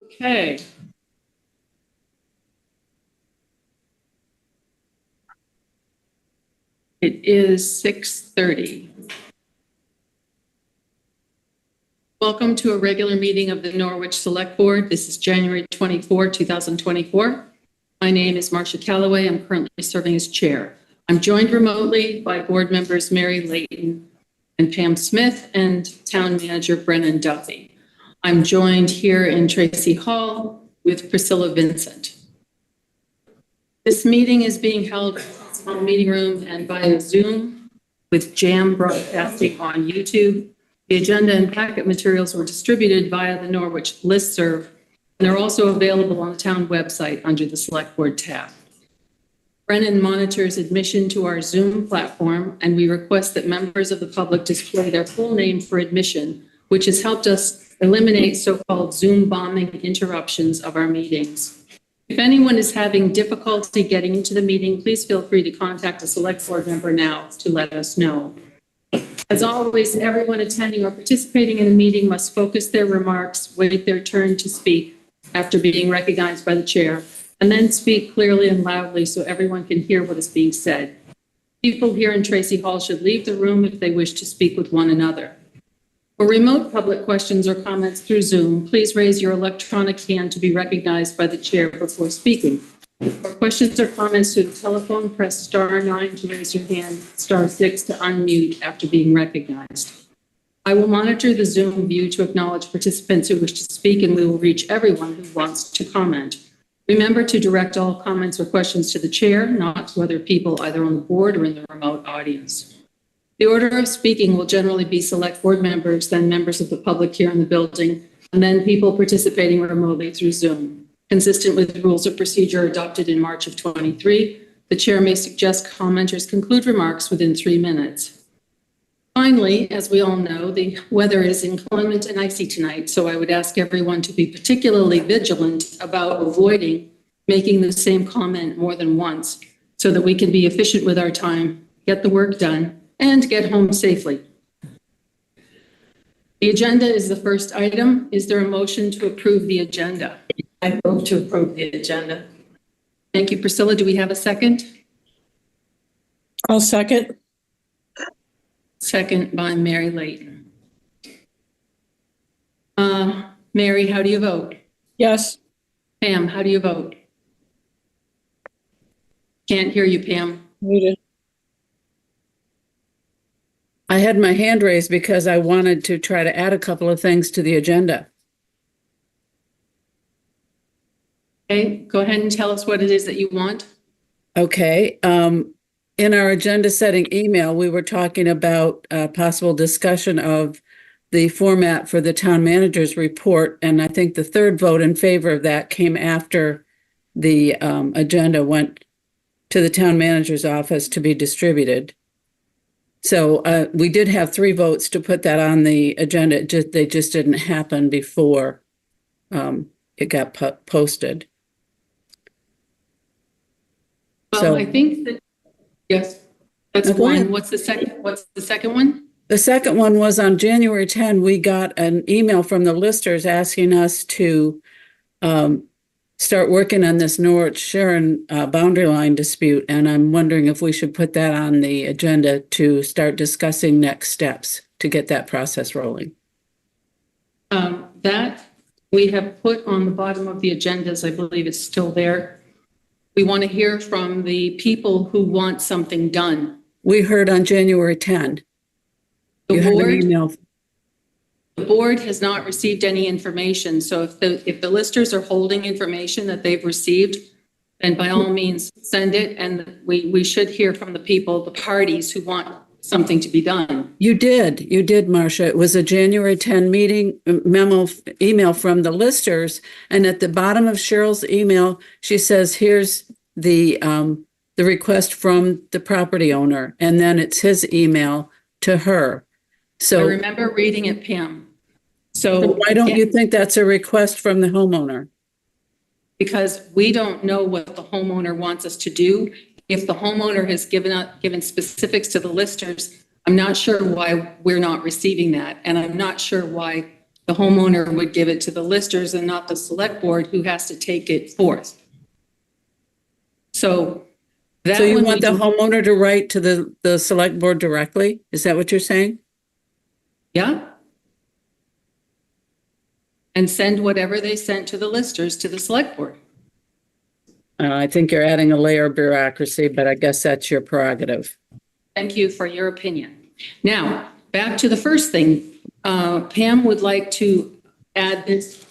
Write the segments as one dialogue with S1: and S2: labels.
S1: Okay. It is 6:30. Welcome to a regular meeting of the Norwich Selectboard. This is January 24, 2024. My name is Marcia Calloway. I'm currently serving as chair. I'm joined remotely by board members Mary Layton and Pam Smith and town manager Brennan Duffy. I'm joined here in Tracy Hall with Priscilla Vincent. This meeting is being held in a small meeting room and via Zoom with Jam broadcasting on YouTube. The agenda and packet materials were distributed via the Norwich listserv and are also available on the town website under the Select Board tab. Brennan monitors admission to our Zoom platform, and we request that members of the public display their full name for admission, which has helped us eliminate so-called Zoom bombing interruptions of our meetings. If anyone is having difficulty getting into the meeting, please feel free to contact a Select Board member now to let us know. As always, everyone attending or participating in the meeting must focus their remarks, wait their turn to speak after being recognized by the chair, and then speak clearly and loudly so everyone can hear what is being said. People here in Tracy Hall should leave the room if they wish to speak with one another. For remote public questions or comments through Zoom, please raise your electronic hand to be recognized by the chair before speaking. For questions or comments through the telephone, press *9 to raise your hand, *6 to unmute after being recognized. I will monitor the Zoom view to acknowledge participants who wish to speak, and we will reach everyone who wants to comment. Remember to direct all comments or questions to the chair, not to other people either on the board or in the remote audience. The order of speaking will generally be Select Board members, then members of the public here in the building, and then people participating remotely through Zoom. Consistent with the rules of procedure adopted in March of 23, the chair may suggest commenters conclude remarks within 3 minutes. Finally, as we all know, the weather is inclement and icy tonight, so I would ask everyone to be particularly vigilant about avoiding making the same comment more than once so that we can be efficient with our time, get the work done, and get home safely. The agenda is the first item. Is there a motion to approve the agenda?
S2: I move to approve the agenda.
S1: Thank you, Priscilla. Do we have a second?
S2: I'll second.
S1: Second by Mary Layton. Mary, how do you vote?
S2: Yes.
S1: Pam, how do you vote? Can't hear you, Pam.
S2: Muted.
S3: I had my hand raised because I wanted to try to add a couple of things to the agenda.
S1: Okay, go ahead and tell us what it is that you want.
S3: Okay. In our agenda setting email, we were talking about possible discussion of the format for the town manager's report. And I think the third vote in favor of that came after the agenda went to the town manager's office to be distributed. So we did have 3 votes to put that on the agenda. They just didn't happen before it got posted.
S1: Well,
S3: So
S1: I think that, yes, that's one. What's the second one?
S3: the second one was on January 10. We got an email from the listers asking us to start working on this Norwich-Sharon boundary line dispute. And I'm wondering if we should put that on the agenda to start discussing next steps to get that process rolling.
S1: That we have put on the bottom of the agendas. I believe it's still there. We want to hear from the people who want something done.
S3: We heard on January 10.
S1: The
S3: You had an
S1: board,
S3: email.
S1: the board has not received any information. So if the listers are holding information that they've received, then by all means send it, and we should hear from the people, the parties who want something to be done.
S3: You did, Marcia. It was a January 10 meeting email from the listers. And at the bottom of Cheryl's email, she says, here's the request from the property owner. And then it's his email to her. So
S1: I remember reading it, Pam. So
S3: why don't you think that's a request from the homeowner?
S1: Because we don't know what the homeowner wants us to do. If the homeowner has given specifics to the listers, I'm not sure why we're not receiving that. And I'm not sure why the homeowner would give it to the listers and not the select board who has to take it forth. So that
S3: So you
S1: one
S3: want
S1: we
S3: the
S1: do-
S3: homeowner to write to the select board directly? Is that what you're saying?
S1: Yeah. And send whatever they sent to the listers to the select board.
S3: I think you're adding a layer of bureaucracy, but I guess that's your prerogative.
S1: Thank you for your opinion. Now, back to the first thing. Pam would like to add this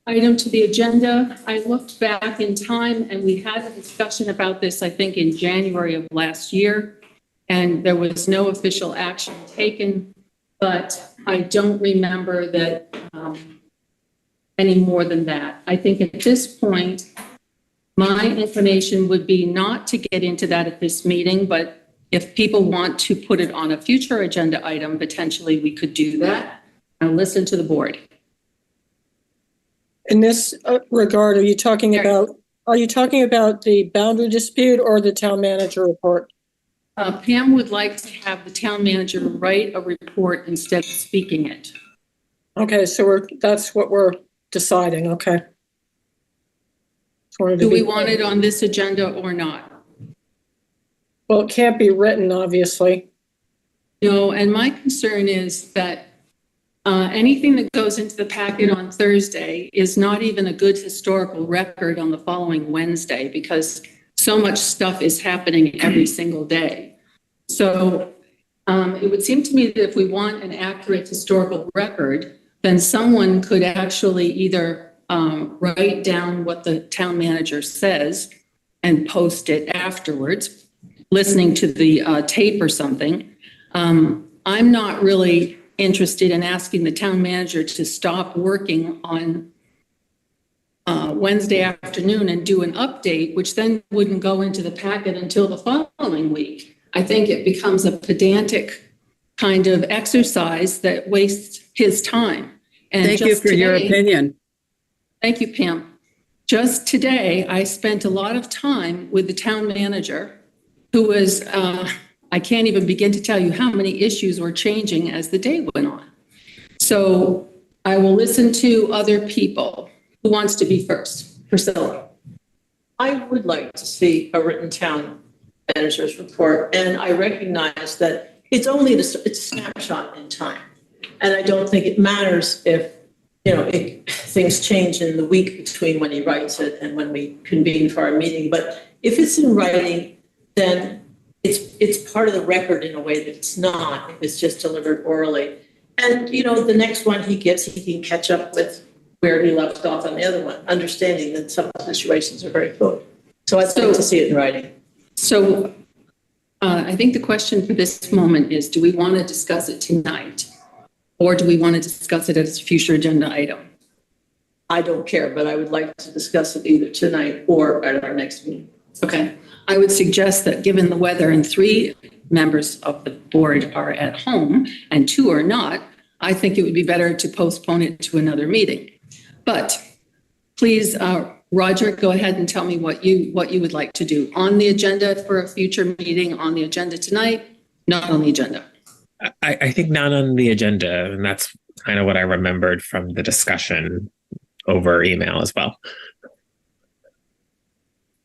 S1: item to the agenda. I looked back in time and we had a discussion about this, I think, in January of last year, and there was no official action taken, but I don't remember that any more than that. I think at this point, my inclination would be not to get into that at this meeting, but if people want to put it on a future agenda item, potentially we could do that. I'll listen to the board.
S2: In this regard, are you talking about the boundary dispute or the town manager report?
S1: Pam would like to have the town manager write a report instead of speaking it.
S2: Okay, so that's what we're deciding, okay.
S1: Do we want it on this agenda or not?
S2: Well, it can't be written, obviously.
S1: No, and my concern is that anything that goes into the packet on Thursday is not even a good historical record on the following Wednesday because so much stuff is happening every single day. So it would seem to me that if we want an accurate historical record, then someone could actually either write down what the town manager says and post it afterwards, listening to the tape or something. I'm not really interested in asking the town manager to stop working on Wednesday afternoon and do an update, which then wouldn't go into the packet until the following week. I think it becomes a pedantic kind of exercise that wastes his time. And
S3: Thank you for your opinion.
S1: Thank you, Pam. Just today, I spent a lot of time with the town manager who was, I can't even begin to tell you how many issues were changing as the day went on. So I will listen to other people. Who wants to be first? Priscilla.
S4: I would like to see a written town manager's report, and I recognize that it's only it's a snapshot in time, and I don't think it matters if things change in the week between when he writes it and when we convene for our meeting. But if it's in writing, then it's part of the record in a way that it's not if it's just delivered orally. And the next one he gives, he can catch up with where he left off on the other one, understanding that some situations are very fluid. So I'd like to see it in writing.
S1: So I think the question for this moment is, do we want to discuss it tonight? Or do we want to discuss it as a future agenda item?
S4: I don't care, but I would like to discuss it either tonight or at our next meeting.
S1: Okay. I would suggest that given the weather and 3 members of the board are at home and 2 are not, I think it would be better to postpone it to another meeting. But please, Roger, go ahead and tell me what you would like to do. On the agenda for a future meeting, on the agenda tonight, not on the agenda.
S5: I think not on the agenda, and that's kind of what I remembered from the discussion over email as well.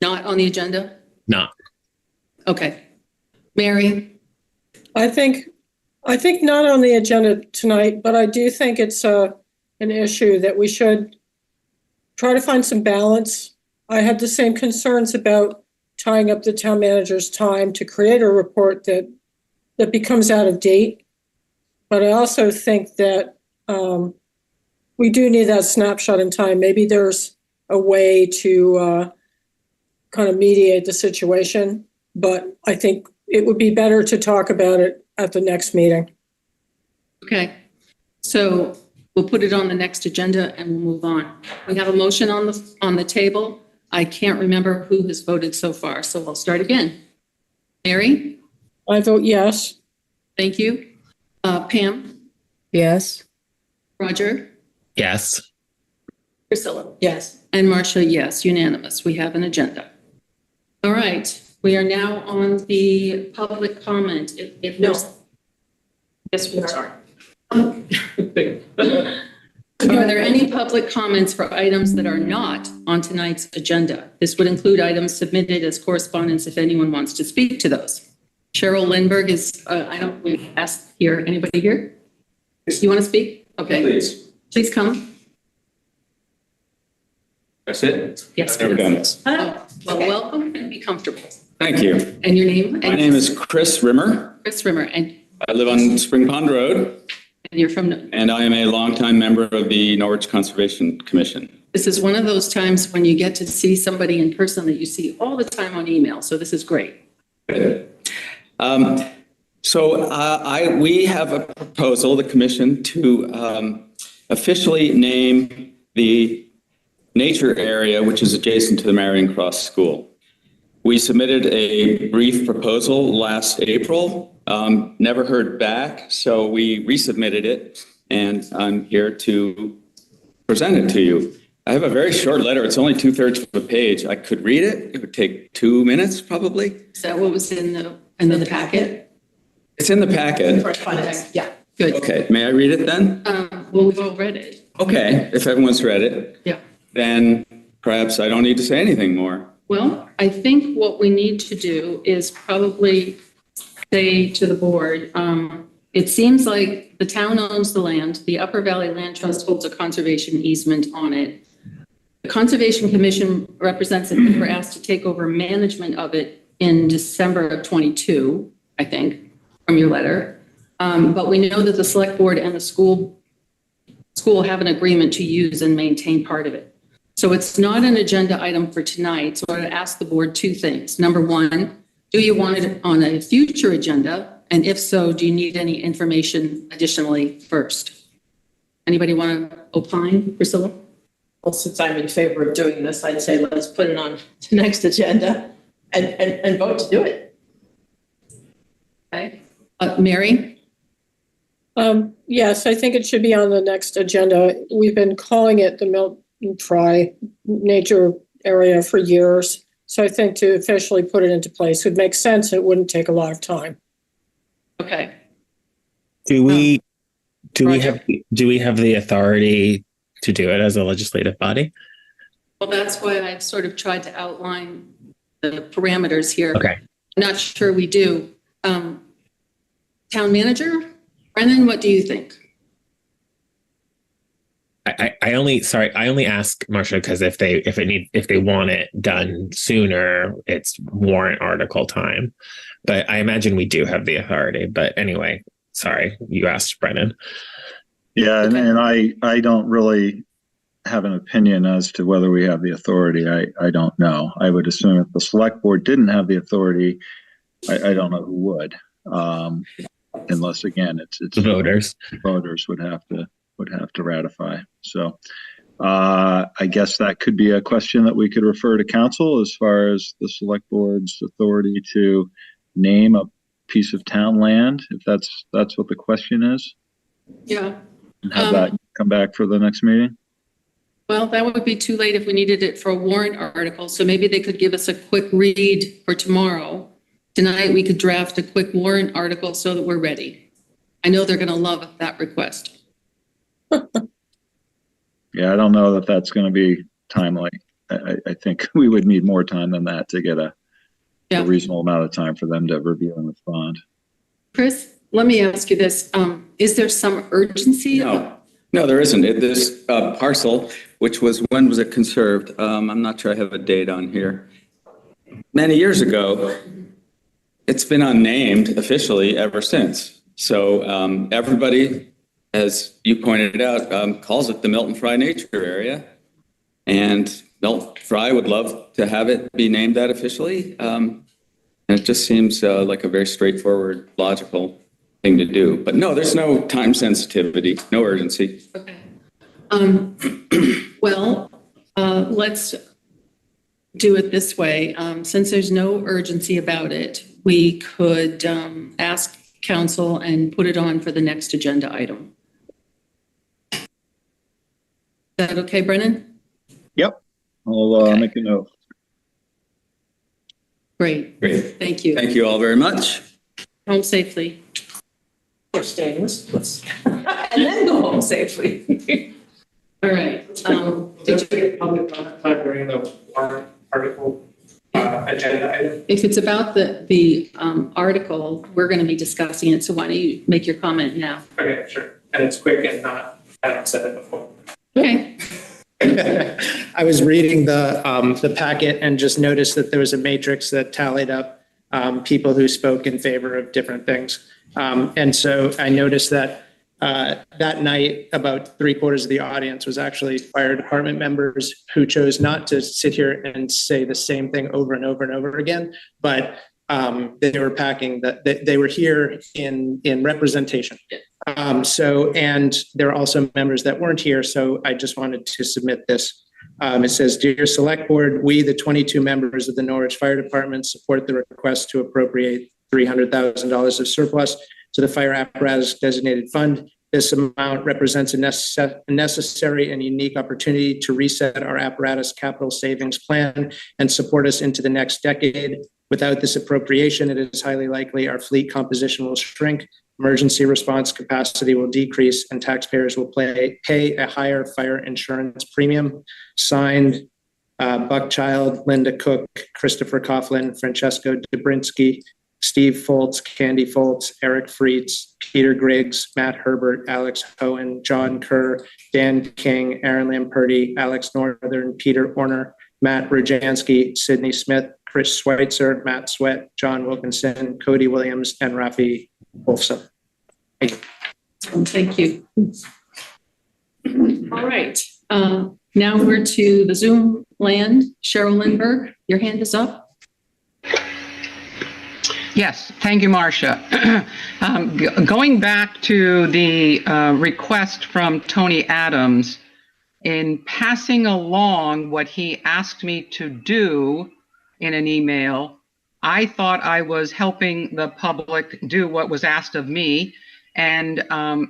S1: Not on the agenda?
S5: Not.
S1: Okay. Mary?
S2: I think not on the agenda tonight, but I do think it's an issue that we should try to find some balance. I had the same concerns about tying up the town manager's time to create a report that becomes out of date. But I also think that we do need that snapshot in time. Maybe there's a way to kind of mediate the situation, but I think it would be better to talk about it at the next meeting.
S1: Okay. So we'll put it on the next agenda and we'll move on. We have a motion on the table. I can't remember who has voted so far, so we'll start again. Mary?
S2: I vote yes.
S1: Thank you. Pam?
S3: Yes.
S1: Roger?
S5: Yes.
S1: Priscilla?
S4: Yes.
S1: And Marcia, yes, unanimous. We have an agenda. All right. We are now on the public comment. If
S4: No.
S1: there's... Yes, we are. Are there any public comments for items that are not on tonight's agenda? This would include items submitted as correspondence if anyone wants to speak to those. Cheryl Lindbergh is, I don't really ask here. Anybody here? You want to speak? Okay. Please come.
S6: That's it?
S1: Yes.
S6: I've never done this.
S1: Oh, well, welcome and be comfortable.
S6: Thank you.
S1: And your name?
S6: My name is Chris Rimmer.
S1: Chris Rimmer. And
S6: I live on Spring Pond Road,
S1: you're from,
S6: and I am a longtime member of the Norwich Conservation Commission.
S1: this is one of those times when you get to see somebody in person that you see all the time on email. So this is great.
S6: We have a proposal, the commission, to officially name the nature area, which is adjacent to the Marion Cross School. We submitted a brief proposal last April, never heard back, so we resubmitted it, and I'm here to present it to you. I have a very short letter. It's only 2/3 of a page. I could read it. It would take 2 minutes, probably.
S1: Is that what was in the packet?
S6: It's in the packet.
S1: Yeah, good.
S6: Okay, may I read it then?
S1: Well, we've all read it.
S6: Okay, if everyone's read it,
S1: Yeah.
S6: then perhaps I don't need to say anything more.
S1: Well, I think what we need to do is probably say to the board, it seems like the town owns the land. The Upper Valley Land Trust holds a conservation easement on it. The Conservation Commission represents that they were asked to take over management of it in December of 22, I think, from your letter. But we know that the select board and the school have an agreement to use and maintain part of it. So it's not an agenda item for tonight. So I would ask the board two things. Number one, do you want it on a future agenda? And if so, do you need any information additionally first? Anybody want to opine, Priscilla?
S4: Well, since I'm in favor of doing this, I'd say let's put it on the next agenda and vote to do it.
S1: Okay. Mary?
S2: Yes, I think it should be on the next agenda. We've been calling it the Milton Fry Nature Area for years. So I think to officially put it into place would make sense. It wouldn't take a lot of time.
S1: Okay.
S5: Do we
S1: Roger?
S5: have the authority to do it as a legislative body?
S1: Well, that's why I've sort of tried to outline the parameters here.
S5: Okay.
S1: I'm not sure we do. Town manager, Brennan, what do you think?
S5: I only ask Marcia because if they want it done sooner, it's warrant article time. But I imagine we do have the authority. But anyway, sorry, you asked Brennan.
S7: Yeah,
S1: Okay.
S7: and I don't really have an opinion as to whether we have the authority. I don't know. I would assume if the select board didn't have the authority, I don't know who would. Unless again, it's
S5: The voters.
S7: voters would have to ratify. So I guess that could be a question that we could refer to council as far as the select board's authority to name a piece of town land, if that's what the question is,
S1: Yeah.
S7: and have that come back for the next meeting.
S1: Well, that would be too late if we needed it for a warrant article. So maybe they could give us a quick read for tomorrow. Tonight, we could draft a quick warrant article so that we're ready. I know they're going to love that request.
S7: Yeah, I don't know that that's going to be timely. I think we would need more time than that to get a reasonable amount of time for them to review and respond.
S1: Chris, let me ask you this. Is there some urgency?
S6: No, there isn't. This parcel, which was, when was it conserved? I'm not sure I have a date on here. Many years ago. It's been unnamed officially ever since. So everybody, as you pointed out, calls it the Milton Fry Nature Area. And Milton Fry would love to have it be named that officially. And it just seems like a very straightforward, logical thing to do. But no, there's no time sensitivity, no urgency.
S1: Okay. Well, let's do it this way. Since there's no urgency about it, we could ask council and put it on for the next agenda item. Is that okay, Brennan?
S7: Yep, I'll
S1: Okay.
S7: make a note.
S1: Great.
S6: Great.
S1: Thank you.
S6: Thank you all very much.
S1: Home safely.
S4: We're staying this, and then go home safely.
S1: All right.
S8: Just a public comment time during the warrant article agenda item.
S1: If it's about the article, we're going to be discussing it. So why don't you make your comment now?
S8: Okay, sure. And it's quick and not, I haven't said it before.
S1: Okay.
S8: I was reading the packet and just noticed that there was a matrix that tallied up people who spoke in favor of different things. And so I noticed that that night, about 3/4 of the audience was actually fire department members who chose not to sit here and say the same thing over and over and over again, but they were packing that they were here in representation. So, and there are also members that weren't here. So I just wanted to submit this. It says, "Dear Select Board, we, the 22 members of the Norwich Fire Department, support the request to appropriate $300,000 of surplus to the fire apparatus designated fund. This amount represents a necessary and unique opportunity to reset our apparatus capital savings plan and support us into the next decade. Without this appropriation, it is highly likely our fleet composition will shrink, emergency response capacity will decrease, and taxpayers will pay a higher fire insurance premium." Signed, Buckchild, Linda Cook, Christopher Coughlin, Francesco Dobrinsky, Steve Foltz, Candy Foltz, Eric Freitz, Peter Griggs, Matt Herbert, Alex Hohen, John Kerr, Dan King, Aaron Lamperti, Alex Northern, Peter Horner, Matt Rujansky, Sydney Smith, Chris Schweitzer, Matt Sweat, John Wilkinson, Cody Williams, and Rafi Wolfson.
S1: Thank you. All right. Now we're to the Zoom land. Cheryl Lindbergh, your hand is up.
S9: Yes, thank you, Marcia. Going back to the request from Tony Adams, in passing along what he asked me to do in an email, I thought I was helping the public do what was asked of me. And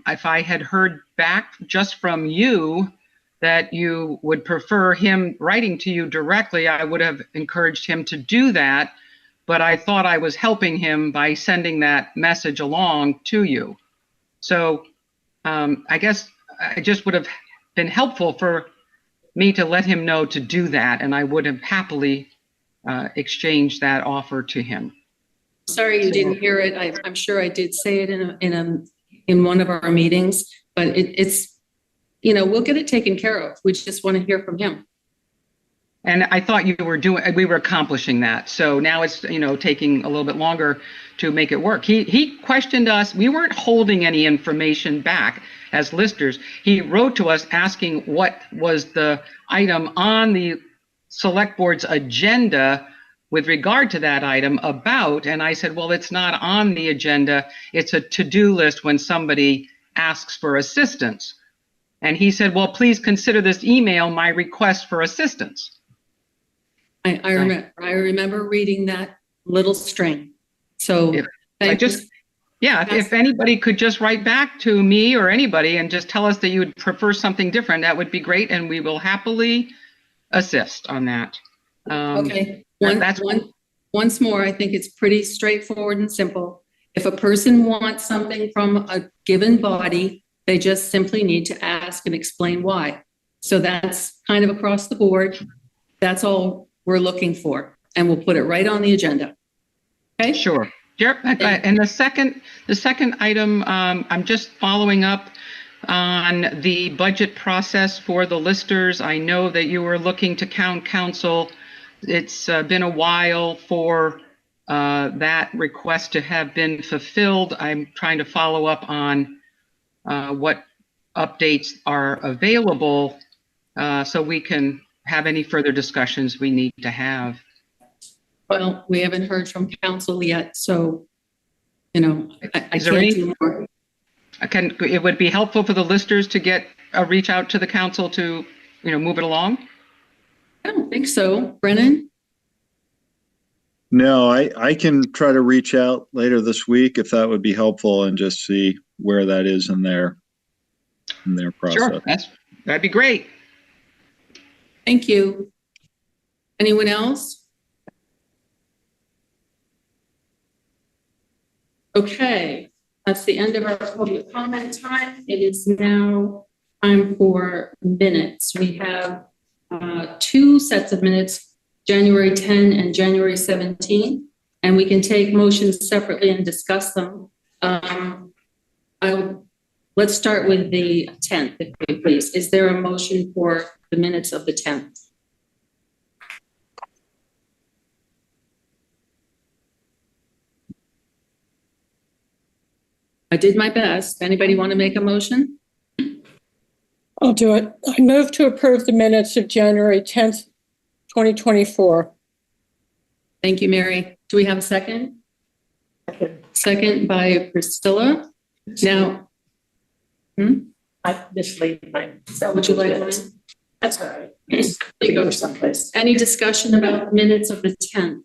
S9: if I had heard back just from you that you would prefer him writing to you directly, I would have encouraged him to do that. But I thought I was helping him by sending that message along to you. So I guess it just would have been helpful for me to let him know to do that, and I would have happily exchanged that offer to him.
S1: Sorry you didn't hear it. I'm sure I did say it in one of our meetings, but it's, you know, we'll get it taken care of. We just want to hear from him.
S9: And I thought we were accomplishing that. So now it's, you know, taking a little bit longer to make it work. He questioned us. We weren't holding any information back as listers. He wrote to us asking what was the item on the select board's agenda with regard to that item about. And I said, well, it's not on the agenda. It's a to-do list when somebody asks for assistance. And he said, well, please consider this email my request for assistance.
S1: I remember reading that little string. So if anybody could just write back to me or anybody and just tell us that you would prefer something different, that would be great. And we will happily assist on that. Okay. Once more, I think it's pretty straightforward and simple. If a person wants something from a given body, they just simply need to ask and explain why. So that's kind of across the board. That's all we're looking for, and we'll put it right on the agenda. Okay?
S9: Sure. And the second item, I'm just following up on the budget process for the listers. I know that you were looking to town council. It's been a while for that request to have been fulfilled. I'm trying to follow up on what updates are available so we can have any further discussions we need to have.
S1: Well, we haven't heard from council yet, so, you know, I
S9: Is there
S1: can't
S9: any-
S1: do more.
S9: It would be helpful for the listers to get a reach out to the council to, you know, move it along.
S1: I don't think so. Brennan?
S7: No, I can try to reach out later this week if that would be helpful and just see where that is in their process.
S9: Sure, that'd be great.
S1: Thank you. Anyone else? Okay, that's the end of our public comment time. It is now time for minutes. We have two sets of minutes, January 10 and January 17, and we can take motions separately and discuss them. Let's start with the 10th, if we please. Is there a motion for the minutes of the 10th? I did my best. Anybody want to make a motion?
S2: I'll do it. I move to approve the minutes of January 10th, 2024.
S1: Thank you, Mary. Do we have a second? Second by Priscilla. Now,
S4: I mislaid mine.
S1: would you like one?
S4: That's all right. You go someplace.
S1: Any discussion about minutes of the 10th?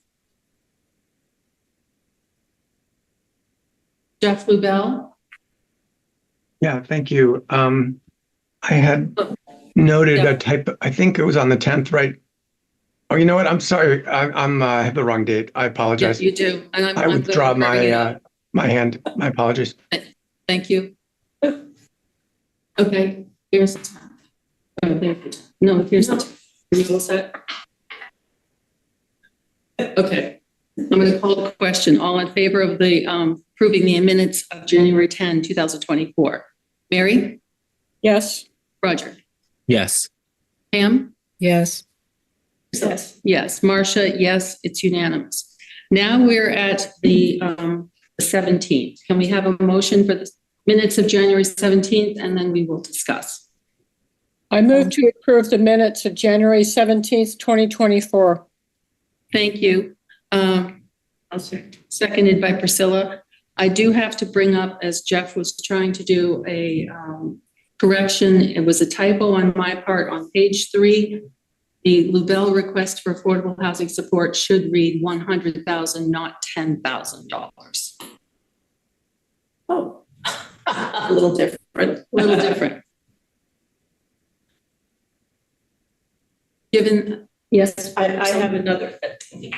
S1: Jeff Lubell?
S10: Yeah, thank you. I had noted a type, I think it was on the 10th, right? Oh, you know what? I'm sorry. I have the wrong date. I apologize.
S1: Yeah, you do. And
S10: I withdraw my hand. My apologies.
S1: Thank you. Okay, here's the time. Oh, no, here's the time. Are you all set? Okay, I'm going to call the question. All in favor of the approving the minutes of January 10, 2024? Mary?
S2: Yes.
S1: Roger?
S5: Yes.
S1: Pam?
S3: Yes.
S1: Yes. Marcia, yes, it's unanimous. Now we're at the 17th. Can we have a motion for the minutes of January 17th, and then we will discuss?
S2: I move to approve the minutes of January 17th, 2024.
S1: Thank you. Seconded by Priscilla. I do have to bring up, as Jeff was trying to do a correction, it was a typo on my part on page 3. The Lubell request for affordable housing support should read $100,000, not $10,000.
S4: Oh, a little different.
S1: A little different. Given, yes,
S4: I have another,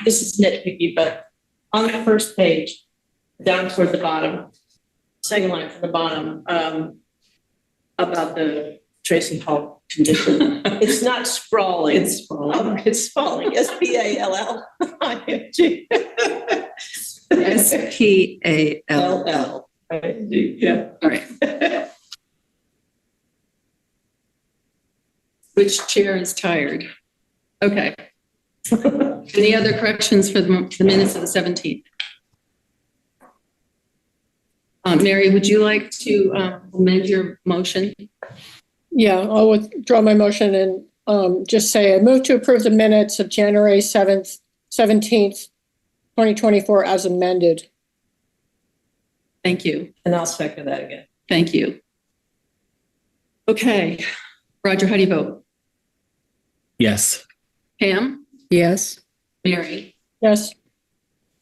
S4: this is nitpicky, but on the first page, down toward the bottom, second line from the bottom, about the Tracy Hall condition. It's not sprawling. It's sprawling. It's sprawling. S-P-A-L-L-I-N-G.
S1: S-P-A-L-L.
S4: Yeah.
S1: All right. Which chair is tired? Okay. Any other corrections for the minutes of the 17th? Mary, would you like to amend your motion?
S2: Yeah, I'll withdraw my motion and just say I move to approve the minutes of January 17th, 2024 as amended.
S1: Thank you.
S4: And I'll second that again.
S1: Thank you. Okay. Roger, how do you vote?
S5: Yes.
S1: Pam?
S3: Yes.
S1: Mary?
S2: Yes.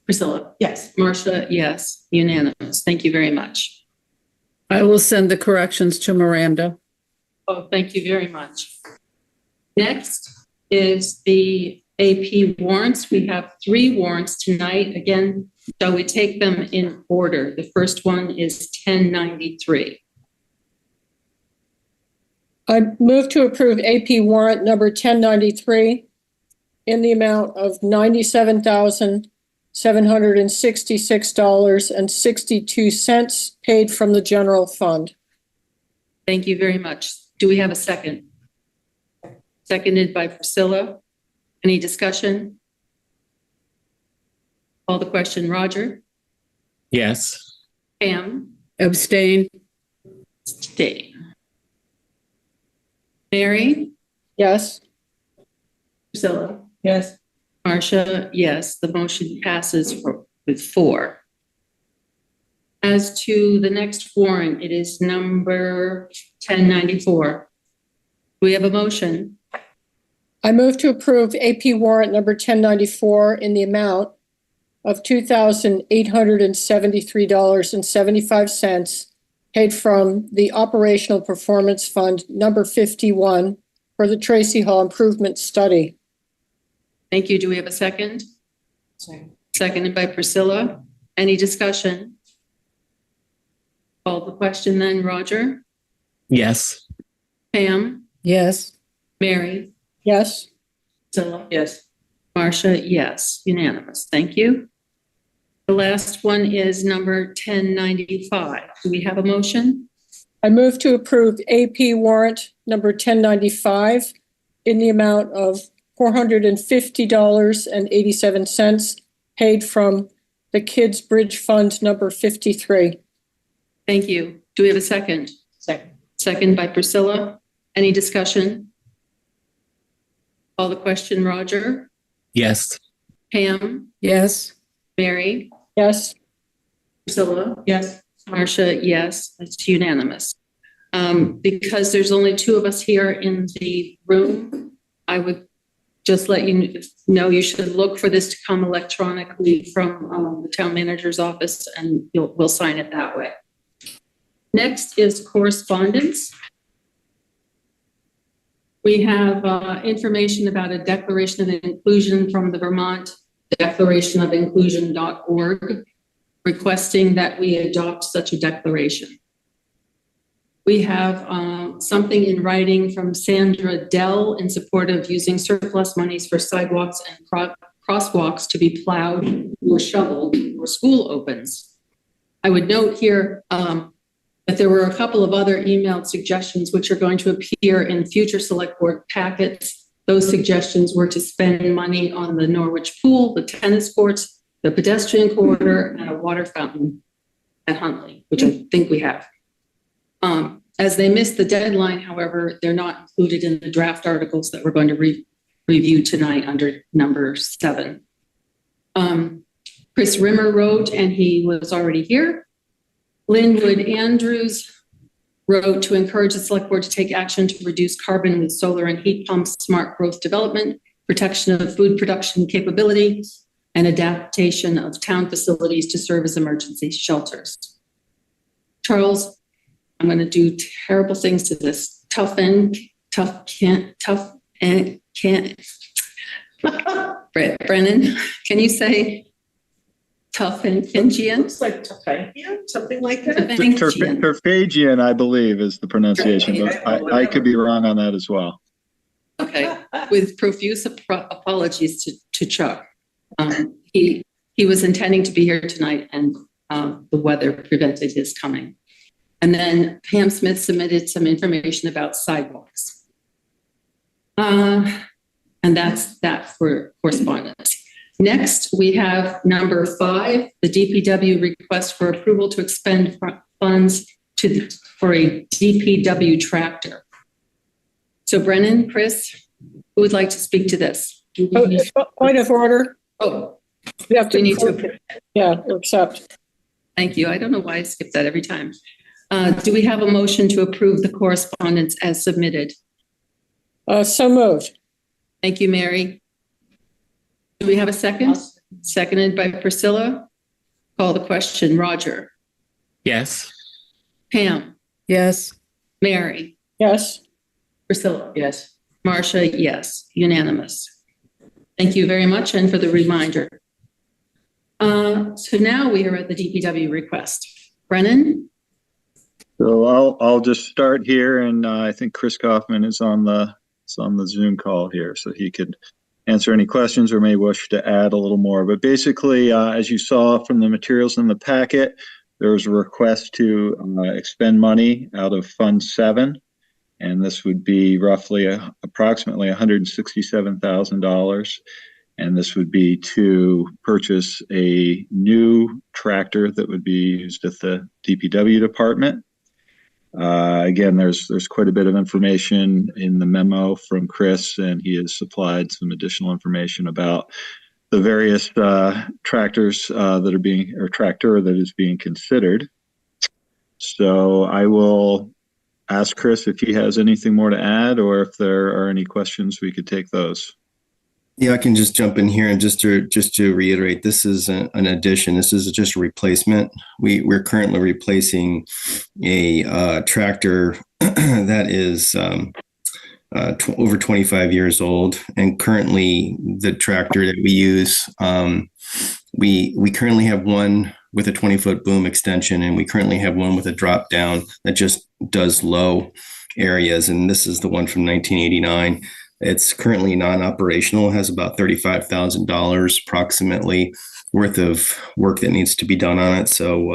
S1: Priscilla?
S4: Yes.
S1: Marcia? Yes. Unanimous. Thank you very much.
S3: I will send the corrections to Miranda.
S1: Oh, thank you very much. Next is the AP warrants. We have 3 warrants tonight. Again, shall we take them in order? The first one is 1093.
S2: I move to approve AP warrant number 1093 in the amount of $97,766.62 paid from the general fund.
S1: Thank you very much. Do we have a second? Seconded by Priscilla. Any discussion? Call the question. Roger?
S5: Yes.
S1: Pam?
S3: Abstain.
S1: Stay. Mary?
S2: Yes.
S1: Priscilla?
S4: Yes.
S1: Marcia? Yes. The motion passes with 4. As to the next warrant, it is number 1094. Do we have a motion?
S2: I move to approve AP warrant number 1094 in the amount of $2,873.75 paid from the Operational Performance Fund number 51 for the Tracy Hall Improvement Study.
S1: Thank you. Do we have a second? Seconded by Priscilla. Any discussion? Call the question then. Roger?
S5: Yes.
S1: Pam,
S3: Yes.
S1: Mary,
S2: Yes,
S1: Priscilla,
S4: Yes.
S1: Marcia, yes, unanimous. Thank you. The last one is number 1095. Do we have a motion?
S2: I move to approve AP warrant number 1095 in the amount of $450.87 paid from the Kids Bridge Fund number 53.
S1: Thank you. Do we have a second?
S4: Second.
S1: Second by Priscilla. Any discussion? Call the question, Roger.
S5: Yes.
S1: Pam,
S3: Yes.
S1: Mary,
S2: Yes,
S1: Priscilla,
S4: Yes.
S1: Marcia, yes, it's unanimous. Because there's only two of us here in the room, I would just let you know you should look for this to come electronically from the town manager's office, and we'll sign it that way. Next is correspondence. We have information about a declaration of inclusion from the Vermont declarationofinclusion.org, requesting that we adopt such a declaration. We have something in writing from Sandra Dell in support of using surplus monies for sidewalks and crosswalks to be plowed or shoveled or school opens. I would note here that there were a couple of other emailed suggestions which are going to appear in future select board packets. Those suggestions were to spend money on the Norwich pool, the tennis courts, the pedestrian corridor, and a water fountain at Huntley, which I think we have. As they missed the deadline, however, they're not included in the draft articles that we're going to review tonight under number 7. Chris Rimmer wrote, and he was already here. Linwood Andrews wrote to encourage the select board to take action to reduce carbon with solar and heat pumps, smart growth development, protection of food production capability, and adaptation of town facilities to serve as emergency shelters. Charles, I'm going to do terrible things to this. Brennan, can you say Tuffingian?
S4: Looks like Tuffingian, something like that.
S7: Terfagian, I believe, is the pronunciation, but I could be wrong on that as well.
S1: Okay, with profuse apologies to Chuck. He was intending to be here tonight, and the weather prevented his coming. And then Pam Smith submitted some information about sidewalks. And that's that for correspondence. Next, we have number 5, the DPW request for approval to expend funds for a DPW tractor. So Brennan, Chris, who would like to speak to this?
S2: point of order.
S1: Oh,
S2: We have to.
S1: we need to.
S2: Yeah, accept.
S1: Thank you. I don't know why I skip that every time. Do we have a motion to approve the correspondence as submitted?
S2: So moved.
S1: Thank you, Mary. Do we have a second? Seconded by Priscilla. Call the question. Roger.
S5: Yes.
S1: Pam.
S3: Yes.
S1: Mary.
S2: Yes,
S1: Priscilla.
S4: Yes.
S1: Marcia, yes. Unanimous. Thank you very much, and for the reminder. So now we are at the DPW request. Brennan?
S7: So I'll just start here, and I think Chris Kaufman is on the Zoom call here, so he could answer any questions or may wish to add a little more. But basically, as you saw from the materials in the packet, there was a request to expend money out of Fund 7, and this would be roughly approximately $167,000. And this would be to purchase a new tractor that would be used at the DPW department. Again, there's quite a bit of information in the memo from Chris, and he has supplied some additional information about the various tractors that are being, or tractor that is being considered. So I will ask Chris if he has anything more to add, or if there are any questions, we could take those.
S11: Yeah, I can just jump in here and just to reiterate, this is an addition. This is just a replacement. We're currently replacing a tractor that is over 25 years old, and currently the tractor that we use, we currently have one with a 20-foot boom extension, and we currently have one with a drop down that just does low. areas, and this is the one from 1989. It's currently non-operational, has about $35,000 approximately worth of work that needs to be done on it. So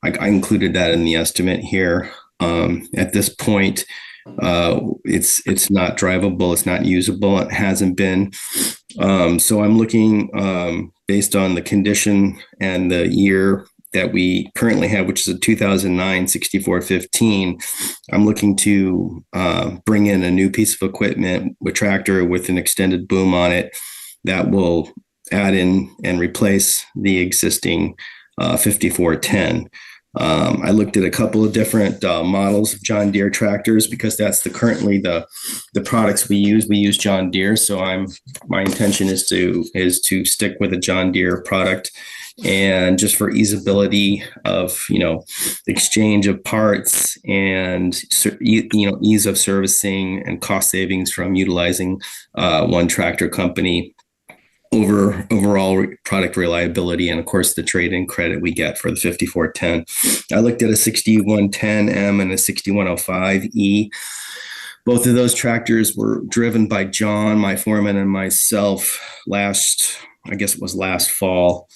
S11: I included that in the estimate here. At this point, it's not drivable, it's not usable, it hasn't been. So I'm looking based on the condition and the year that we currently have, which is a 2009 6415. I'm looking to bring in a new piece of equipment, a tractor with an extended boom on it that will add in and replace the existing 5410. I looked at a couple of different models of John Deere tractors because that's currently the products we use. We use John Deere, so my intention is to stick with a John Deere product, and just for easeability of exchange of parts and ease of servicing and cost savings from utilizing one tractor company. Overall product reliability, and of course the trade-in credit we get for the 5410. I looked at a 6110M and a 6105E. Both of those tractors were driven by John, my foreman, and myself last fall.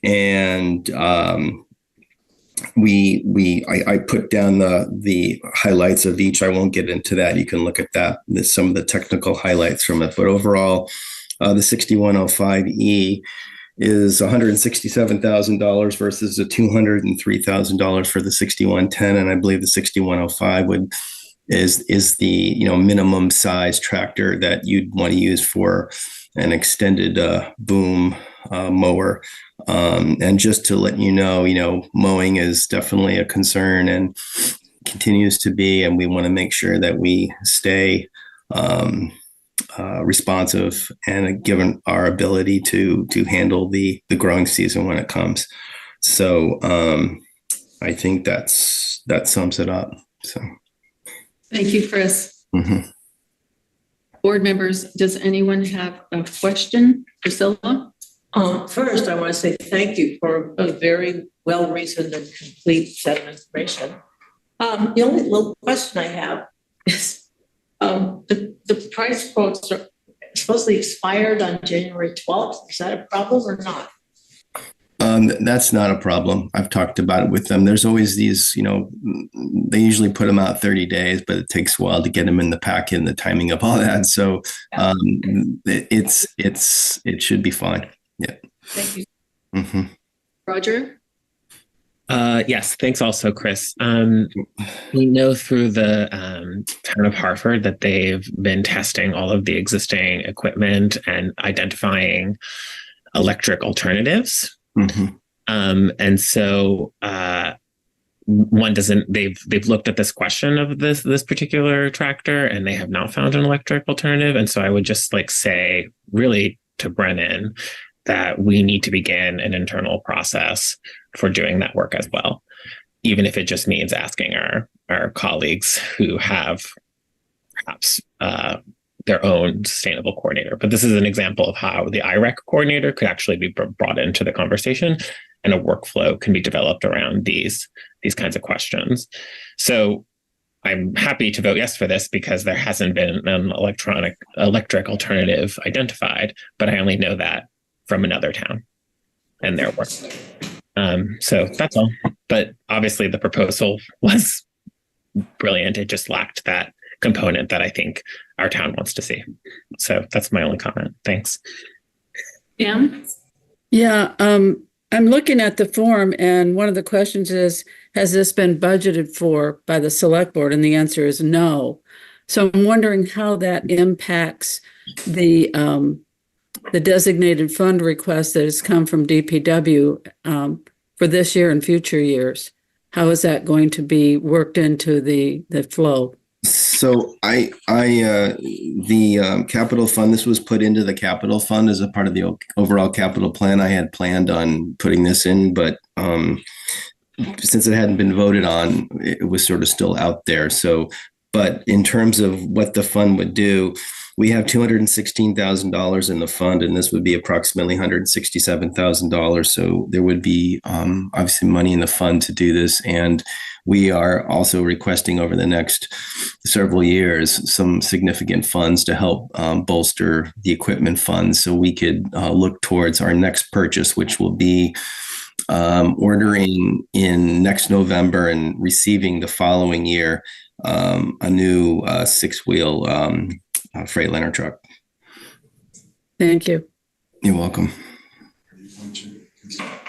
S11: And I put down the highlights of each. I won't get into that. You can look at that. There's some of the technical highlights from it, but overall, the 6105E is $167,000 versus the $203,000 for the 6110, and I believe the 6105 is the minimum size tractor that you'd want to use for an extended boom mower. And just to let you know, mowing is definitely a concern and continues to be, and we want to make sure that we stay responsive and given our ability to handle the growing season when it comes. So I think that sums it up. So
S1: Thank you, Chris.
S11: Mm-hmm.
S1: Board members, does anyone have a question? Priscilla?
S4: First, I want to say thank you for a very well-reasoned and complete set of information. The only little question I have is the price quotes are supposedly expired on January 12th. Is that a problem or not?
S11: That's not a problem. I've talked about it with them. There's always these, they usually put them out 30 days, but it takes a while to get them in the packet and the timing of all that. So it should be fine. Yeah.
S1: Thank you.
S11: Mm-hmm.
S1: Roger?
S5: Yes, thanks also, Chris. We know through the town of Hartford that they've been testing all of the existing equipment and identifying electric alternatives.
S11: Mm-hmm.
S5: And so they've looked at this question of this particular tractor, and they have not found an electric alternative. And so I would just say really to Brennan that we need to begin an internal process for doing that work as well, even if it just means asking our colleagues who have perhaps their own sustainable coordinator. But this is an example of how the IREC coordinator could actually be brought into the conversation, and a workflow can be developed around these kinds of questions. So I'm happy to vote yes for this because there hasn't been an electric alternative identified, but I only know that from another town and their work. So that's all. But obviously the proposal was brilliant. It just lacked that component that I think our town wants to see. So that's my only comment. Thanks.
S1: Pam?
S3: Yeah, I'm looking at the form, and one of the questions is, has this been budgeted for by the select board? And the answer is no. So I'm wondering how that impacts the designated fund request that has come from DPW for this year and future years. How is that going to be worked into the flow?
S11: So the capital fund, this was put into the capital fund as a part of the overall capital plan. I had planned on putting this in, but since it hadn't been voted on, it was sort of still out there. So, but in terms of what the fund would do, we have $216,000 in the fund, and this would be approximately $167,000. So there would be obviously money in the fund to do this. And we are also requesting over the next several years some significant funds to help bolster the equipment funds so we could look towards our next purchase, which will be ordering in next November and receiving the following year a new six-wheel Freightliner truck.
S3: Thank you.
S11: You're welcome.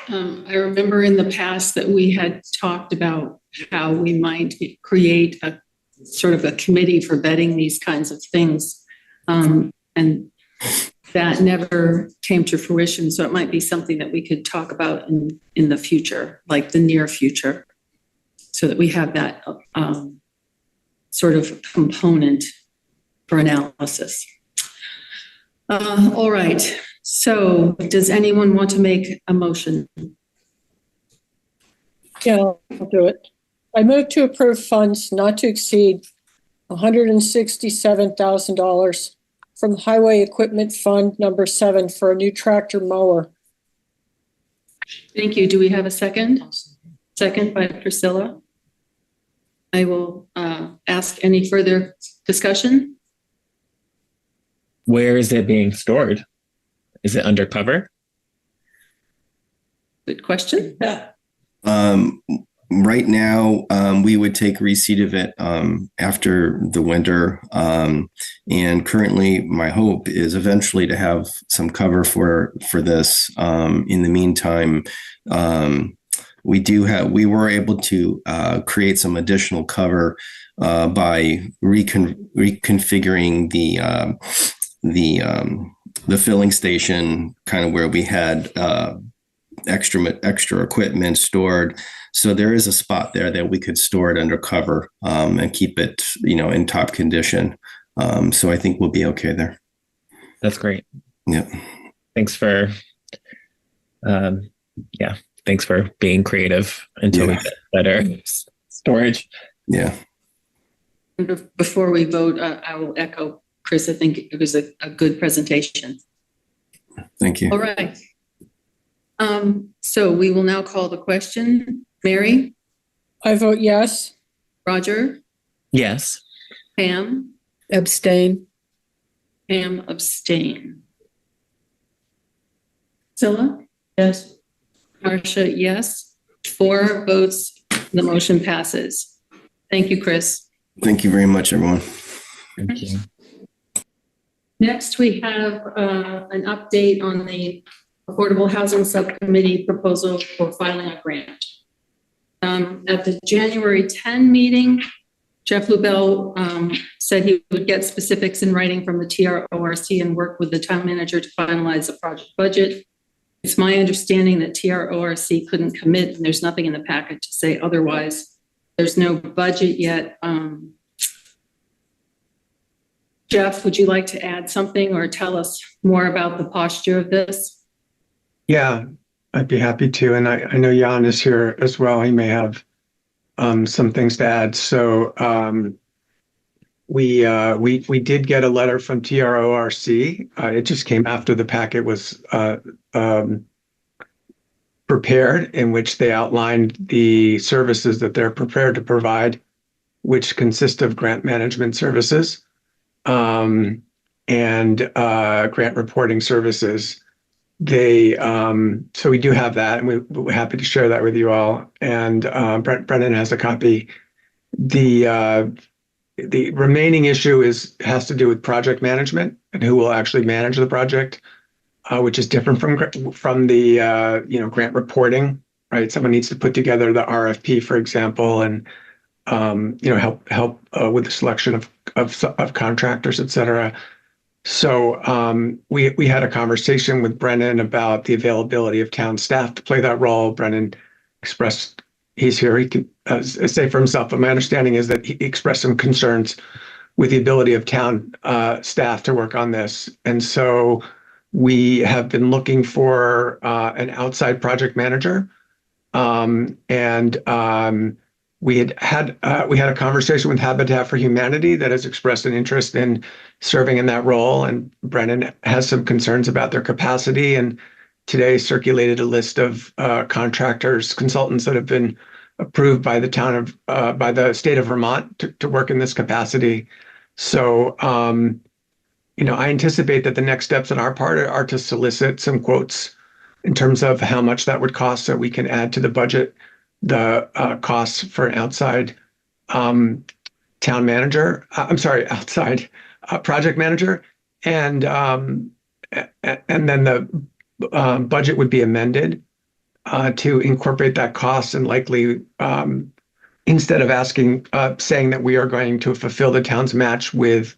S1: I remember in the past that we had talked about how we might create a sort of a committee for vetting these kinds of things. And that never came to fruition. So it might be something that we could talk about in the future, like the near future, so that we have that sort of component for analysis. All right. So does anyone want to make a motion?
S2: Yeah, I'll do it. I move to approve funds not to exceed $167,000 from Highway Equipment Fund number 7 for a new tractor mower.
S1: Thank you. Do we have a second? Second by Priscilla. I will ask any further discussion.
S5: Where is it being stored? Is it undercover?
S1: Good question.
S2: Yeah.
S11: Right now, we would take receipt of it after the winter. And currently, my hope is eventually to have some cover for this. In the meantime, we were able to create some additional cover by reconfiguring the filling station, kind of where we had extra equipment stored. So there is a spot there that we could store it under cover and keep it, in top condition. So I think we'll be okay there.
S5: That's great.
S11: Yeah.
S5: Thanks for, thanks for being creative until we get better storage.
S11: Yeah.
S1: Before we vote, I will echo Chris. I think it was a good presentation.
S11: Thank you.
S1: All right. So we will now call the question. Mary?
S2: I vote yes.
S1: Roger?
S5: Yes.
S1: Pam?
S3: Abstain.
S1: Pam abstain. Zilla?
S4: Yes.
S1: Marcia, yes. 4 votes, the motion passes. Thank you, Chris.
S11: Thank you very much, everyone.
S5: Thank you.
S1: Next, we have an update on the Affordable Housing Subcommittee proposal for filing a grant. At the January 10 meeting, Jeff Lubell said he would get specifics in writing from the TRORC and work with the town manager to finalize the project budget. It's my understanding that TRORC couldn't commit, and there's nothing in the packet to say otherwise. There's no budget yet. Jeff, would you like to add something or tell us more about the posture of this?
S10: Yeah, I'd be happy to. And I know Jan is here as well. He may have some things to add. So we did get a letter from TRORC. It just came after the packet was prepared, in which they outlined the services that they're prepared to provide, which consist of grant management services and grant reporting services. So we do have that, and we're happy to share that with you all. And Brennan has a copy. The remaining issue has to do with project management and who will actually manage the project, which is different from the grant reporting, right? Someone needs to put together the RFP, for example, and help with the selection of contractors, et cetera. So we had a conversation with Brennan about the availability of town staff to play that role. Brennan expressed, he's here, he can say for himself, but my understanding is that he expressed some concerns with the ability of town staff to work on this. And so we have been looking for an outside project manager. we had a conversation with Habitat for Humanity that has expressed an interest in serving in that role, and Brennan has some concerns about their capacity. And today circulated a list of contractors, consultants that have been approved by by the state of Vermont to work in this capacity. So, I anticipate that the next steps on our part are to solicit some quotes in terms of how much that would cost, so we can add to the budget the costs for an outside town manager. Outside project manager, and then the budget would be amended to incorporate that cost, and likely instead of saying that we are going to fulfill the town's match with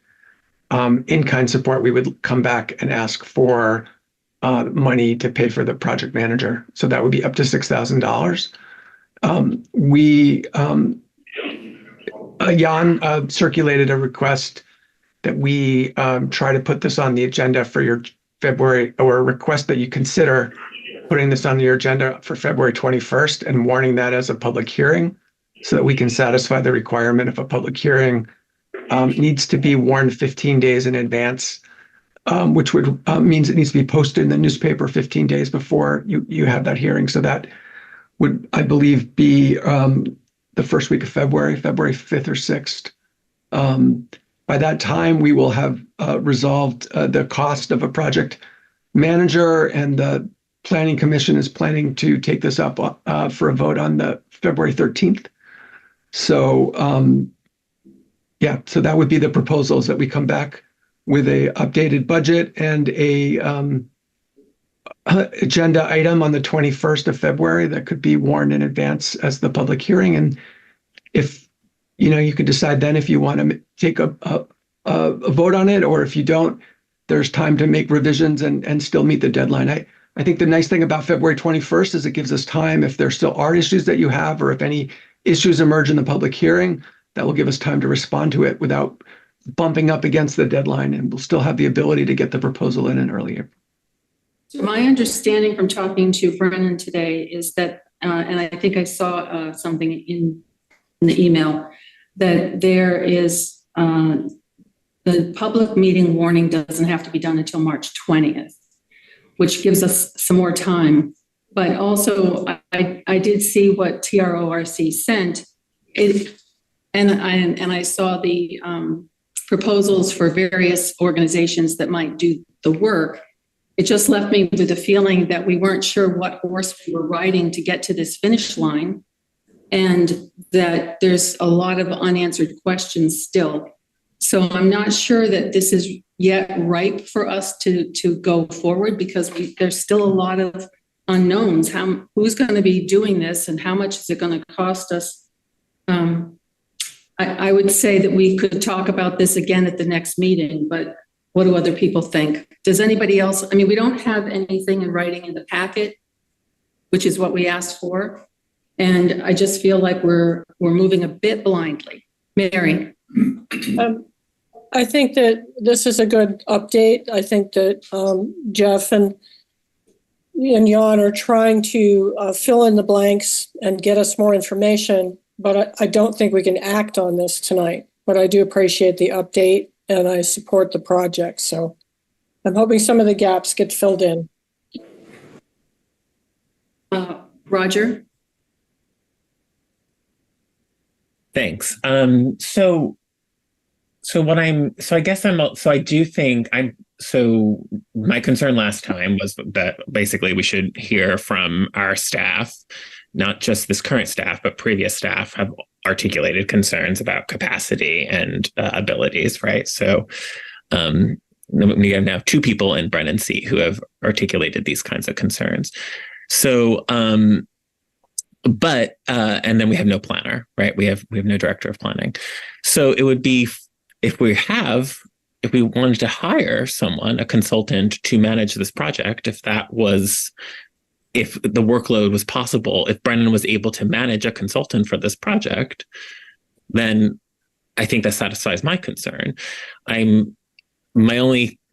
S10: in-kind support, we would come back and ask for money to pay for the project manager. So that would be up to $6,000. Jan circulated a request that we try to put this on the agenda for your February, or a request that you consider putting this on your agenda for February 21st and warning that as a public hearing, so that we can satisfy the requirement of a public hearing. Needs to be warned 15 days in advance, which would means it needs to be posted in the newspaper 15 days before you have that hearing. So that would, I believe, be the first week of February 5th or 6th. By that time, we will have resolved the cost of a project manager, and the Planning Commission is planning to take this up for a vote on the February 13th. So, so that would be the proposals, that we come back with a updated budget and a agenda item on the 21st of February that could be warned in advance as the public hearing. And if, you can decide then if you want to take a vote on it, or if you don't, there's time to make revisions and still meet the deadline. I think the nice thing about February 21st is it gives us time, if there still are issues that you have, or if any issues emerge in the public hearing, that will give us time to respond to it without bumping up against the deadline, and we'll still have the ability to get the proposal in earlier.
S1: So my understanding from talking to Brennan today is that, and I think I saw something in the email, that there is the public meeting warning doesn't have to be done until March 20th, which gives us some more time. But also, I did see what TRORC sent, and I saw the proposals for various organizations that might do the work. It just left me with a feeling that we weren't sure what horse we were riding to get to this finish line, and that there's a lot of unanswered questions still. So I'm not sure that this is yet ripe for us to go forward, because there's still a lot of unknowns. Who's going to be doing this, and how much is it going to cost us? I would say that we could talk about this again at the next meeting, but what do other people think? Does anybody else? I mean, we don't have anything in writing in the packet, which is what we asked for. And I just feel like we're moving a bit blindly. Mary?
S2: I think that this is a good update. I think that Jeff and Jan are trying to fill in the blanks and get us more information, but I don't think we can act on this tonight. But I do appreciate the update, and I support the project. So I'm hoping some of the gaps get filled in.
S1: Roger?
S5: Thanks. So my concern last time was that basically we should hear from our staff, not just this current staff, but previous staff have articulated concerns about capacity and abilities, right? So we have now two people in Brennan's seat who have articulated these kinds of concerns. So, and then we have no planner, right? We have no director of planning. So it would be, if we wanted to hire someone, a consultant to manage this project, if the workload was possible, if Brennan was able to manage a consultant for this project, then I think that satisfies my concern.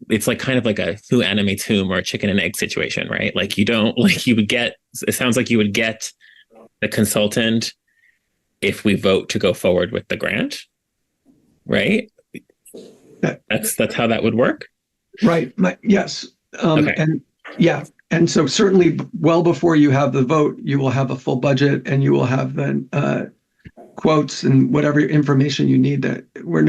S5: It's like kind of like a who animates whom, or a chicken and egg situation, right? Like it sounds like you would get the consultant if we vote to go forward with the grant, right? That's how that would work.
S10: Right. Yes.
S5: Okay.
S10: And yeah. And so certainly well before you have the vote, you will have a full budget and you will have the quotes and whatever information you need. That we're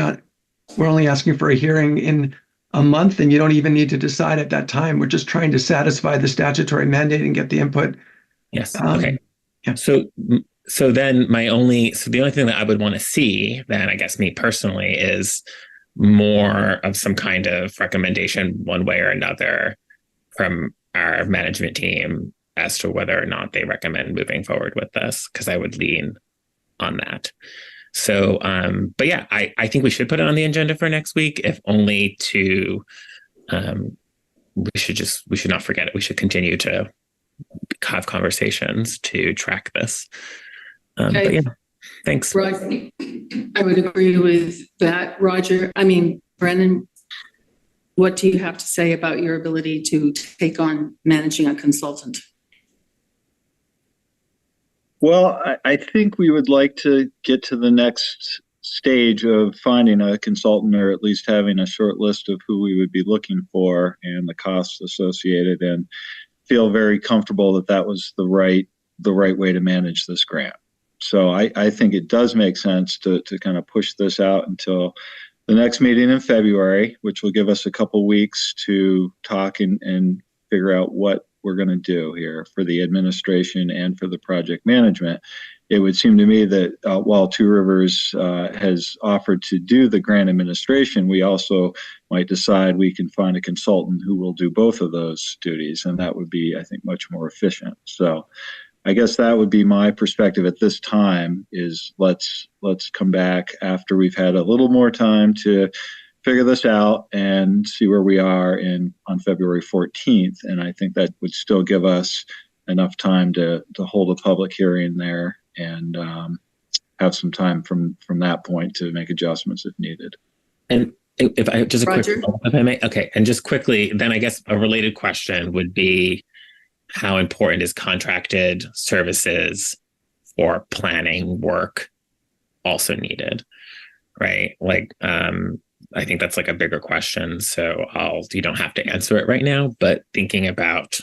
S10: only asking for a hearing in a month, and you don't even need to decide at that time. We're just trying to satisfy the statutory mandate and get the input.
S5: Yes.
S10: Yeah.
S5: So then the only thing that I would want to see then, I guess me personally, is more of some kind of recommendation one way or another from our management team as to whether or not they recommend moving forward with this, because I would lean on that. So, but yeah, I think we should put it on the agenda for next week, if only to, we should not forget it. We should continue to have conversations to track this.
S1: Okay.
S5: But yeah, thanks.
S1: Roger, I would agree with that. Roger, Brennan, what do you have to say about your ability to take on managing a consultant?
S7: Well, I think we would like to get to the next stage of finding a consultant, or at least having a short list of who we would be looking for and the costs associated, and feel very comfortable that that was the right way to manage this grant. So I think it does make sense to kind of push this out until the next meeting in February, which will give us a couple weeks to talk and figure out what we're going to do here for the administration and for the project management. It would seem to me that while Two Rivers has offered to do the grant administration, we also might decide we can find a consultant who will do both of those duties, and that would be, I think, much more efficient. So I guess that would be my perspective at this time, is let's come back after we've had a little more time to figure this out and see where we are on February 14th. And I think that would still give us enough time to hold a public hearing there and have some time from that point to make adjustments if needed.
S5: And if I just
S1: Roger?
S5: if I may, okay. And just quickly, then I guess a related question would be, how important is contracted services for planning work also needed, right? Like, I think that's like a bigger question. So you don't have to answer it right now, but thinking about,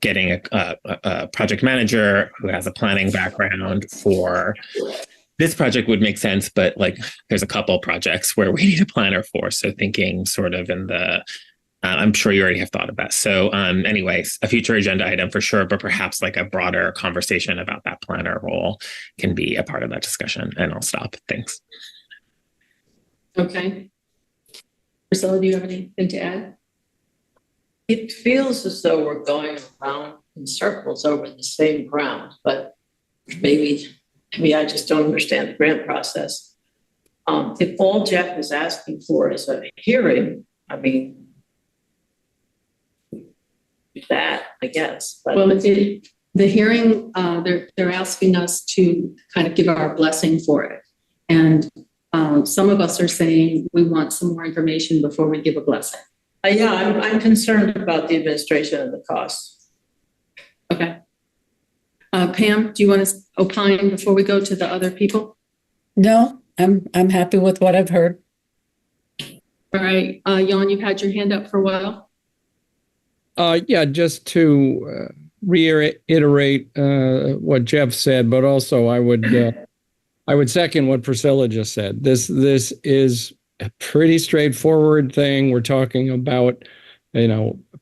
S5: getting a project manager who has a planning background for this project would make sense, but like there's a couple projects where we need a planner for. So thinking sort of in the, I'm sure you already have thought of that. So anyways, a future agenda item for sure, but perhaps like a broader conversation about that planner role can be a part of that discussion. And I'll stop. Thanks.
S1: Okay. Priscilla, do you have anything to add?
S4: It feels as though we're going around in circles over the same ground, but maybe I just don't understand the grant process. If all Jeff is asking for is a hearing, that, I guess. But
S1: Well, the hearing, they're asking us to kind of give our blessing for it. And some of us are saying we want some more information before we give a blessing.
S4: yeah, I'm concerned about the administration and the costs.
S1: Okay. Pam, do you want to opine before we go to the other people?
S3: No, I'm happy with what I've heard.
S1: All right. Jan, you've had your hand up for a while.
S12: Yeah, just to reiterate what Jeff said, but also I would second what Priscilla just said. This is a pretty straightforward thing. We're talking about,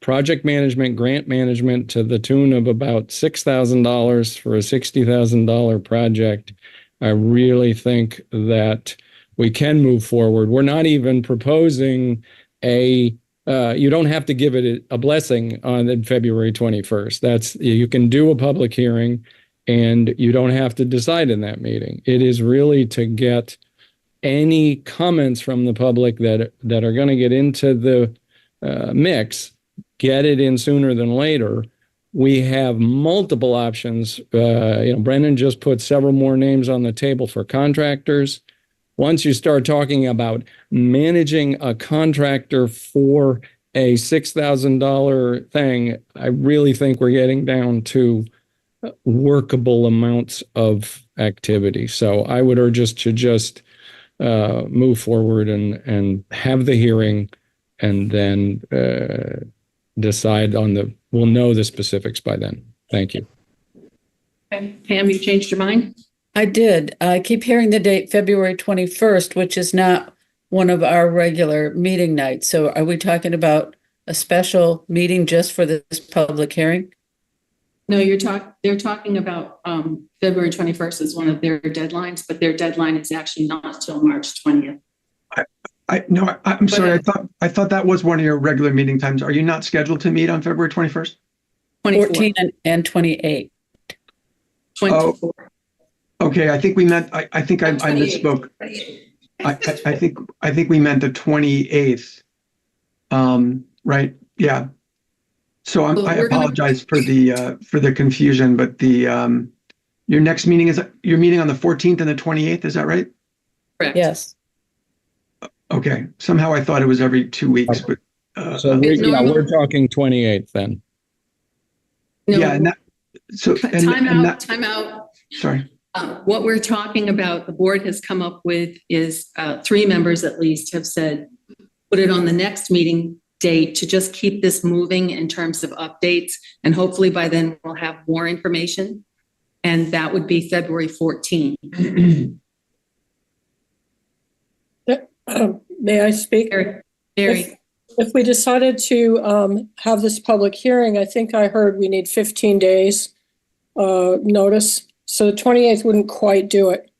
S12: project management, grant management to the tune of about $6,000 for a $60,000 project. I really think that we can move forward. We're not even proposing you don't have to give it a blessing on February 21st. You can do a public hearing and you don't have to decide in that meeting. It is really to get any comments from the public that are going to get into the mix, get it in sooner than later. We have multiple options. Brendan just put several more names on the table for contractors. Once you start talking about managing a contractor for a $6,000 thing, I really think we're getting down to workable amounts of activity. So I would urge us to just move forward and have the hearing, and then decide on we'll know the specifics by then. Thank you.
S1: Okay. Pam, you changed your mind?
S3: I did. I keep hearing the date February 21st, which is not one of our regular meeting nights. So are we talking about a special meeting just for this public hearing?
S1: No, they're talking about February 21st is one of their deadlines, but their deadline is actually not till March 20th.
S10: I'm sorry. I thought that was one of your regular meeting times. Are you not scheduled to meet on February 21st?
S3: 14 and 28.
S1: 24.
S10: Okay, I think we meant, I think I misspoke. I think we meant the 28th. Right, yeah. So I apologize for the confusion, but your next meeting you're meeting on the 14th and the 28th, is that right?
S1: Correct.
S3: Yes.
S10: Okay, somehow I thought it was every 2 weeks, but.
S12: We're talking 28th then.
S1: No,
S10: Yeah, and
S1: time out.
S10: Sorry.
S1: What we're talking about, the board has come up with is 3 members at least have said, put it on the next meeting date to just keep this moving in terms of updates. And hopefully by then we'll have more information. And that would be February 14th.
S2: May I speak?
S1: Mary.
S2: If we decided to have this public hearing, I think I heard we need 15 days notice. So the 28th wouldn't quite do it.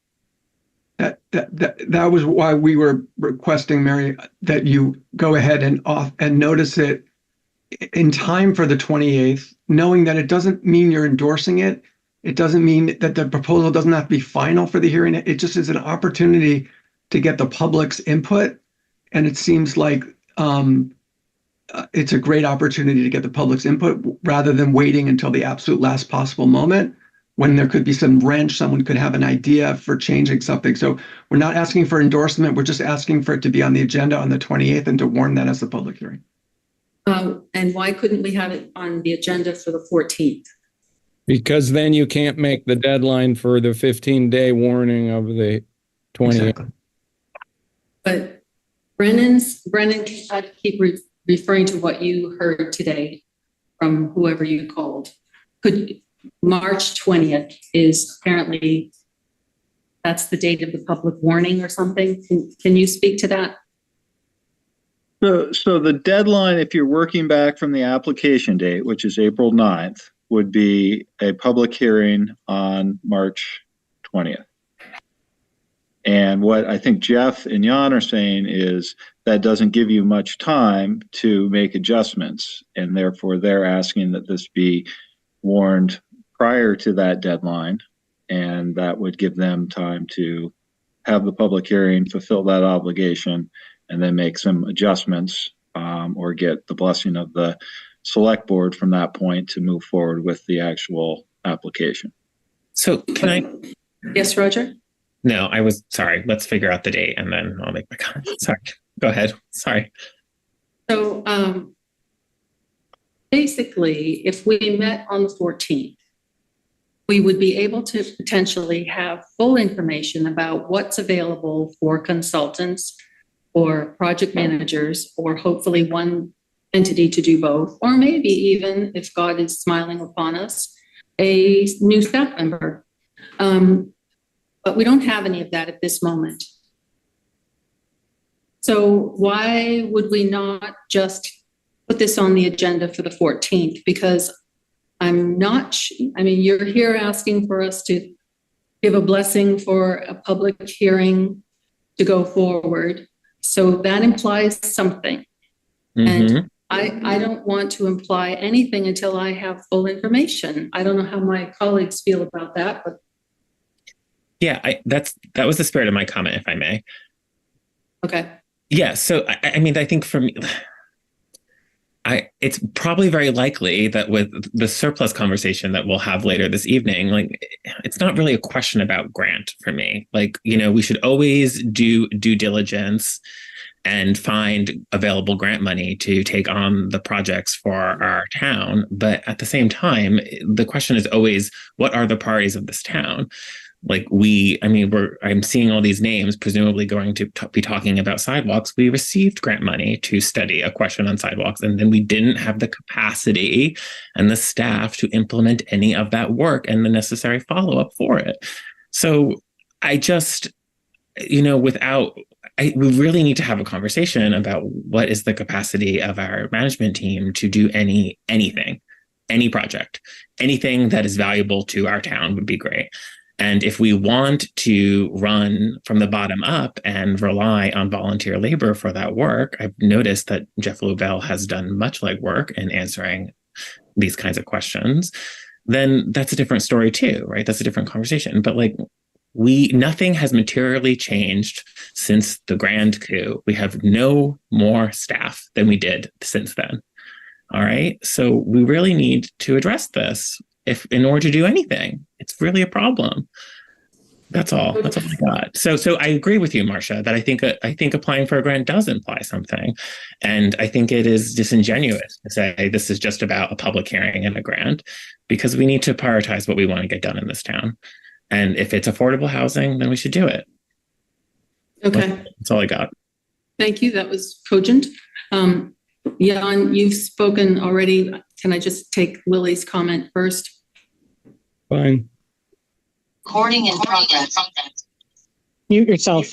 S10: That was why we were requesting, Mary, that you go ahead and notice it in time for the 28th, knowing that it doesn't mean you're endorsing it. It doesn't mean that the proposal doesn't have to be final for the hearing. It just is an opportunity to get the public's input. And it seems like it's a great opportunity to get the public's input rather than waiting until the absolute last possible moment when there could be some wrench, someone could have an idea for changing something. So we're not asking for endorsement. We're just asking for it to be on the agenda on the 28th and to warn that as a public hearing.
S1: And why couldn't we have it on the agenda for the 14th?
S12: Because then you can't make the deadline for the 15-day warning of the 20th.
S10: Exactly.
S1: But Brennan, I keep referring to what you heard today from whoever you called. March 20th is apparently, that's the date of the public warning or something. Can you speak to that?
S7: So the deadline, if you're working back from the application date, which is April 9th, would be a public hearing on March 20th. And what I think Jeff and Jan are saying is that doesn't give you much time to make adjustments. And therefore, they're asking that this be warned prior to that deadline. And that would give them time to have the public hearing, fulfill that obligation, and then make some adjustments or get the blessing of the select board from that point to move forward with the actual application.
S5: So can I?
S1: Yes, Roger?
S5: No, I was sorry. Let's figure out the date and then I'll make my comment. Sorry. Go ahead. Sorry.
S1: So basically, if we met on the 14th, we would be able to potentially have full information about what's available for consultants or project managers, or hopefully one entity to do both, or maybe even, if God is smiling upon us, a new staff member. But we don't have any of that at this moment. So why would we not just put this on the agenda for the 14th? Because I'm not, you're here asking for us to give a blessing for a public hearing to go forward. So that implies something.
S5: Mm-hmm.
S1: And I don't want to imply anything until I have full information. I don't know how my colleagues feel about that, but
S5: yeah, that was the spirit of my comment, if I may.
S1: okay.
S5: Yeah, so I think for me, it's probably very likely that with the surplus conversation that we'll have later this evening, like it's not really a question about grant for me. Like, we should always do due diligence and find available grant money to take on the projects for our town. But at the same time, the question is always, what are the priorities of this town? Like I'm seeing all these names presumably going to be talking about sidewalks. We received grant money to study a question on sidewalks, and then we didn't have the capacity and the staff to implement any of that work and the necessary follow-up for it. So I just, we really need to have a conversation about what is the capacity of our management team to do anything, any project, anything that is valuable to our town would be great. And if we want to run from the bottom up and rely on volunteer labor for that work, I've noticed that Jeff Lovell has done much legwork in answering these kinds of questions, then that's a different story too, right? That's a different conversation. But nothing has materially changed since the grand coup. We have no more staff than we did since then. All right. So we really need to address this. If in order to do anything, it's really a problem. That's all I got. So I agree with you, Marcia, that I think applying for a grant does imply something. And I think it is disingenuous to say this is just about a public hearing and a grant, because we need to prioritize what we want to get done in this town. And if it's affordable housing, then we should do it.
S1: Okay.
S5: That's all I got.
S1: Thank you. That was cogent. Jan, you've spoken already. Can I just take Lily's comment first?
S12: Fine.
S13: Recording in progress.
S14: Mute yourself.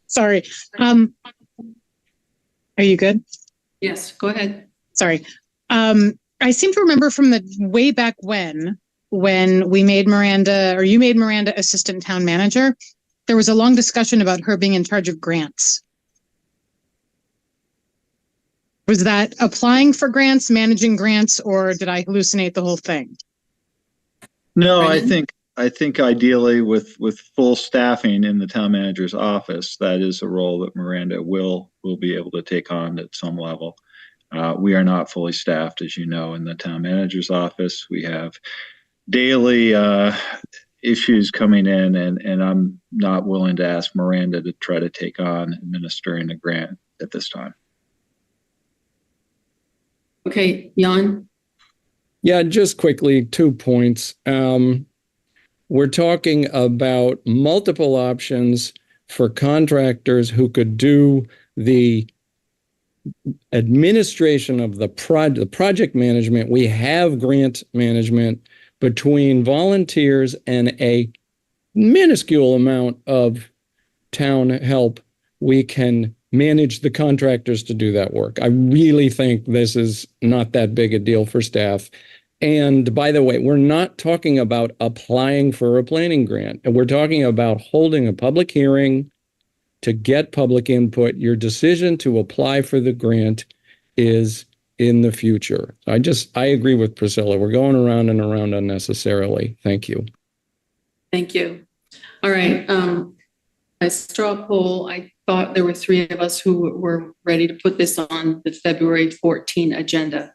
S14: Sorry. Are you good?
S1: Yes, go ahead.
S14: Sorry. I seem to remember from the way back when we made Miranda, or you made Miranda assistant town manager, there was a long discussion about her being in charge of grants. Was that applying for grants, managing grants, or did I hallucinate the whole thing?
S7: No,
S1: Brendan?
S7: I think ideally with full staffing in the town manager's office, that is a role that Miranda will be able to take on at some level. We are not fully staffed, as you know, in the town manager's office. We have daily issues coming in, and I'm not willing to ask Miranda to try to take on administering a grant at this time.
S1: Okay, Jan?
S12: Yeah, just quickly, 2 points. We're talking about multiple options for contractors who could do the administration of the project management. We have grant management between volunteers and a minuscule amount of town help. We can manage the contractors to do that work. I really think this is not that big a deal for staff. And by the way, we're not talking about applying for a planning grant. And we're talking about holding a public hearing to get public input. Your decision to apply for the grant is in the future. I agree with Priscilla. We're going around and around unnecessarily. Thank you.
S1: Thank you. All right. A straw poll. I thought there were 3 of us who were ready to put this on the February 14 agenda.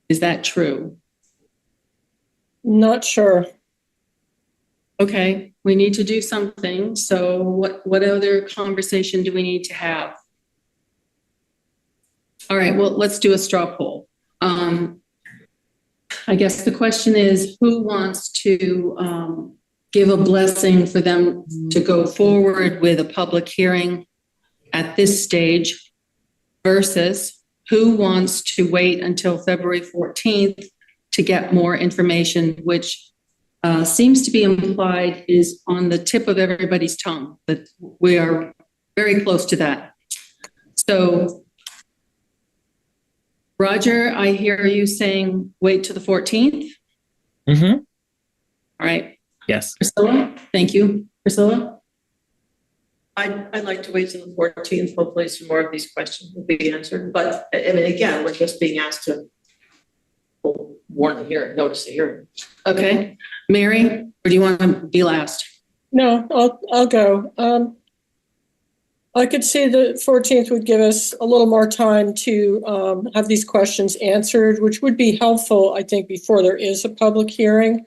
S1: Is that true?
S2: Not sure.
S1: Okay, we need to do something. So what other conversation do we need to have? All right, well, let's do a straw poll. I guess the question is, who wants to give a blessing for them to go forward with a public hearing at this stage versus who wants to wait until February 14th to get more information, which seems to be implied is on the tip of everybody's tongue, that we are very close to that. So, Roger, I hear you saying wait to the 14th.
S5: Mm-hmm.
S1: All right.
S5: Yes.
S1: Priscilla, thank you. Priscilla?
S4: I'd like to wait till the 14th. Hopefully some more of these questions will be answered. But I mean, again, we're just being asked to warn the hearing, notice the hearing.
S1: Okay. Mary, or do you want to be last?
S2: No, I'll go. I could see the 14th would give us a little more time to have these questions answered, which would be helpful, I think, before there is a public hearing.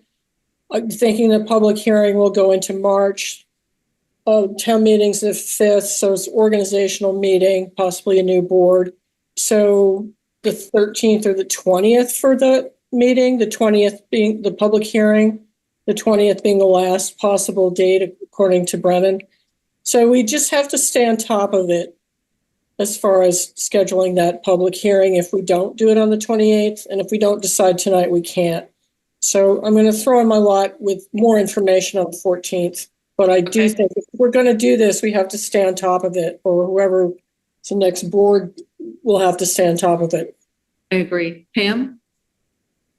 S2: I'm thinking the public hearing will go into March. town meeting's the 5th, so it's organizational meeting, possibly a new board. So the 13th or the 20th for the meeting, the 20th being the public hearing, the 20th being the last possible date, according to Brennan. So we just have to stay on top of it as far as scheduling that public hearing if we don't do it on the 28th. And if we don't decide tonight, we can't. So I'm going to throw in my lot with more information on the 14th. But I do think if we're going to do this, we have to stay on top of it, or whoever the next board will have to stay on top of it.
S1: I agree. Pam?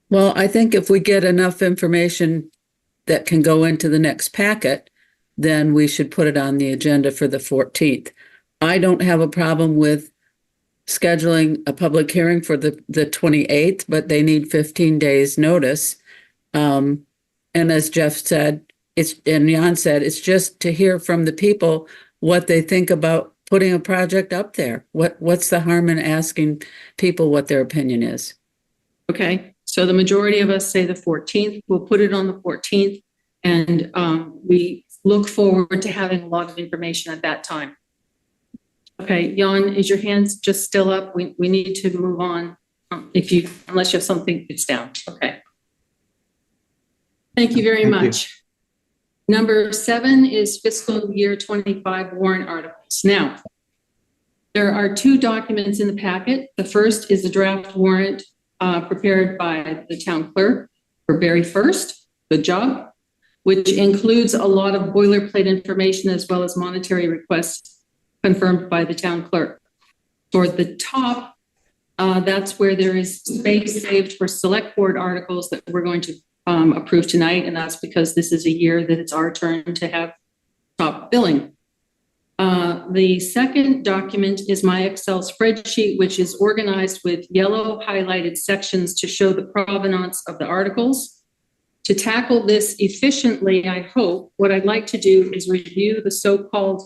S3: Well, I think if we get enough information that can go into the next packet, then we should put it on the agenda for the 14th. I don't have a problem with scheduling a public hearing for the 28th, but they need 15 days notice. And as Jeff said, and Jan said, it's just to hear from the people what they think about putting a project up there. What's the harm in asking people what their opinion is?
S1: Okay, so the majority of us say the 14th. We'll put it on the 14th, and we look forward to having a lot of information at that time. Okay, Jan, is your hands just still up? We need to move on. Unless you have something, it's down. Okay. Thank you very much. Number 7 is fiscal year 25 warrant articles. Now, there are 2 documents in the packet. The first is a draft warrant prepared by the town clerk for Barry First, good job, which includes a lot of boilerplate information as well as monetary requests confirmed by the town clerk. Toward the top, that's where there is space saved for select board articles that we're going to approve tonight, and that's because this is a year that it's our turn to have top billing. The second document is my Excel spreadsheet, which is organized with yellow highlighted sections to show the provenance of the articles. To tackle this efficiently, I hope, what I'd like to do is review the so-called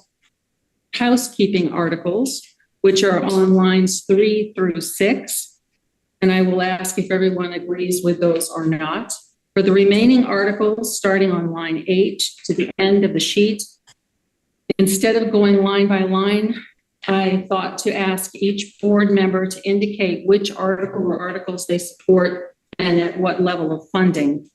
S1: housekeeping articles, which are on lines 3 through 6, and I will ask if everyone agrees with those or not. For the remaining articles, starting on line 8 to the end of the sheet, instead of going line by line, I thought to ask each board member to indicate which article or articles they support and at what level of funding.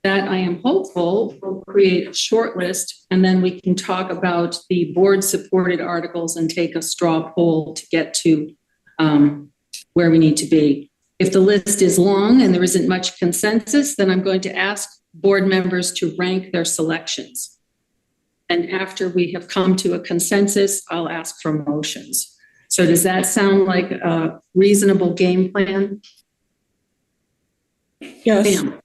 S1: That, I am hopeful, will create a short list, and then we can talk about the board-supported articles and take a straw poll to get to where we need to be. If the list is long and there isn't much consensus, then I'm going to ask board members to rank their selections. And after we have come to a consensus, I'll ask for motions. So does that sound like a reasonable game plan?
S2: Yes.
S1: Bam.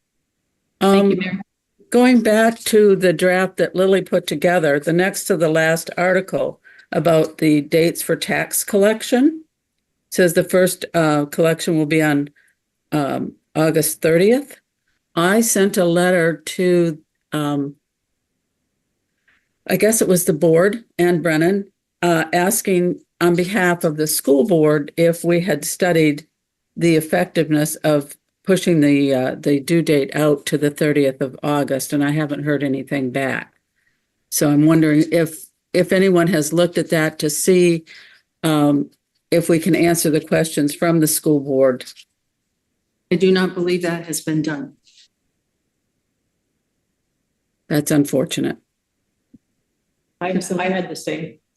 S1: Thank you, Mayor.
S3: Going back to the draft that Lily put together, the next to the last article about the dates for tax collection says the first collection will be on August 30th. I sent a letter to, I guess it was the board and Brennan, asking on behalf of the school board if we had studied the effectiveness of pushing the due date out to the 30th of August, and I haven't heard anything back. So I'm wondering if anyone has looked at that to see if we can answer the questions from the school board.
S1: I do not believe that has been done.
S3: That's unfortunate.
S4: I had the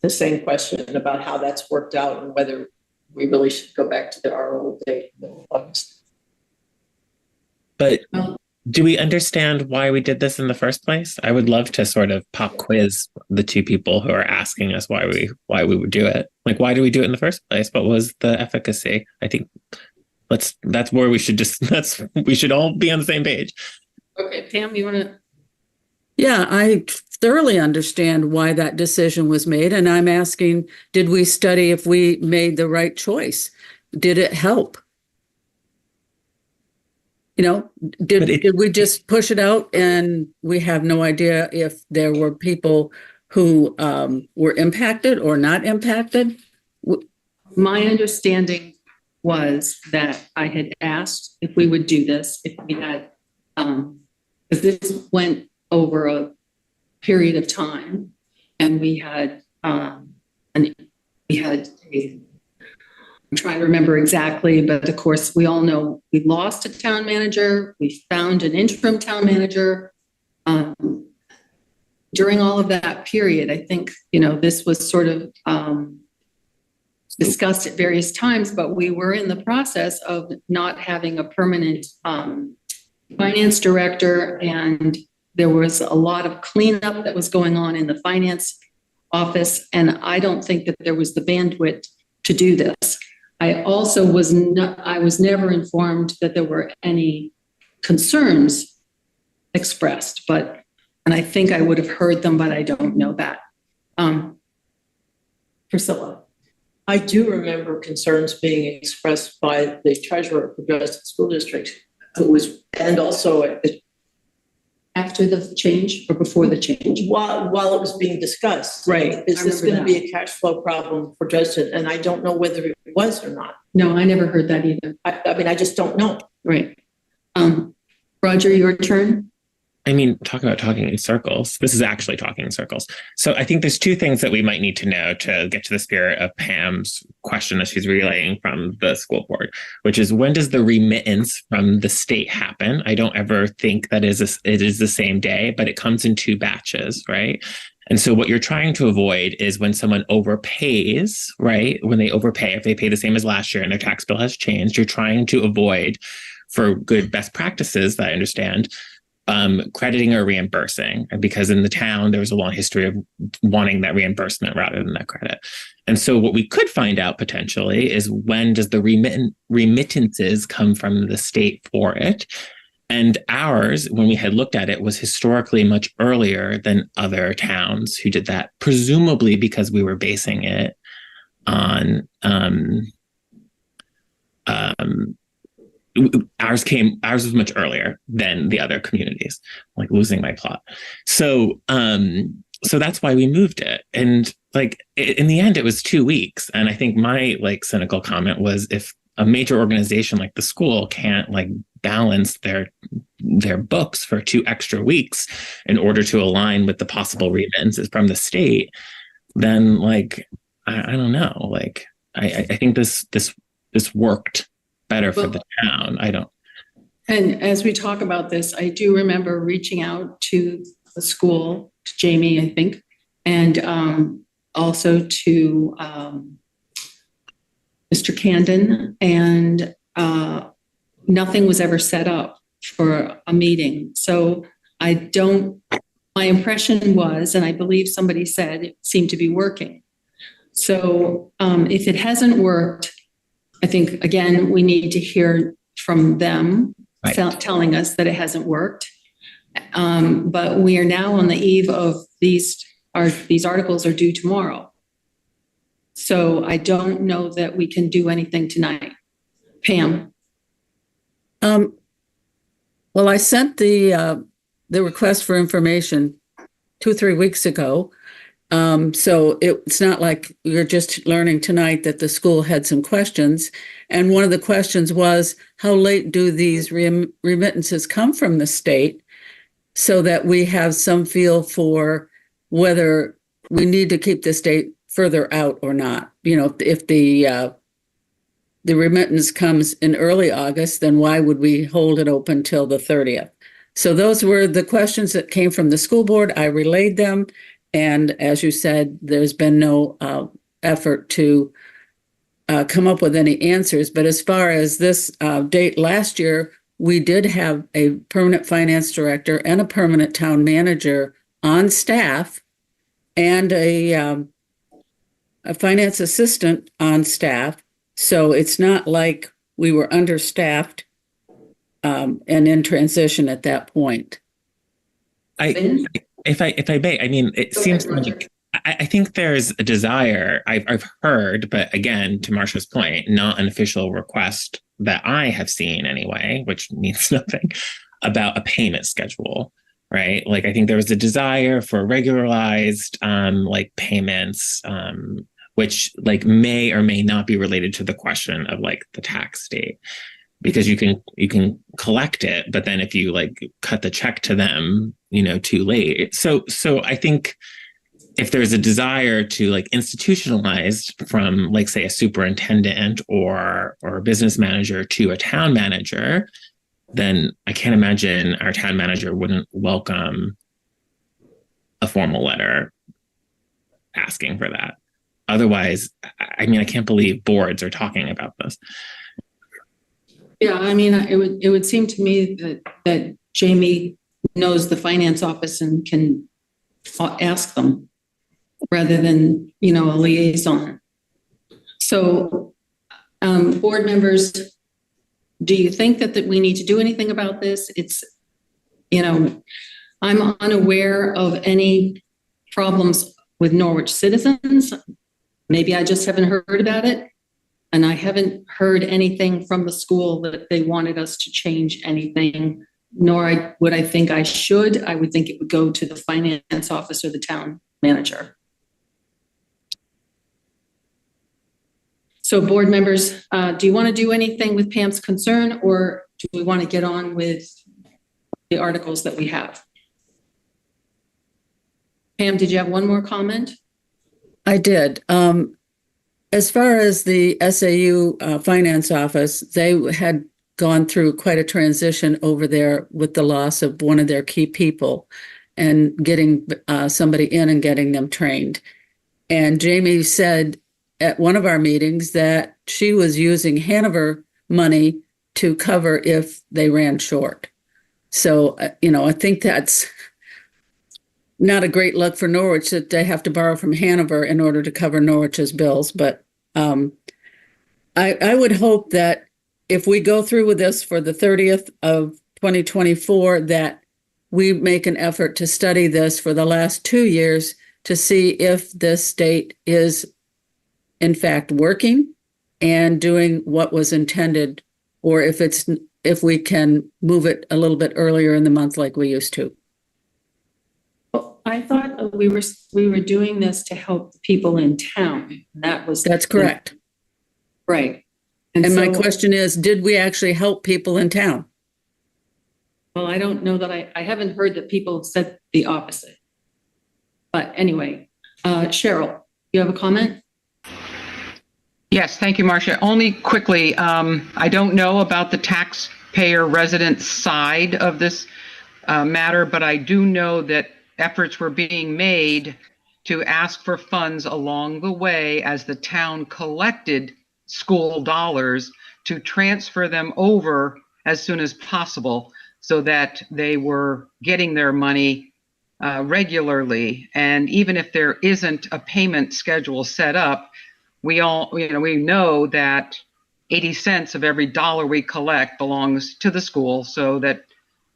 S4: same question about how that's worked out and whether we really should go back to our old date in August.
S5: But do we understand why we did this in the first place? I would love to sort of pop quiz the 2 people who are asking us why we would do it. Like, why do we do it in the first place? What was the efficacy? I think that's where we should we should all be on the same page.
S1: Okay, Pam, you want to?
S3: Yeah, I thoroughly understand why that decision was made, and I'm asking, did we study if we made the right choice? Did it help? You know, did we just push it out and we have no idea if there were people who were impacted or not impacted?
S1: My understanding was that I had asked if we would do this, if we had, because this went over a period of time. and we had I'm trying to remember exactly, but of course, we all know we lost a town manager. We found an interim town manager. During all of that period, I think, this was sort of discussed at various times, but we were in the process of not having a permanent finance director, and there was a lot of cleanup that was going on in the finance office, and I don't think that there was the bandwidth to do this. I also was never informed that there were any concerns expressed, and I think I would have heard them, but I don't know that. Priscilla.
S4: I do remember concerns being expressed by the treasurer for Dresden School District, and also
S1: After the change or before the change?
S4: While it was being discussed.
S1: Right.
S4: Is this going to be a cash flow problem for Dresden? And I don't know whether it was or not.
S1: No, I never heard that either.
S4: I just don't know.
S1: Right. Roger, your turn.
S5: I mean, talk about talking in circles. This is actually talking in circles. So I think there's two things that we might need to know to get to the spirit of Pam's question that she's relaying from the school board, which is, when does the remittance from the state happen? I don't ever think that it is the same day, but it comes in two batches, right? And so what you're trying to avoid is when someone overpays, right? When they overpay, if they pay the same as last year and their tax bill has changed, you're trying to avoid, for good best practices that I understand, crediting or reimbursing, because in the town there was a long history of wanting that reimbursement rather than that credit. And so what we could find out potentially is, when does the remittances come from the state for it? And ours, when we had looked at it, was historically much earlier than other towns who did that, presumably because we were basing it on ours was much earlier than the other communities. I'm like losing my plot. So that's why we moved it. And in the end, it was 2 weeks. And I think my cynical comment was, if a major organization like the school can't balance their books for 2 extra weeks in order to align with the possible remittances from the state, then I don't know. I think this worked better for the town.
S1: And as we talk about this, I do remember reaching out to the school, to Jamie, I think, and also to Mr. Candon, and nothing was ever set up for a meeting. So my impression was, and I believe somebody said, it seemed to be working. So if it hasn't worked, I think, again, we need to hear from them, right, telling us that it hasn't worked. But we are now on the eve of these articles are due tomorrow. So I don't know that we can do anything tonight. Pam?
S3: Well, I sent the request for information 2-3 weeks ago. So it's not like we're just learning tonight that the school had some questions. And one of the questions was, how late do these remittances come from the state, so that we have some feel for whether we need to keep the state further out or not. If the remittance comes in early August, then why would we hold it open till the 30th? So those were the questions that came from the school board. I relayed them. And as you said, there's been no effort to come up with any answers. But as far as this date last year, we did have a permanent finance director and a permanent town manager on staff, and a finance assistant on staff. So it's not like we were understaffed and in transition at that point.
S5: If I may, I mean, it seems like I think there's a desire I've heard, but again, to Marcia's point, not an official request that I have seen anyway, which means nothing, about a payment schedule, right? I think there was a desire for regularized payments, which may or may not be related to the question of the tax date. Because you can collect it, but then if you cut the check to them, too late. So I think if there's a desire to like institutionalize from like say a superintendent or a business manager to a town manager, then I can't imagine our town manager wouldn't welcome a formal letter asking for that. Otherwise, I mean, I can't believe boards are talking about this.
S1: Yeah, I mean, it would seem to me that Jamie knows the finance office and can ask them rather than, a liaison. So, board members, do you think that we need to do anything about this? It's, I'm unaware of any problems with Norwich citizens. Maybe I just haven't heard about it. And I haven't heard anything from the school that they wanted us to change anything, nor would I think I should. I would think it would go to the finance office or the town manager. So board members, do you want to do anything with Pam's concern, or do we want to get on with the articles that we have? Pam, did you have one more comment?
S3: I did. As far as the SAU finance office, they had gone through quite a transition over there with the loss of one of their key people and getting somebody in and getting them trained. And Jamie said at one of our meetings that she was using Hanover money to cover if they ran short. So, I think that's not a great look for Norwich that they have to borrow from Hanover in order to cover Norwich's bills. But I would hope that if we go through with this for the 30th of 2024, that we make an effort to study this for the last 2 years to see if this state is in fact working and doing what was intended, or if we can move it a little bit earlier in the month like we used to.
S1: Well, I thought we were doing this to help the people in town. That's
S3: correct.
S1: Right.
S3: And my question is, did we actually help people in town?
S1: Well, I don't know that I haven't heard that people said the opposite. But anyway, Cheryl, you have a comment?
S9: Yes, thank you, Marcia. Only quickly, I don't know about the taxpayer resident side of this matter, but I do know that efforts were being made to ask for funds along the way as the town collected school dollars to transfer them over as soon as possible so that they were getting their money regularly. And even if there isn't a payment schedule set up, we know that 80 cents of every dollar we collect belongs to the school, so that,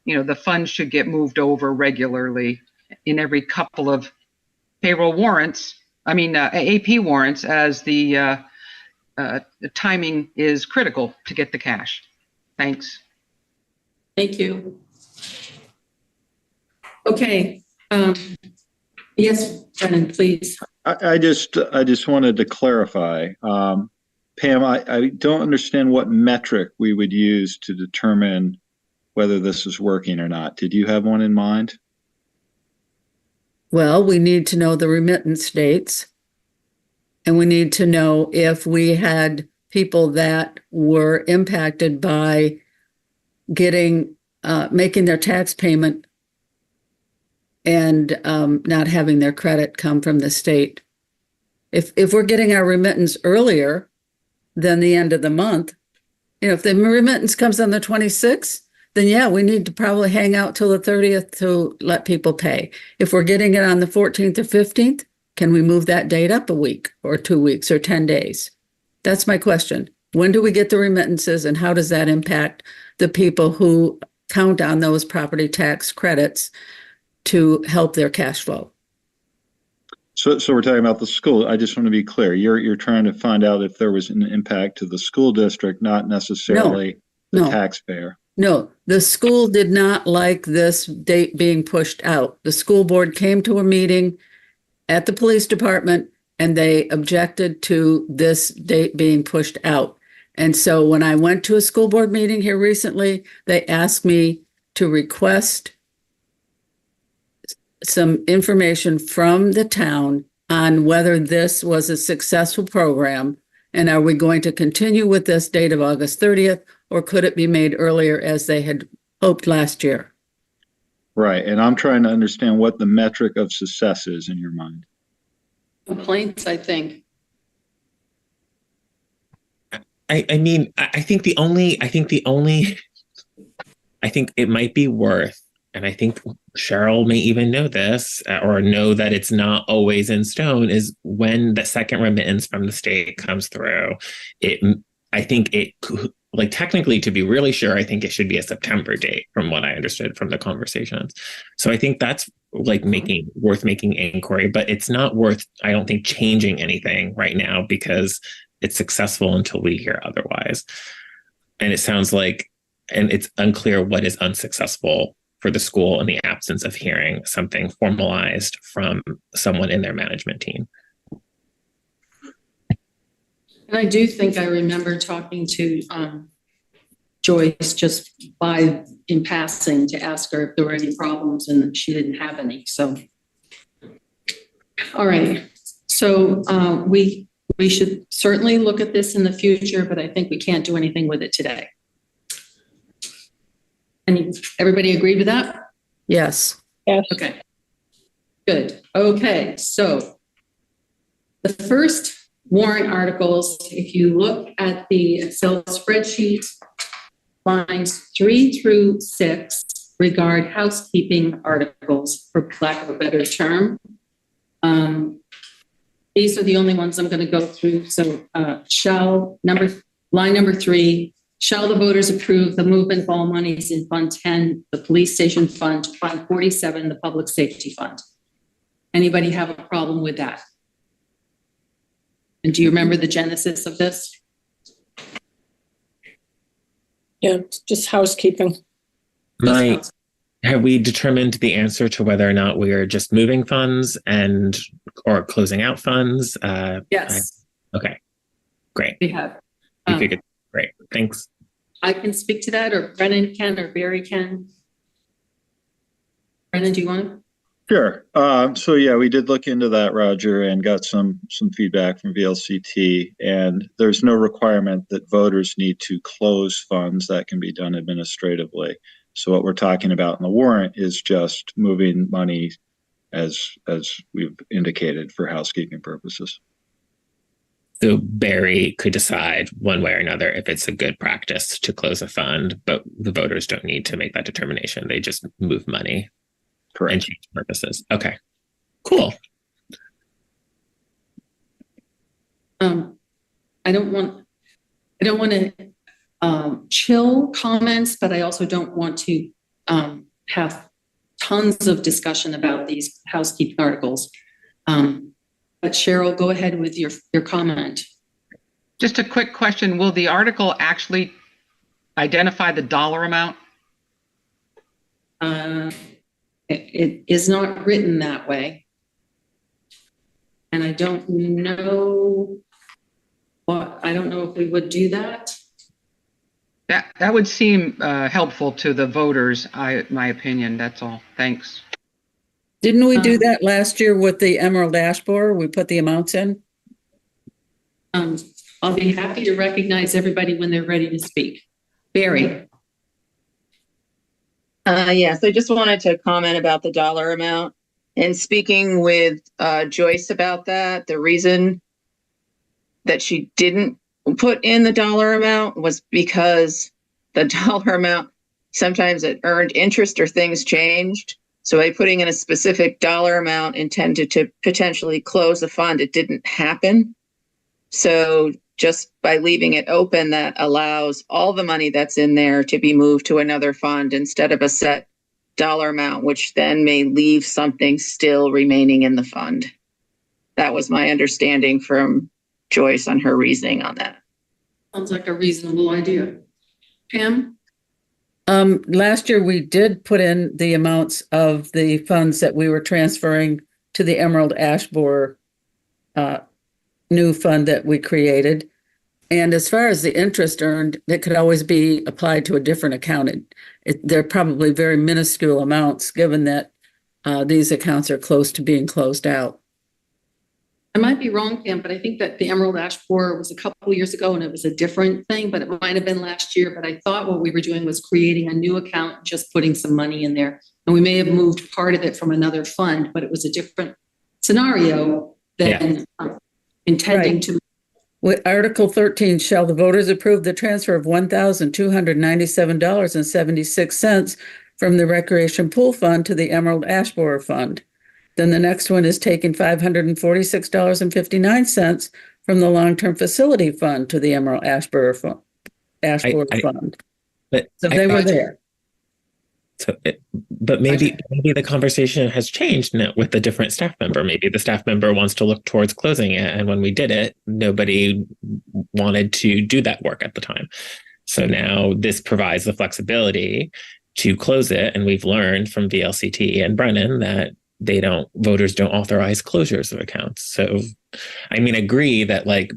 S9: the funds should get moved over regularly in every couple of payroll warrants, AP warrants, as the timing is critical to get the cash. Thanks.
S1: Thank you. Okay. Yes, Brennan, please.
S7: I just wanted to clarify, Pam, I don't understand what metric we would use to determine whether this is working or not. Did you have one in mind?
S3: Well, we need to know the remittance dates, and we need to know if we had people that were impacted by making their tax payment and not having their credit come from the state. If we're getting our remittance earlier than the end of the month, if the remittance comes on the 26th, then yeah, we need to probably hang out till the 30th to let people pay. If we're getting it on the 14th or 15th, can we move that date up a week or 2 weeks or 10 days? That's my question. When do we get the remittances, and how does that impact the people who count on those property tax credits to help their cash flow?
S7: So we're talking about the school. I just want to be clear. You're trying to find out if there was an impact to the school district, not necessarily the taxpayer.
S3: No, the school did not like this date being pushed out. The school board came to a meeting at the police department and they objected to this date being pushed out. And so when I went to a school board meeting here recently, they asked me to request some information from the town on whether this was a successful program, and are we going to continue with this date of August 30th, or could it be made earlier as they had hoped last year?
S7: Right. And I'm trying to understand what the metric of success is in your mind.
S1: Complaints, I think.
S5: I mean, I think it might be worth, and I think Cheryl may even know this, or know that it's not always in stone, is when the second remittance from the state comes through. I think it, like, technically, to be really sure, I think it should be a September date from what I understood from the conversations. So I think that's like worth making inquiry, but it's not worth, I don't think, changing anything right now because it's successful until we hear otherwise. And it sounds like, and it's unclear what is unsuccessful for the school in the absence of hearing something formalized from someone in their management team.
S1: And I do think I remember talking to Joyce just in passing to ask her if there were any problems, and she didn't have any. So, all right. So we should certainly look at this in the future, but I think we can't do anything with it today. And everybody agree with that?
S3: Yes.
S2: Yes.
S1: Okay. Good. Okay. So the first warrant articles, if you look at the Excel spreadsheet, lines 3 through 6 regard housekeeping articles, for lack of a better term. These are the only ones I'm going to go through. So line number 3, shall the voters approve the movement of all monies in Fund 10, the police station fund, Fund 47, the public safety fund? Anybody have a problem with that? And do you remember the genesis of this?
S2: Yeah, just housekeeping.
S5: Have we determined the answer to whether or not we are just moving funds or closing out funds?
S1: Yes.
S5: Okay, great.
S1: We have.
S5: We figured. Great, thanks.
S1: I can speak to that, or Brennan can, or Barry can. Brennan, do you want to?
S7: Sure. So yeah, we did look into that, Roger, and got some feedback from VLCT. And there's no requirement that voters need to close funds. That can be done administratively. So what we're talking about in the warrant is just moving money as we've indicated for housekeeping purposes.
S5: So Barry could decide one way or another if it's a good practice to close a fund, but the voters don't need to make that determination. They just move money.
S7: Correct.
S5: And change purposes. Okay, cool.
S1: I don't want to chill comments, but I also don't want to have tons of discussion about these housekeeping articles. But Cheryl, go ahead with your comment.
S9: Just a quick question. Will the article actually identify the dollar amount?
S1: It is not written that way. And I don't know if we would do that.
S9: That would seem helpful to the voters, my opinion, that's all. Thanks.
S3: Didn't we do that last year with the Emerald Ash Borer? We put the amounts in?
S1: I'll be happy to recognize everybody when they're ready to speak. Barry.
S15: Yes, I just wanted to comment about the dollar amount. And speaking with Joyce about that, the reason that she didn't put in the dollar amount was because the dollar amount, sometimes it earned interest or things changed. So by putting in a specific dollar amount intended to potentially close a fund, it didn't happen. So just by leaving it open, that allows all the money that's in there to be moved to another fund instead of a set dollar amount, which then may leave something still remaining in the fund. That was my understanding from Joyce on her reasoning on that.
S1: Sounds like a reasonable idea. Pam?
S3: Last year, we did put in the amounts of the funds that we were transferring to the Emerald Ash Borer new fund that we created. And as far as the interest earned, it could always be applied to a different account. They're probably very minuscule amounts, given that these accounts are close to being closed out.
S1: I might be wrong, Pam, but I think that the Emerald Ash Borer was a couple of years ago and it was a different thing, but it might have been last year. But I thought what we were doing was creating a new account, just putting some money in there. And we may have moved part of it from another fund, but it was a different scenario than intending
S3: Right.
S1: to.
S3: With Article 13, shall the voters approve the transfer of $1,297.76 from the Recreation Pool Fund to the Emerald Ash Borer Fund? Then the next one is taking $546.59 from the Long-Term Facility Fund to the Emerald Ash Borer Fund.
S5: But
S3: So they were there.
S5: So but maybe the conversation has changed now with the different staff member. Maybe the staff member wants to look towards closing it. And when we did it, nobody wanted to do that work at the time. So now this provides the flexibility to close it. And we've learned from VLCT and Brennan that voters don't authorize closures of accounts. So, I mean, agree that like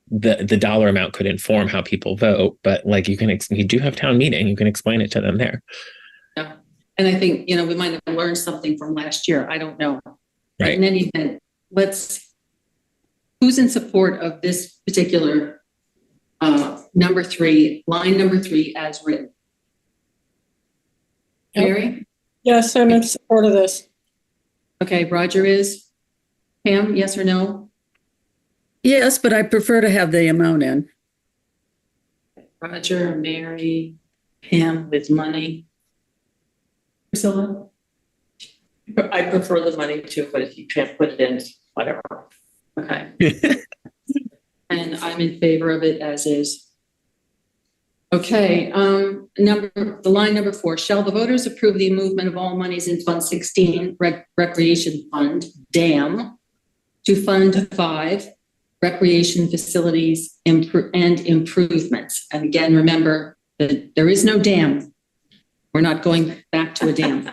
S5: the dollar amount could inform how people vote, but like you do have town meeting, you can explain it to them there.
S1: Yeah. And I think, we might have learned something from last year. I don't know.
S5: Right.
S1: In any event, who's in support of this particular number 3, line number 3 as written?
S2: Yep.
S1: Mary?
S2: Yes, I'm in support of this.
S1: Okay, Roger is. Pam, yes or no?
S3: Yes, but I prefer to have the amount in.
S1: Roger, Mary, Pam with money. Priscilla?
S4: I prefer the money too, but if you can't put it in, whatever.
S1: Okay. And I'm in favor of it as is. Okay, the line number 4, shall the voters approve the movement of all monies in Fund 16, Recreation Fund, DAM, to Fund 5, Recreation Facilities and Improvements? And again, remember that there is no dam. We're not going back to a dam.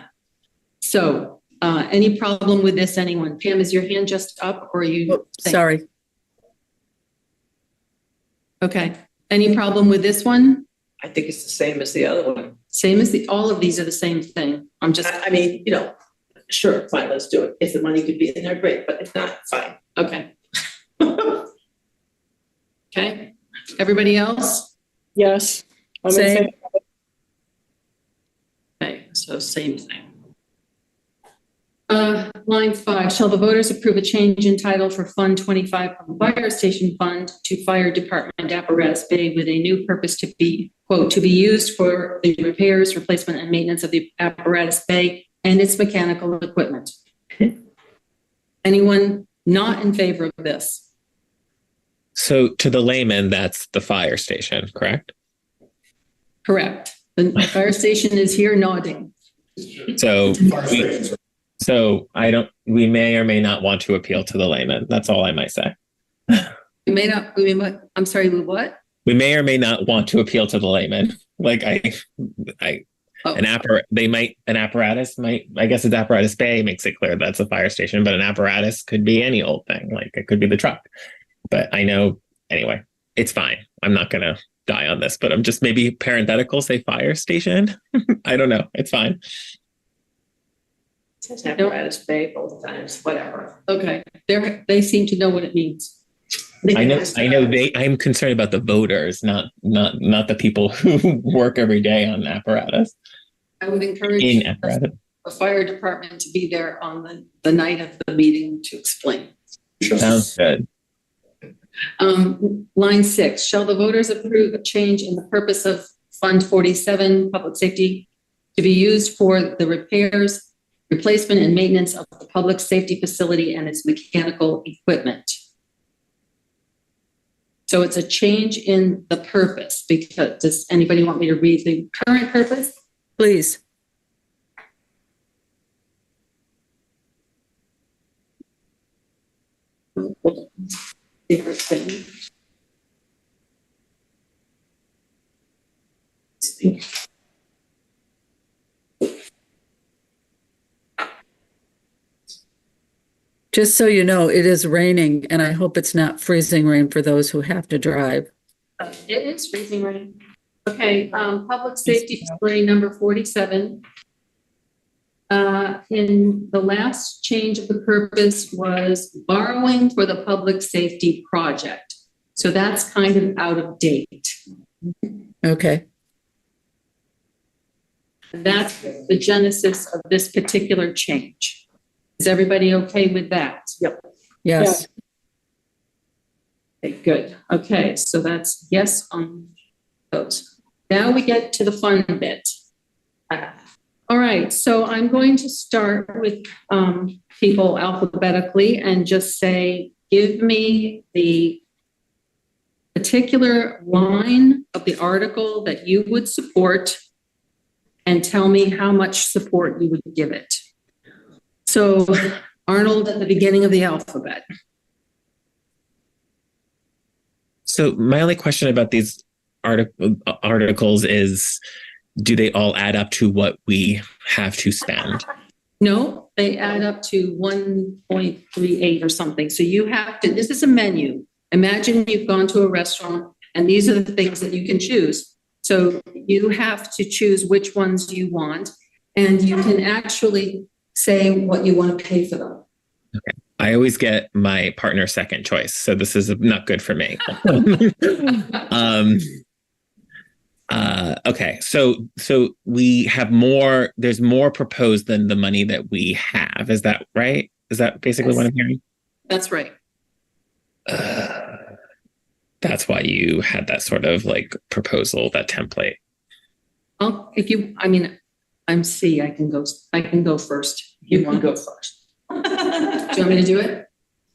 S1: So, any problem with this, anyone? Pam, is your hand just up or are you?
S3: Oh, sorry.
S1: Okay, any problem with this one?
S4: I think it's the same as the other one.
S1: Same as all of these are the same thing. I'm just,
S4: I mean, sure, fine, let's do it. If the money could be in there, great, but if not, fine.
S1: okay. Okay, everybody else?
S2: Yes. I'm in
S3: Same.
S2: favor.
S1: Okay, so same thing. Line 5, shall the voters approve a change in title for Fund 25 from Fire Station Fund to Fire Department Apparatus Bay with a new purpose to be, quote, to be used for the repairs, replacement, and maintenance of the apparatus bay and its mechanical equipment? Anyone not in favor of this?
S5: So to the layman, that's the fire station, correct?
S1: Correct. The fire station is here nodding.
S5: So we may or may not want to appeal to the layman. That's all I might say.
S1: I'm sorry, what?
S5: We may or may not want to appeal to the layman. Like an apparatus might, I guess it's apparatus bay makes it clear that's a fire station, but an apparatus could be any old thing. Like it could be the truck. But I know, anyway, it's fine. I'm not going to die on this, but I'm just maybe parenthetical, say fire station. I don't know. It's fine.
S4: It says apparatus bay both times, whatever.
S1: Okay, they seem to know what it means.
S5: I'm concerned about the voters, not the people who work every day on apparatus.
S1: I would encourage the fire department to be there on the night of the meeting to explain.
S5: Sounds good.
S1: Line 6, shall the voters approve a change in the purpose of Fund 47, Public Safety, to be used for the repairs, replacement, and maintenance of the public safety facility and its mechanical equipment? So it's a change in the purpose. Because does anybody want me to read the current purpose?
S3: Please. Just so you know, it is raining, and I hope it's not freezing rain for those who have to drive.
S1: It is freezing rain. Okay, public safety facility number 47. In the last change of the purpose was borrowing for the public safety project. So that's kind of out of date.
S3: Okay.
S1: That's the genesis of this particular change. Is everybody okay with that?
S4: Yep.
S3: Yes.
S1: Okay, good. Okay, so that's yes on those. Now we get to the fun bit. All right, so I'm going to start with people alphabetically and just say, give me the particular line of the article that you would support and tell me how much support you would give it. So Arnold at the beginning of the alphabet.
S5: So my only question about these articles is, do they all add up to what we have to spend?
S1: No, they add up to 1.38 or something. So you have to, this is a menu. Imagine you've gone to a restaurant and these are the things that you can choose. So you have to choose which ones you want, and you can actually say what you want to pay for them.
S5: Okay. I always get my partner second choice, so this is not good for me. Okay, so we have more. There's more proposed than the money that we have. Is that right? Is that basically what I'm hearing?
S1: That's right.
S5: That's why you had that sort of like proposal, that template.
S1: Well, if you, I mean, I'm C. I can go first.
S4: You want to go first.
S1: Do you want me to do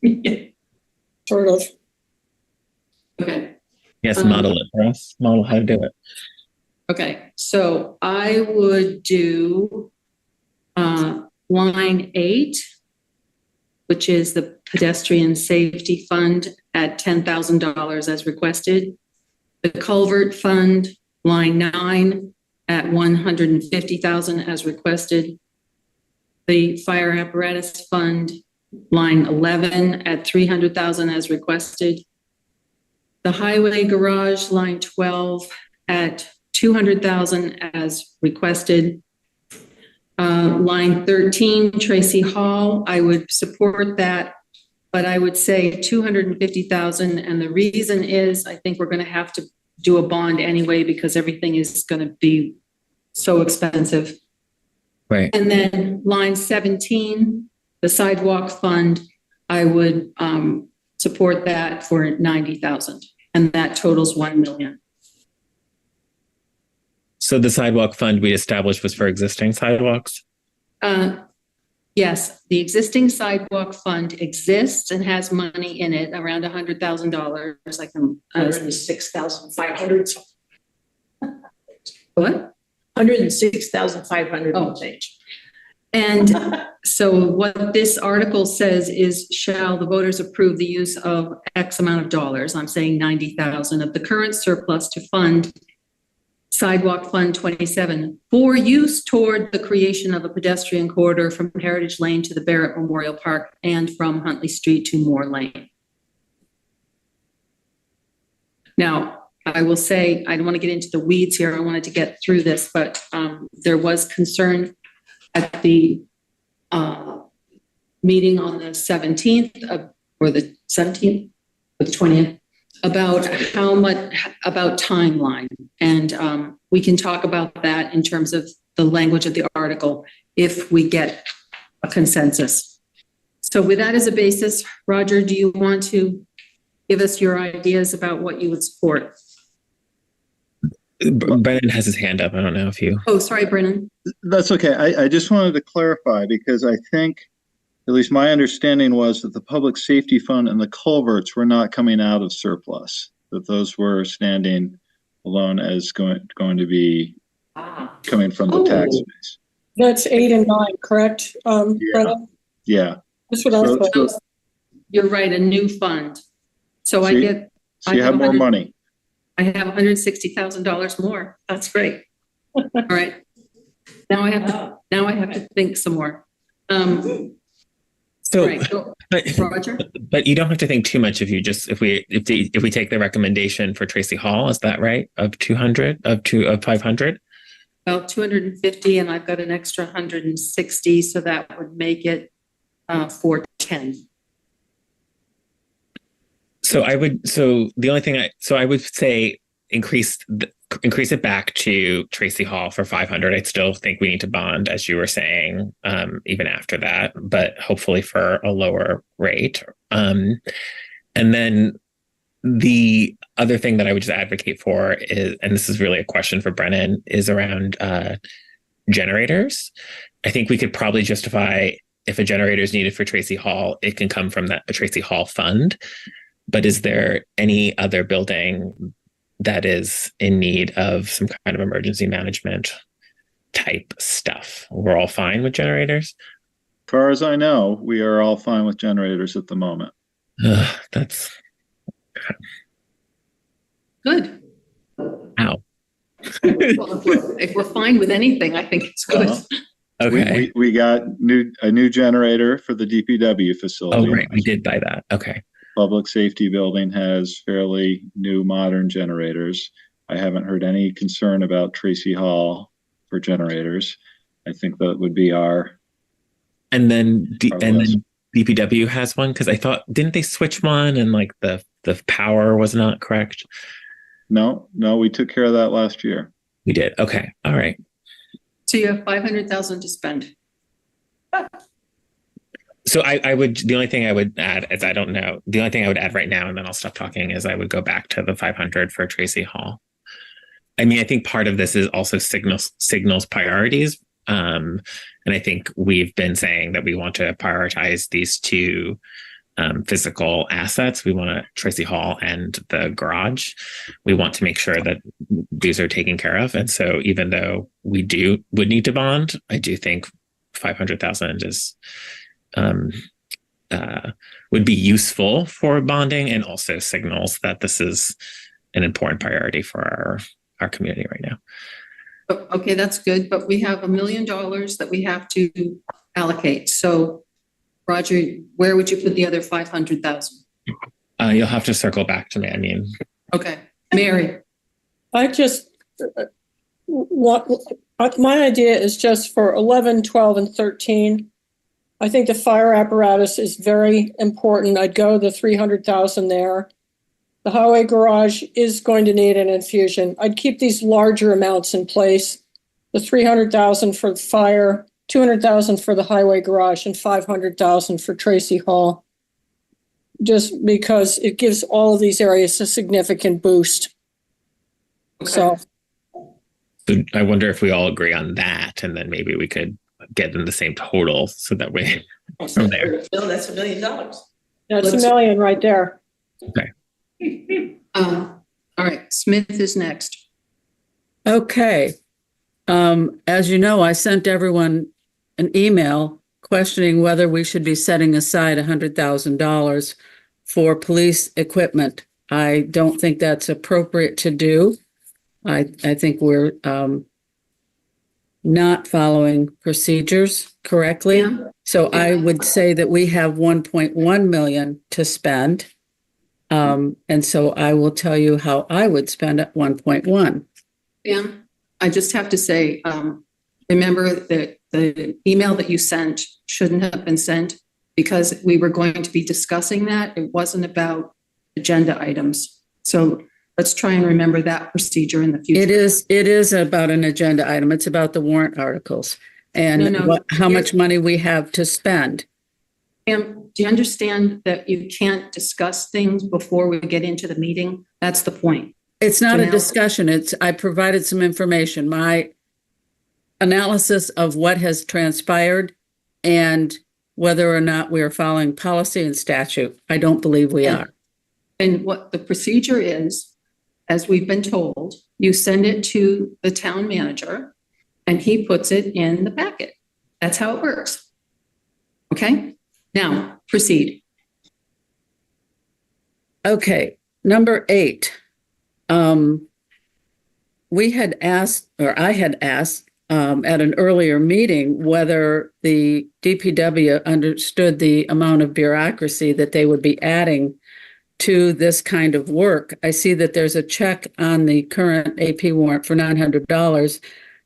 S1: it?
S2: Sort of.
S1: Okay.
S5: Yes, model it for us. Model how to do it.
S1: Okay, so I would do line 8, which is the pedestrian safety fund at $10,000 as requested. The culvert fund, line 9 at $150,000 as requested. The fire apparatus fund, line 11 at $300,000 as requested. The highway garage, line 12 at $200,000 as requested. Line 13, Tracy Hall, I would support that, but I would say $250,000. And the reason is I think we're going to have to do a bond anyway because everything is going to be so expensive.
S5: Right.
S1: And then line 17, the sidewalk fund, I would support that for $90,000, and that totals $1 million.
S5: So the sidewalk fund we established was for existing sidewalks?
S1: Yes, the existing sidewalk fund exists and has money in it, around $100,000. Like
S4: $106,500.
S1: What?
S4: $106,500 change.
S1: And so what this article says is, shall the voters approve the use of X amount of dollars? I'm saying 90,000 of the current surplus to fund Sidewalk Fund 27 for use toward the creation of a pedestrian corridor from Heritage Lane to the Barrett Memorial Park and from Huntley Street to Moore Lane. Now, I will say, I don't want to get into the weeds here. I wanted to get through this, but there was concern at the meeting on the 17th or the 17th or the 20th about how much, about timeline. And we can talk about that in terms of the language of the article if we get a consensus. So with that as a basis, Roger, do you want to give us your ideas about what you would support?
S5: Brennan has his hand up. I don't know if you...
S1: Oh, sorry, Brennan.
S7: That's okay. I just wanted to clarify because I think, at least my understanding was that the public safety fund and the culverts were not coming out of surplus, that those were standing alone as going to be coming from the tax base.
S2: That's 8 and 9, correct? Brennan?
S7: Yeah.
S2: That's what I thought.
S1: You're right, a new fund. So I get...
S7: So you have more money.
S1: I have $160,000 more. That's great. All right. Now I have to think some more.
S5: So,
S1: right, Roger?
S5: But you don't have to think too much if you just if we take the recommendation for Tracy Hall, is that right? Of 500?
S1: Well, 250, and I've got an extra 160, so that would make it 410.
S5: So I would say increase it back to Tracy Hall for 500. I still think we need to bond, as you were saying, even after that, but hopefully for a lower rate. And then the other thing that I would just advocate for is, and this is really a question for Brennan, is around generators. I think we could probably justify if a generator is needed for Tracy Hall, it can come from a Tracy Hall fund. But is there any other building that is in need of some kind of emergency management type stuff? We're all fine with generators?
S7: As far as I know, we are all fine with generators at the moment.
S5: That's
S1: Good.
S5: Ow.
S1: Well, if we're fine with anything, I think it's good.
S5: Okay.
S7: We got a new generator for the DPW facility.
S5: Oh, right. We did buy that. Okay.
S7: Public safety building has fairly new modern generators. I haven't heard any concern about Tracy Hall for generators. I think that would be our.
S5: And then DPW has one, because I thought, didn't they switch one and like the power was not correct?
S7: No, we took care of that last year.
S5: We did. Okay. All right.
S1: So you have 500,000 to spend.
S5: So the only thing I would add is, I don't know, the only thing I would add right now, and then I'll stop talking, is I would go back to the 500 for Tracy Hall. I mean, I think part of this is also signals priorities. And I think we've been saying that we want to prioritize these two physical assets. We want Tracy Hall and the garage. We want to make sure that these are taken care of. And so even though we would need to bond, I do think 500,000 is would be useful for bonding, and also signals that this is an important priority for our community right now.
S1: Okay, that's good, but we have $1 million that we have to allocate. So Roger, where would you put the other 500,000?
S5: You'll have to circle back to me. I mean,
S1: okay, Mary.
S2: I just my idea is just for 11, 12, and 13. I think the fire apparatus is very important. I'd go the 300,000 there. The highway garage is going to need an infusion. I'd keep these larger amounts in place. The 300,000 for the fire, 200,000 for the highway garage, and 500,000 for Tracy Hall. Just because it gives all of these areas a significant boost.
S1: Okay.
S2: So
S5: I wonder if we all agree on that, and then maybe we could get in the same total, so that way from there.
S4: No, that's $1 million.
S2: that's $1 million right there.
S5: Okay.
S1: All right, Smith is next.
S3: Okay. As you know, I sent everyone an email questioning whether we should be setting aside $100,000 for police equipment. I don't think that's appropriate to do. I think we're not following procedures correctly.
S1: Yeah.
S3: So I would say that we have 1.1 million to spend. And so I will tell you how I would spend at 1.1.
S1: Yeah, I just have to say, remember that the email that you sent shouldn't have been sent, because we were going to be discussing that. It wasn't about agenda items. So let's try and remember that procedure in the future.
S3: It is about an agenda item. It's about the warrant articles and how much money we have to spend.
S1: Pam, do you understand that you can't discuss things before we get into the meeting? That's the point.
S3: It's not a discussion. I provided some information, my analysis of what has transpired and whether or not we are following policy and statute. I don't believe we are.
S1: And what the procedure is, as we've been told, you send it to the town manager and he puts it in the packet. That's how it works. Okay, now proceed.
S3: Okay, number 8. We had asked, or I had asked at an earlier meeting whether the DPW understood the amount of bureaucracy that they would be adding to this kind of work. I see that there's a check on the current AP warrant for $900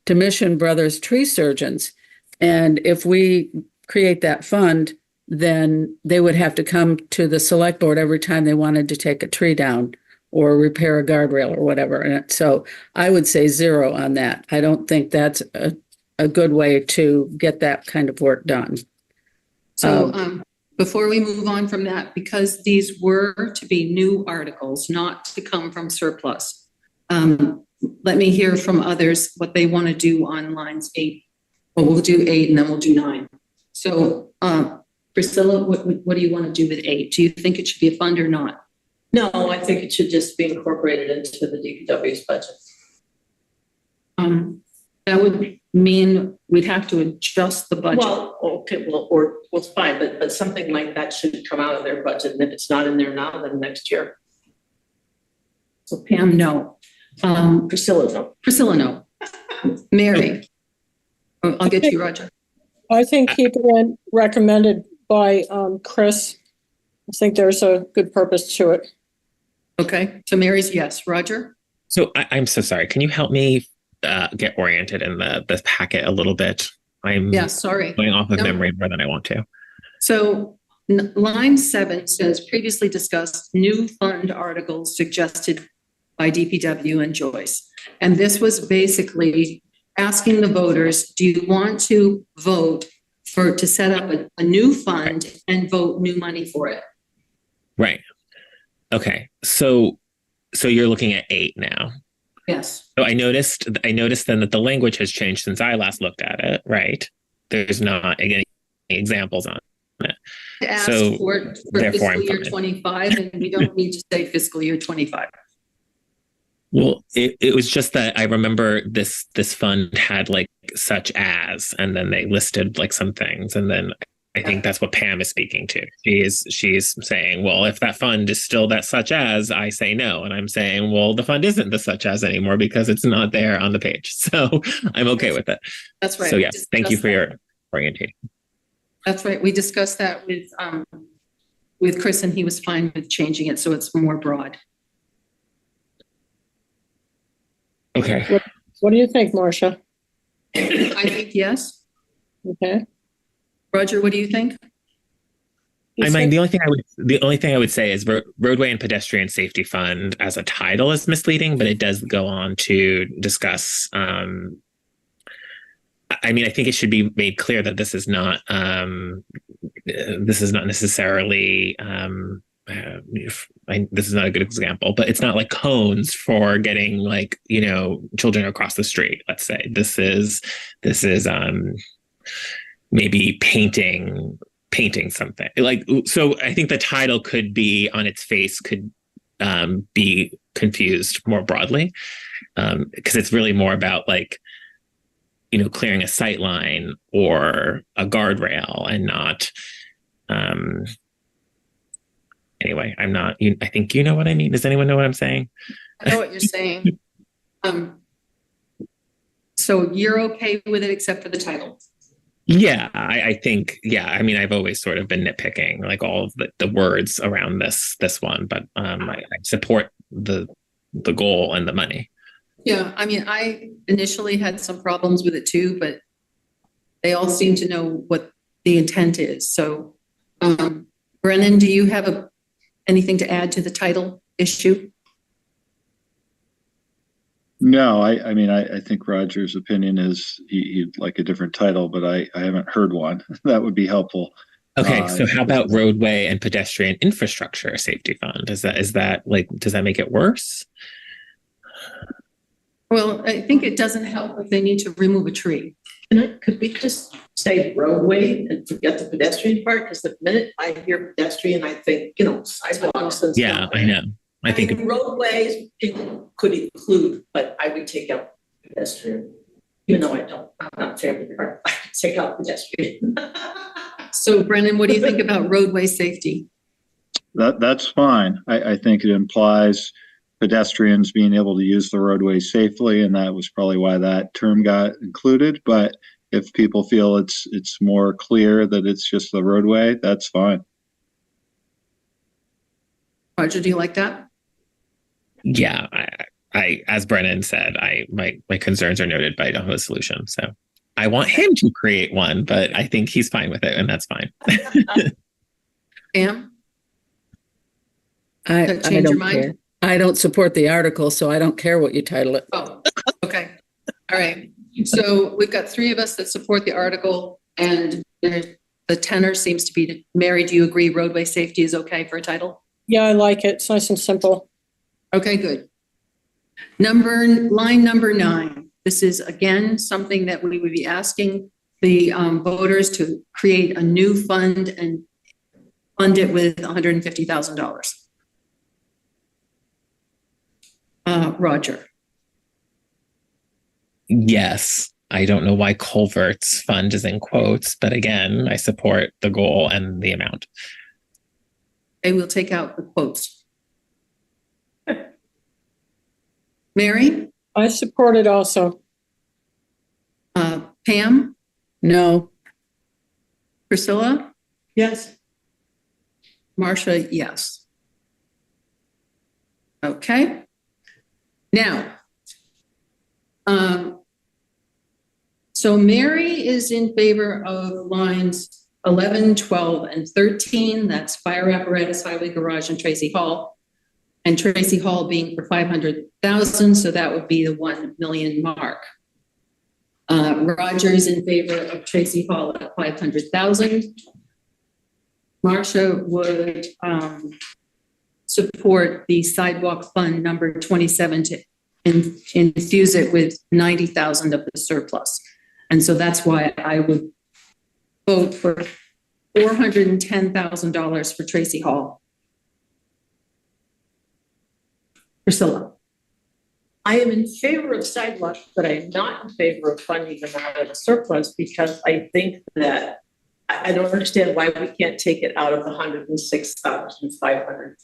S3: to Mission Brothers tree surgeons. And if we create that fund, then they would have to come to the select board every time they wanted to take a tree down or repair a guardrail or whatever. And so I would say 0 on that. I don't think that's a good way to get that kind of work done.
S1: So before we move on from that, because these were to be new articles, not to come from surplus, let me hear from others what they want to do on lines 8. Well, we'll do 8 and then we'll do 9. So Priscilla, what do you want to do with 8? Do you think it should be a fund or not?
S4: No, I think it should just be incorporated into the DPW's budget.
S1: That would mean we'd have to adjust the budget.
S4: Well, okay, well, it's fine, but something like that should come out of their budget, and if it's not in there now, then next year.
S1: So Pam, no.
S4: Priscilla, no.
S1: Priscilla, no. Mary. I'll get you, Roger.
S2: I think keep it in, recommended by Chris. I think there's a good purpose to it.
S1: Okay, so Mary's yes. Roger?
S5: So I'm so sorry. Can you help me get oriented in the packet a little bit? I'm
S1: sorry.
S5: Going off of memory more than I want to.
S1: So line 7 says previously discussed new fund articles suggested by DPW and Joyce. And this was basically asking the voters, do you want to vote to set up a new fund and vote new money for it?
S5: Right. Okay. So you're looking at 8 now.
S1: Yes.
S5: So I noticed then that the language has changed since I last looked at it, right? There's not any examples on it.
S1: To ask
S5: so
S1: for
S5: therefore
S1: fiscal year
S5: I'm fine.
S1: 25, and we don't need to say fiscal year 25.
S5: Well, it was just that I remember this fund had like such as, and then they listed like some things, and then I think that's what Pam is speaking to. She's saying, well, if that fund is still that such as, I say no. And I'm saying, well, the fund isn't the such as anymore because it's not there on the page. So I'm okay with it.
S1: That's right.
S5: So yes, thank you for your orientation.
S1: That's right. We discussed that with Chris, and he was fine with changing it so it's more broad.
S5: Okay.
S2: What do you think, Marcia?
S1: I think yes.
S2: Okay.
S1: Roger, what do you think?
S5: I mean, the only thing I would say is Roadway and Pedestrian Safety Fund as a title is misleading, but it does go on to discuss. I mean, I think it should be made clear that this is not necessarily. This is not a good example, but it's not like cones for getting like children across the street. Let's say this is maybe painting something like, so I think the title could be on its face could be confused more broadly because it's really more about like clearing a sight line or a guardrail and not anyway, I'm not I think you know what I mean. Does anyone know what I'm saying?
S1: I know what you're saying. So you're okay with it except for the title?
S5: Yeah, I think, I mean, I've always sort of been nitpicking like all of the words around this one, but I support the goal and the money.
S1: Yeah, I mean, I initially had some problems with it too, but they all seem to know what the intent is. So, Brennan, do you have anything to add to the title issue?
S7: No, I mean, I think Roger's opinion is he'd like a different title, but I haven't heard one. That would be helpful.
S5: Okay, so how about Roadway and Pedestrian Infrastructure Safety Fund? Is that like, does that make it worse?
S1: Well, I think it doesn't help if they need to remove a tree.
S4: Could we just say roadway and forget the pedestrian part? Because the minute I hear pedestrian, I think, sidewalks and stuff.
S5: Yeah, I know. I think
S4: roadways could include, but I would take out pedestrian, even though I'm not in favor of it. I would take out pedestrian.
S1: So Brennan, what do you think about roadway safety?
S7: That's fine. I think it implies pedestrians being able to use the roadway safely, and that was probably why that term got included. But if people feel it's more clear that it's just the roadway, that's fine.
S1: Roger, do you like that?
S5: Yeah, as Brennan said, my concerns are noted, but I don't have a solution. So I want him to create one, but I think he's fine with it, and that's fine.
S1: Pam?
S3: I
S1: Change your
S3: don't
S1: mind?
S3: care. I don't support the article, so I don't care what you title it.
S1: Oh, okay. All right. So we've got three of us that support the article, and the tenor seems to be, Mary, do you agree roadway safety is okay for a title?
S2: Yeah, I like it. It's nice and simple.
S1: Okay, good. Line number 9. This is again something that we would be asking the voters to create a new fund and fund it with $150,000. Roger.
S5: Yes. I don't know why culverts fund is in quotes, but again, I support the goal and the amount.
S1: Okay, we'll take out the quotes. Mary?
S2: I support it also.
S1: Pam?
S3: No.
S1: Priscilla?
S4: Yes.
S1: Marcia, yes. Okay. Now, so Mary is in favor of lines 11, 12, and 13. That's fire apparatus, highway garage, and Tracy Hall. And Tracy Hall being for 500,000, so that would be the 1 million mark. Roger is in favor of Tracy Hall at 500,000. Marcia would support the sidewalk fund number 27 to infuse it with 90,000 of the surplus. And so that's why I would vote for $410,000 for Tracy Hall. Priscilla.
S4: I am in favor of sidewalks, but I'm not in favor of funding them out of the surplus because I think that I don't understand why we can't take it out of the $106,500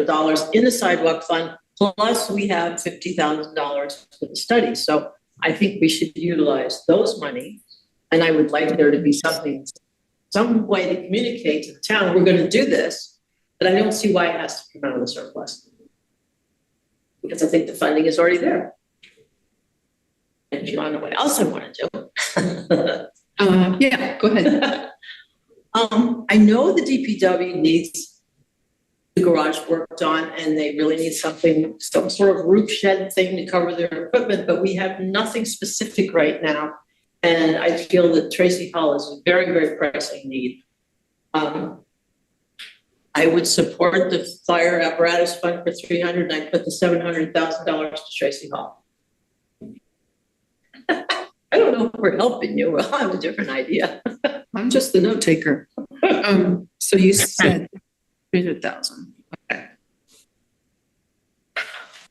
S4: dollars in the sidewalk fund. Plus, we have $50,000 for the study. So I think we should utilize those money. And I would like there to be some way to communicate to the town, we're going to do this, but I don't see why it has to come out of the surplus. Because I think the funding is already there. And if you want to know what else I want to do.
S1: Yeah, go ahead.
S4: I know the DPW needs the garage worked on and they really need some sort of roof shed thing to cover their equipment, but we have nothing specific right now. And I feel that Tracy Hall is a very, very pressing need. I would support the fire apparatus fund for 300 and I put the $700,000 to Tracy Hall. I don't know if we're helping you. Well, I have a different idea.
S1: I'm just the note taker. So you said 300,000. Okay.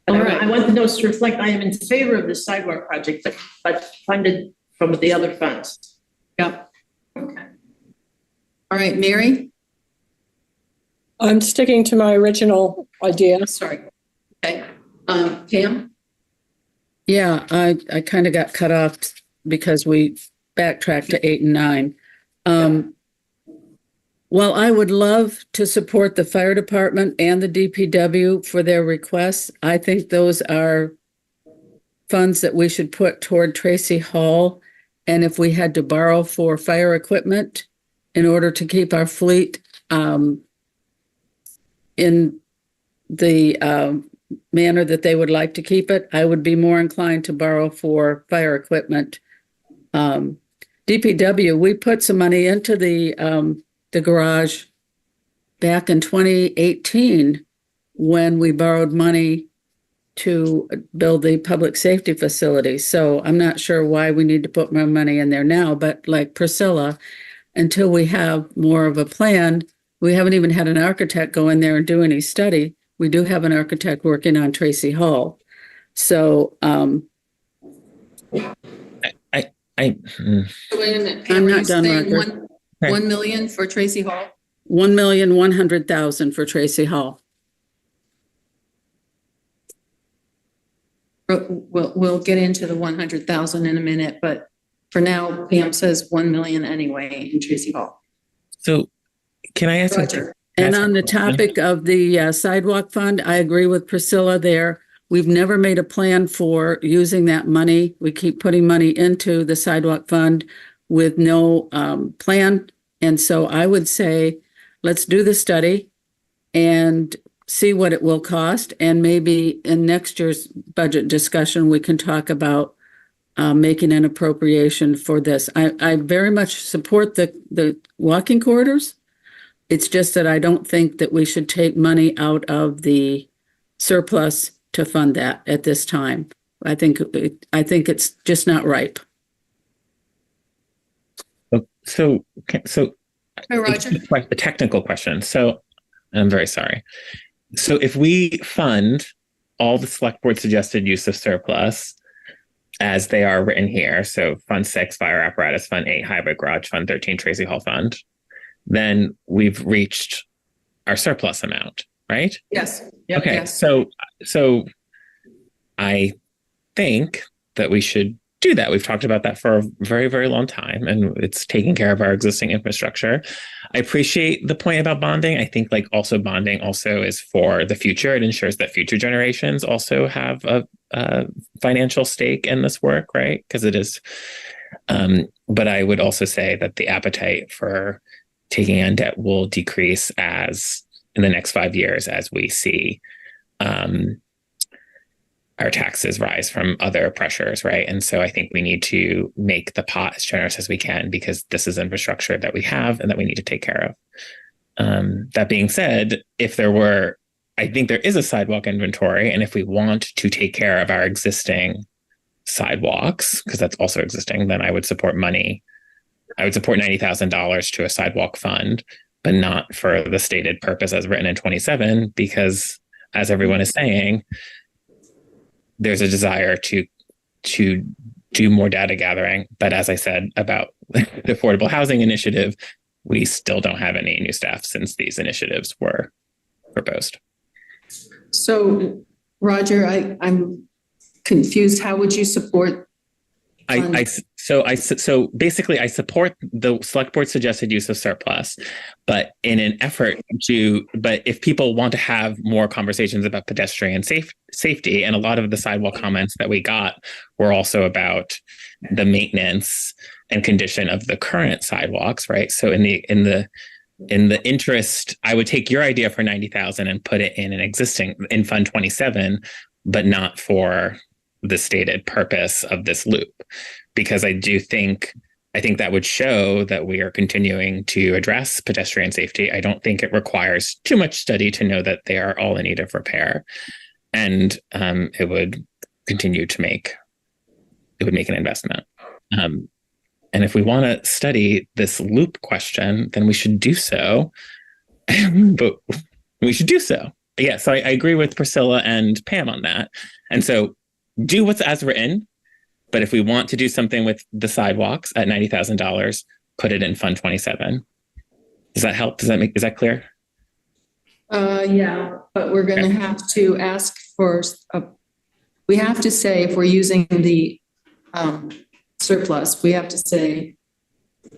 S4: All right. I want the notes to reflect I am in favor of the sidewalk project, but funded from the other funds.
S1: Yep. Okay. All right, Mary.
S2: I'm sticking to my original idea.
S1: Sorry. Okay. Pam.
S3: Yeah, I kind of got cut off because we backtracked to 8 and 9. Well, I would love to support the fire department and the DPW for their requests. I think those are funds that we should put toward Tracy Hall. And if we had to borrow for fire equipment in order to keep our fleet in the manner that they would like to keep it, I would be more inclined to borrow for fire equipment. DPW, we put some money into the garage back in 2018 when we borrowed money to build the public safety facility. So I'm not sure why we need to put more money in there now, but like Priscilla, until we have more of a plan, we haven't even had an architect go in there and do any study. We do have an architect working on Tracy Hall. So
S1: So wait a minute.
S3: I'm
S1: Pam, are
S3: not
S1: you
S3: done,
S1: saying
S3: Roger.
S1: 1 million for Tracy Hall?
S3: 1,100,000 for Tracy Hall.
S1: We'll get into the 100,000 in a minute, but for now, Pam says 1 million anyway in Tracy Hall.
S5: So can I ask?
S1: Roger.
S3: And on the topic of the sidewalk fund, I agree with Priscilla there. we've never made a plan for using that money. We keep putting money into the sidewalk fund with no plan. And so I would say, let's do the study and see what it will cost. And maybe in next year's budget discussion, we can talk about making an appropriation for this. I very much support the walking corridors. It's just that I don't think that we should take money out of the surplus to fund that at this time. I think it's just not ripe.
S5: So
S1: Hey, Roger.
S5: a technical question. So I'm very sorry. So if we fund all the select board suggested use of surplus as they are written here, so Fund 6, Fire Apparatus, Fund 8, Highway Garage, Fund 13, Tracy Hall Fund, then we've reached our surplus amount, right?
S1: Yes. Yep,
S5: Okay,
S1: yes.
S5: so I think that we should do that. We've talked about that for a very, very long time, and it's taking care of our existing infrastructure. I appreciate the point about bonding. I think like also bonding also is for the future. It ensures that future generations also have a financial stake in this work, right? Because it is. But I would also say that the appetite for taking on debt will decrease as in the next 5 years as we see our taxes rise from other pressures, right? And so I think we need to make the pot as generous as we can because this is infrastructure that we have and that we need to take care of. That being said, I think there is a sidewalk inventory, and if we want to take care of our existing sidewalks, because that's also existing, then I would support money. I would support $90,000 to a sidewalk fund, but not for the stated purpose as written in 27, because as everyone is saying, there's a desire to do more data gathering. But as I said about the Affordable Housing Initiative, we still don't have any new staff since these initiatives were proposed.
S1: So, Roger, I'm confused. How would you support?
S5: So basically I support the select board suggested use of surplus, but in an effort but if people want to have more conversations about pedestrian safety, and a lot of the sidewalk comments that we got were also about the maintenance and condition of the current sidewalks, right? So in the interest, I would take your idea for 90,000 and put it in Fund 27, but not for the stated purpose of this loop, because I think that would show that we are continuing to address pedestrian safety. I don't think it requires too much study to know that they are all in need of repair, and it would continue to make an investment. And if we want to study this loop question, then we should do so. But we should do so. Yeah, so I agree with Priscilla and Pam on that. And so do what's as written, but if we want to do something with the sidewalks at $90,000, put it in Fund 27. Does that help? Is that clear?
S1: Yeah, but we're going to have to ask for, we have to say if we're using the surplus, we have to say,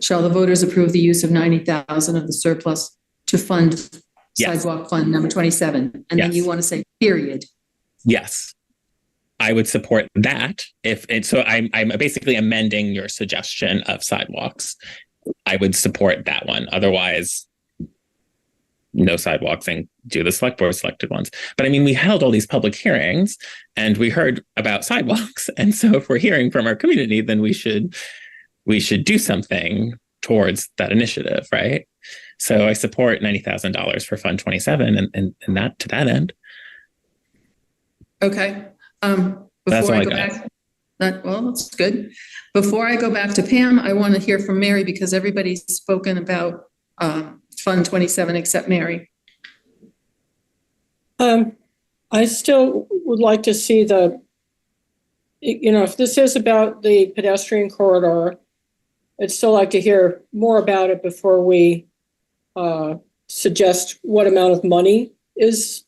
S1: shall the voters approve the use of 90,000 of the surplus to fund sidewalk fund number 27? And then you want to say period.
S5: Yes. I would support that so I'm basically amending your suggestion of sidewalks. I would support that one. Otherwise, no sidewalks and do the select board selected ones. But I mean, we held all these public hearings and we heard about sidewalks. And so if we're hearing from our community, then we should do something towards that initiative, right? So I support $90,000 for Fund 27 and that to that end.
S1: Okay.
S5: That's
S1: Before
S5: all
S1: I go back, that's good. Before I go back to Pam, I want to hear from Mary because everybody's spoken about Fund 27 except Mary.
S2: I still would like to see if this is about the pedestrian corridor, I'd still like to hear more about it before we suggest what amount of money is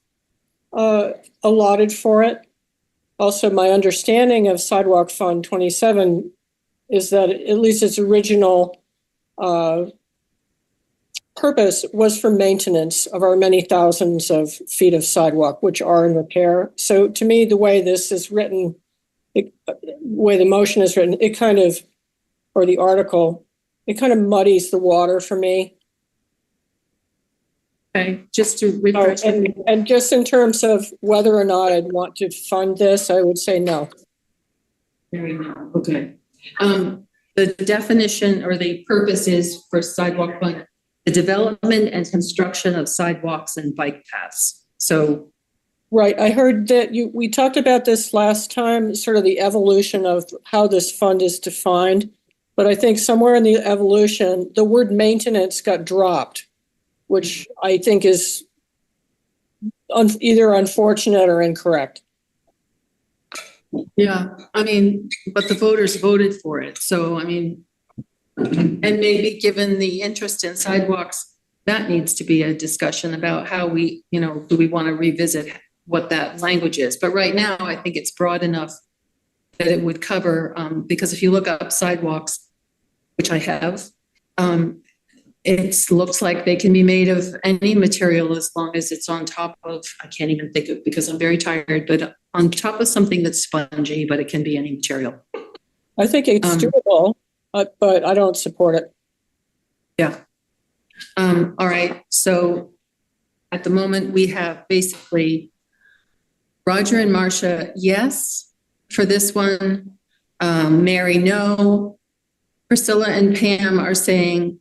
S2: allotted for it. Also, my understanding of Sidewalk Fund 27 is that at least its original purpose was for maintenance of our many thousands of feet of sidewalk, which are in repair. So to me, the way this is written, the way the motion is written, it kind of, or the article, it kind of muddies the water for me.
S1: Okay, just to refresh.
S2: And just in terms of whether or not I'd want to fund this, I would say no.
S1: Okay. The definition or the purpose is for sidewalk fund, the development and construction of sidewalks and bike paths. So.
S2: Right. I heard that we talked about this last time, sort of the evolution of how this fund is defined. But I think somewhere in the evolution, the word maintenance got dropped, which I think is either unfortunate or incorrect.
S1: Yeah, I mean, but the voters voted for it. So, I mean, and maybe given the interest in sidewalks, that needs to be a discussion about how we, do we want to revisit what that language is? But right now, I think it's broad enough that it would cover, because if you look up sidewalks, which I have, it looks like they can be made of any material as long as it's on top of, I can't even think of because I'm very tired, but on top of something that's spongy, but it can be any material.
S2: I think it's doable, but I don't support it.
S1: Yeah. All right. So at the moment we have basically Roger and Marcia, yes, for this one. Mary, no. Priscilla and Pam are saying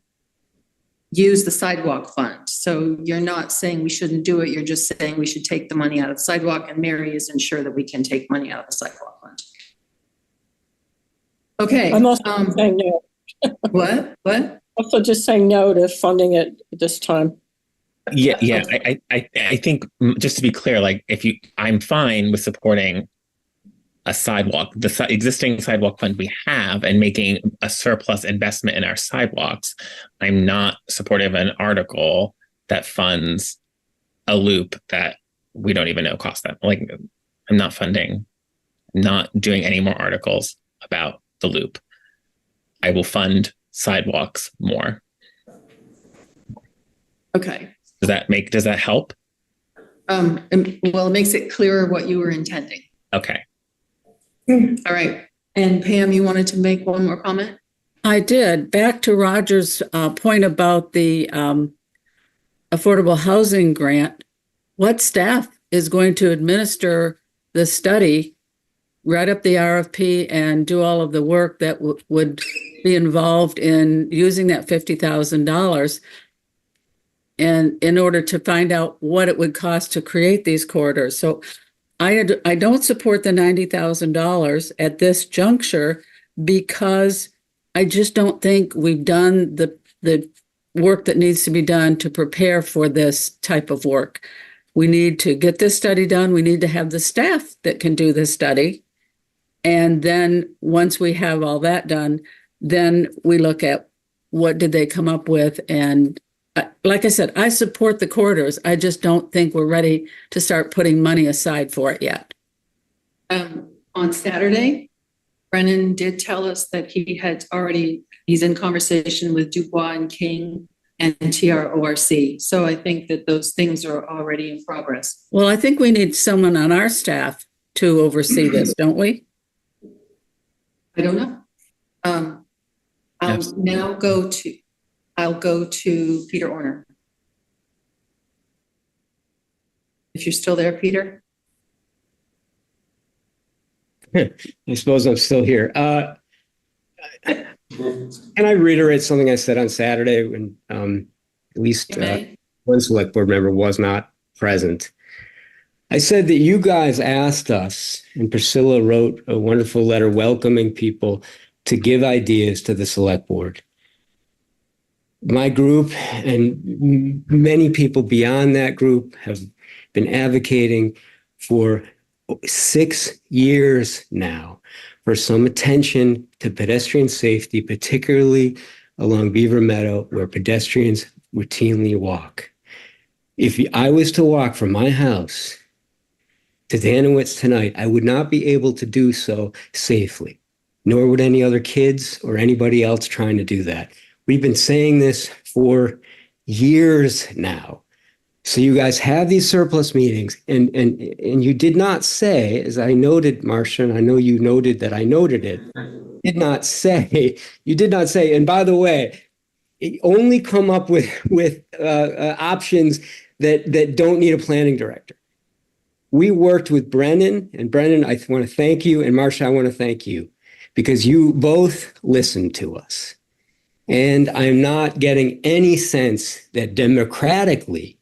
S1: use the sidewalk fund. So you're not saying we shouldn't do it. You're just saying we should take the money out of the sidewalk, and Mary isn't sure that we can take money out of the sidewalk fund. Okay.
S2: I'm also saying no.
S1: What?
S2: Also just saying no to funding it this time.
S5: Yeah. I think just to be clear, like I'm fine with supporting a sidewalk, the existing sidewalk fund we have, and making a surplus investment in our sidewalks. I'm not supportive of an article that funds a loop that we don't even know cost that. Like, I'm not doing any more articles about the loop. I will fund sidewalks more.
S1: Okay.
S5: Does that help?
S1: Well, it makes it clearer what you were intending.
S5: Okay.
S1: All right. And Pam, you wanted to make one more comment?
S3: I did. Back to Roger's point about the affordable housing grant. What staff is going to administer the study, write up the RFP, and do all of the work that would be involved in using that $50,000 and in order to find out what it would cost to create these corridors? So I don't support the $90,000 at this juncture because I just don't think we've done the work that needs to be done to prepare for this type of work. We need to get this study done. We need to have the staff that can do this study. And then once we have all that done, then we look at what did they come up with. And like I said, I support the corridors. I just don't think we're ready to start putting money aside for it yet.
S1: On Saturday, Brennan did tell us that he's in conversation with Dubois and King and TRORC. So I think that those things are already in progress.
S3: Well, I think we need someone on our staff to oversee this, don't we?
S1: I don't know. I'll go to Peter Orner. If you're still there, Peter.
S16: I suppose I'm still here. Can I reiterate something I said on Saturday when at least one select board member was not present? I said that you guys asked us, and Priscilla wrote a wonderful letter welcoming people to give ideas to the select board. My group and many people beyond that group have been advocating for 6 years now for some attention to pedestrian safety, particularly along Beaver Meadow, where pedestrians routinely walk. If I was to walk from my house to Danowitz tonight, I would not be able to do so safely, nor would any other kids or anybody else trying to do that. We've been saying this for years now. So you guys have these surplus meetings, and you did not say, as I noted, Marcia, and I know you noted that I noted it, you did not say, and by the way, only come up with options that don't need a planning director. We worked with Brennan, and Brennan, I want to thank you, and Marcia, I want to thank you, because you both listened to us. And I'm not getting any sense that democratically,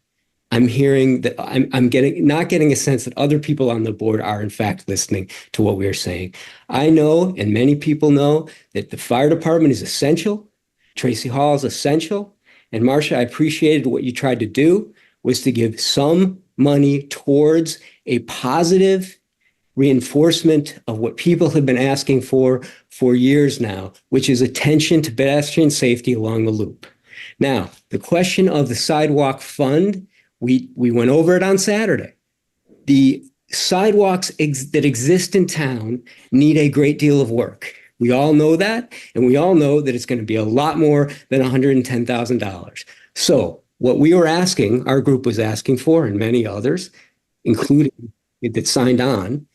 S16: I'm hearing that I'm not getting a sense that other people on the board are in fact listening to what we are saying. I know, and many people know, that the fire department is essential. Tracy Hall is essential. And Marcia, I appreciated what you tried to do was to give some money towards a positive reinforcement of what people have been asking for years now, which is attention to pedestrian safety along the loop. Now, the question of the sidewalk fund, we went over it on Saturday. The sidewalks that exist in town need a great deal of work. We all know that, and we all know that it's going to be a lot more than $110,000. So what we were asking, our group was asking for, and many others, including that signed on,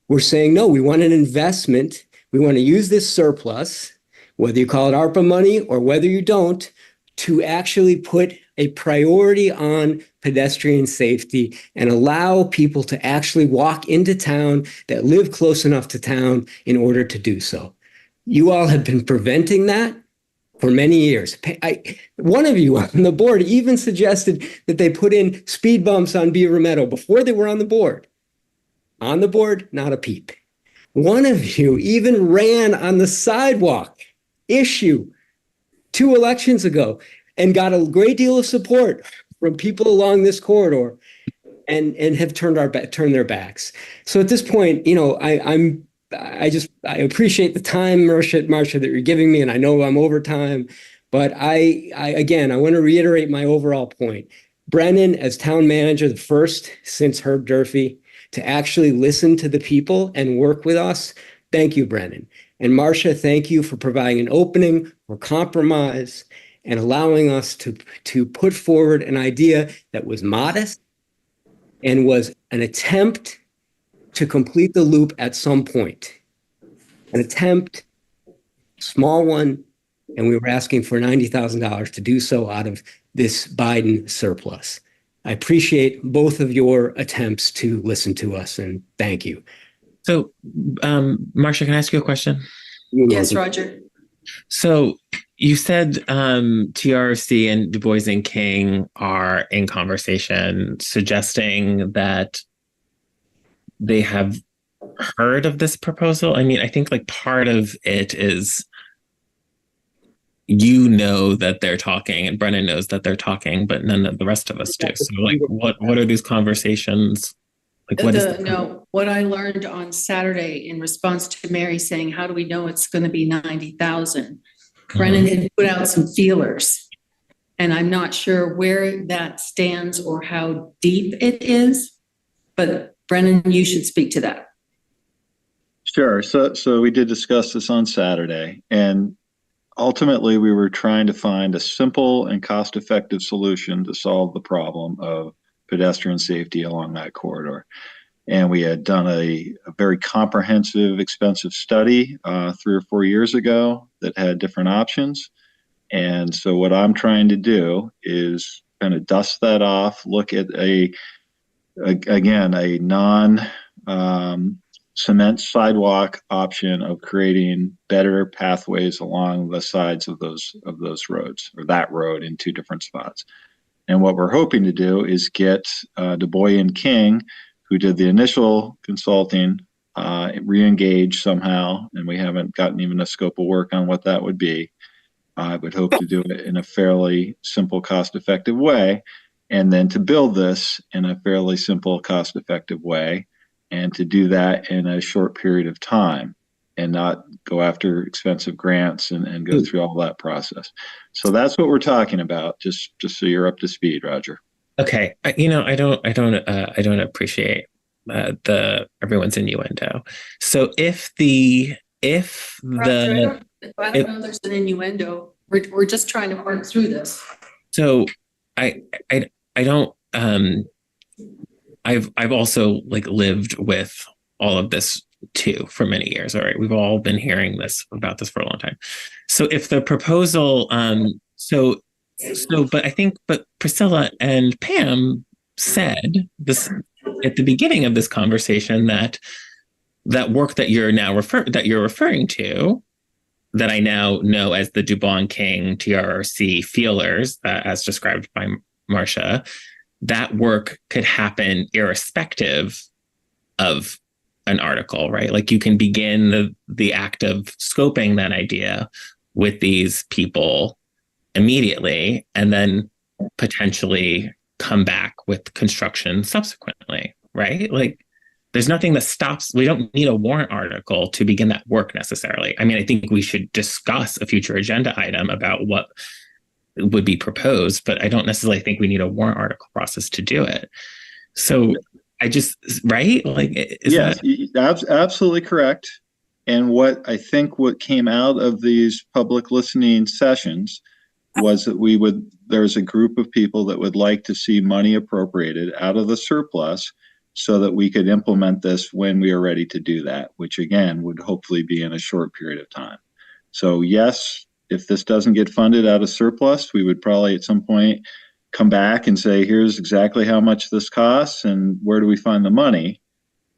S16: we're saying, no, we want an investment. We want to use this surplus, whether you call it ARPA money or whether you don't, to actually put a priority on pedestrian safety and allow people to actually walk into town that live close enough to town in order to do so. You all have been preventing that for many years. One of you on the board even suggested that they put in speed bumps on Beaver Meadow before they were on the board. On the board, not a peep. One of you even ran on the sidewalk issue 2 elections ago and got a great deal of support from people along this corridor and have turned their backs. So at this point, I appreciate the time, Marcia, that you're giving me, and I know I'm over time, but I want to reiterate my overall point. Brennan, as town manager, the first since Herb Durfee, to actually listen to the people and work with us. Thank you, Brennan. And Marcia, thank you for providing an opening for compromise and allowing us to put forward an idea that was modest and was an attempt to complete the loop at some point. An attempt, small one, and we were asking for $90,000 to do so out of this Biden surplus. I appreciate both of your attempts to listen to us, and thank you.
S5: So, Marcia, can I ask you a question?
S1: Yes, Roger.
S5: So you said TRC and Du Bois and King are in conversation, suggesting that they have heard of this proposal. I mean, I think like part of it is that they're talking and Brennan knows that they're talking, but none of the rest of us do. So like what are these conversations? Like
S1: what I learned on Saturday in response to Mary saying, how do we know it's going to be 90,000? Brennan had put out some feelers, and I'm not sure where that stands or how deep it is, but Brennan, you should speak to that.
S7: Sure. So we did discuss this on Saturday, and ultimately we were trying to find a simple and cost-effective solution to solve the problem of pedestrian safety along that corridor. And we had done a very comprehensive, expensive study 3 or 4 years ago that had different options. And so what I'm trying to do is kind of dust that off, look at a non-cement sidewalk option of creating better pathways along the sides of those roads, or that road in 2 different spots. And what we're hoping to do is get Du Bois and King, who did the initial consulting, re-engage somehow, and we haven't gotten even a scope of work on what that would be. I would hope to do it in a fairly simple, cost-effective way, and then to build this in a fairly simple, cost-effective way, and to do that in a short period of time and not go after expensive grants and go through all that process. So that's what we're talking about, just so you're up to speed, Roger.
S5: Okay. I don't appreciate everyone's innuendo. So Roger,
S1: I don't know there's an innuendo. We're just trying to work through this.
S5: So I don't, I've also like lived with all of this too for many years. All right. We've all been hearing about this for a long time. So if the proposal, but Priscilla and Pam said this at the beginning of this conversation that work that you're referring to, that I now know as the Dubois King TRRC feelers, as described by Marcia, that work could happen irrespective of an article, right? Like you can begin the act of scoping that idea with these people immediately, and then potentially come back with construction subsequently, right? Like there's nothing that stops. We don't need a warrant article to begin that work necessarily. I mean, I think we should discuss a future agenda item about what would be proposed, but I don't necessarily think we need a warrant article process to do it. So I just, right? Like,
S7: yes, absolutely correct. And what came out of these public listening sessions was that there's a group of people that would like to see money appropriated out of the surplus so that we could implement this when we are ready to do that, which again would hopefully be in a short period of time. So yes, if this doesn't get funded out of surplus, we would probably at some point come back and say, here's exactly how much this costs and where do we find the money.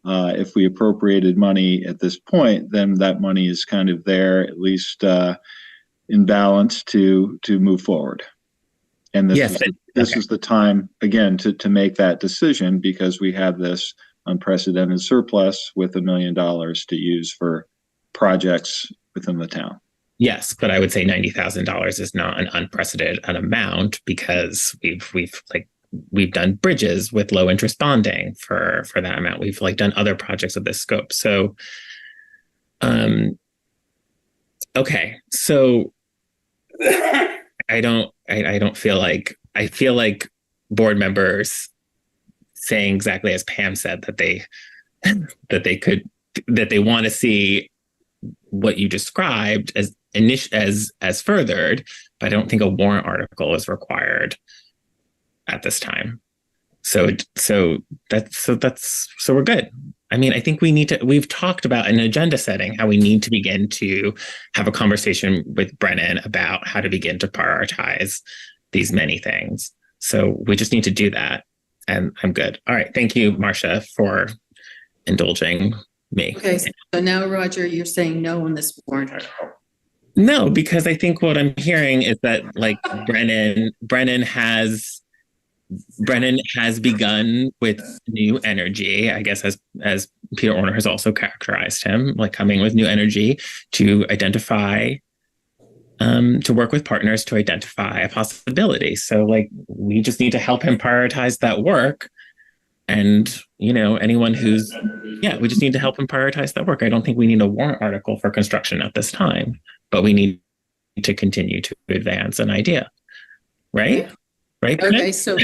S7: If we appropriated money at this point, then that money is kind of there, at least in balance to move forward. And this is the time, again, to make that decision, because we have this unprecedented surplus with $1 million to use for projects within the town.
S5: Yes, but I would say $90,000 is not an unprecedented amount, because we've done bridges with low interest bonding for that amount. We've done other projects of this scope. So, okay, so I feel like board members saying exactly as Pam said that they want to see what you described as furthered, but I don't think a warrant article is required at this time. So we're good. I mean, I think we've talked about an agenda setting, how we need to begin to have a conversation with Brennan about how to begin to prioritize these many things. So we just need to do that. And I'm good. All right. Thank you, Marcia, for indulging me.
S1: Okay. So now, Roger, you're saying no on this warrant article.
S5: No, because I think what I'm hearing is that Brennan has begun with new energy, I guess, as Peter Orner has also characterized him, like coming with new energy to identify, to work with partners to identify a possibility. So we just need to help him prioritize that work. And, anyone we just need to help him prioritize that work. I don't think we need a warrant article for construction at this time, but we need to continue to advance an idea. Right? Right.
S1: Okay. So,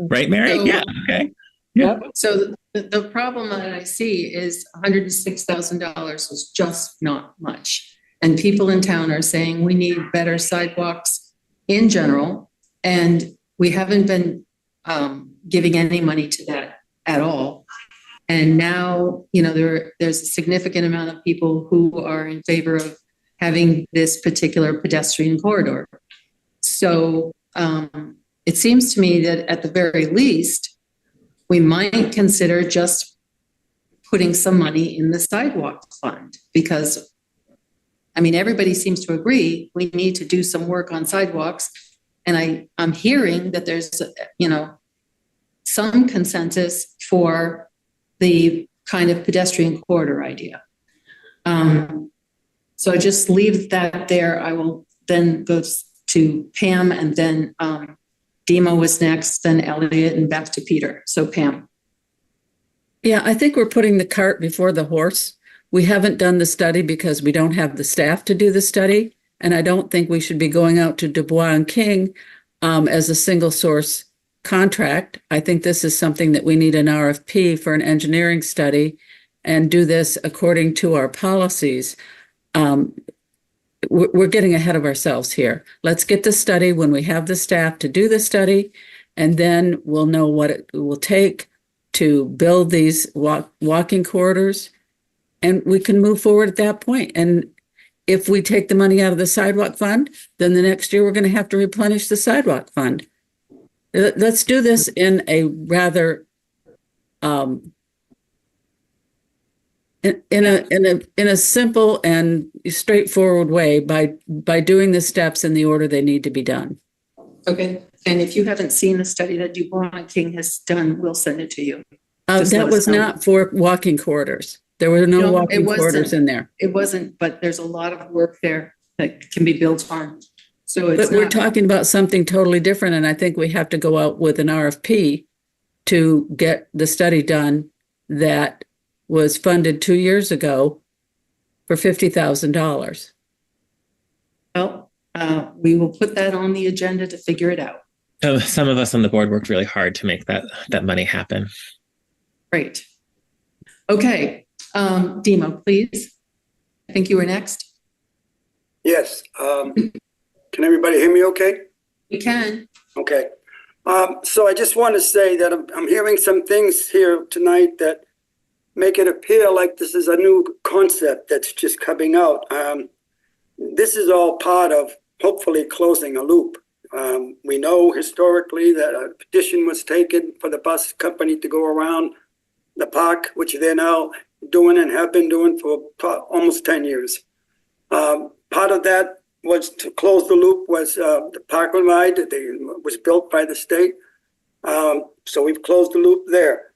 S5: right, Mary? Yeah. Okay.
S1: Yeah. So the problem that I see is $106,000 was just not much. And people in town are saying we need better sidewalks in general. And we haven't been giving any money to that at all. And now, there's a significant amount of people who are in favor of having this particular pedestrian corridor. So it seems to me that at the very least, we might consider just putting some money in the sidewalk fund, because, everybody seems to agree we need to do some work on sidewalks. And I'm hearing that there's, some consensus for the kind of pedestrian corridor idea. So I just leave that there. I will then go to Pam, and then Dima was next, then Elliot, and back to Peter. So Pam.
S3: Yeah, I think we're putting the cart before the horse. We haven't done the study because we don't have the staff to do the study. And I don't think we should be going out to Dubois and King as a single source contract. I think this is something that we need an RFP for an engineering study and do this according to our policies. we're getting ahead of ourselves here. Let's get the study when we have the staff to do the study, and then we'll know what it will take to build these walking corridors, and we can move forward at that point. And if we take the money out of the sidewalk fund, then the next year we're going to have to replenish the sidewalk fund. Let's do this in a rather in a simple and straightforward way by doing the steps in the order they need to be done.
S1: Okay. And if you haven't seen the study that DuBois and King has done, we'll send it to you.
S3: That was not for walking corridors. There were no walking corridors in there.
S1: It wasn't, but there's a lot of work there that can be built on. So it's
S3: But we're talking about something totally different, and I think we have to go out with an RFP to get the study done that was funded 2 years ago for $50,000.
S1: Well, we will put that on the agenda to figure it out.
S5: So some of us on the board worked really hard to make that money happen.
S1: Great. Okay, Demo, please. I think you were next.
S17: Yes. Can everybody hear me okay?
S1: We can.
S17: Okay. So I just want to say that I'm hearing some things here tonight that make it appear like this is a new concept that's just coming out. This is all part of hopefully closing a loop. We know historically that a petition was taken for the bus company to go around the park, which they're now doing and have been doing for almost 10 years. Part of that was to close the loop was the park and ride that was built by the state. So we've closed the loop there.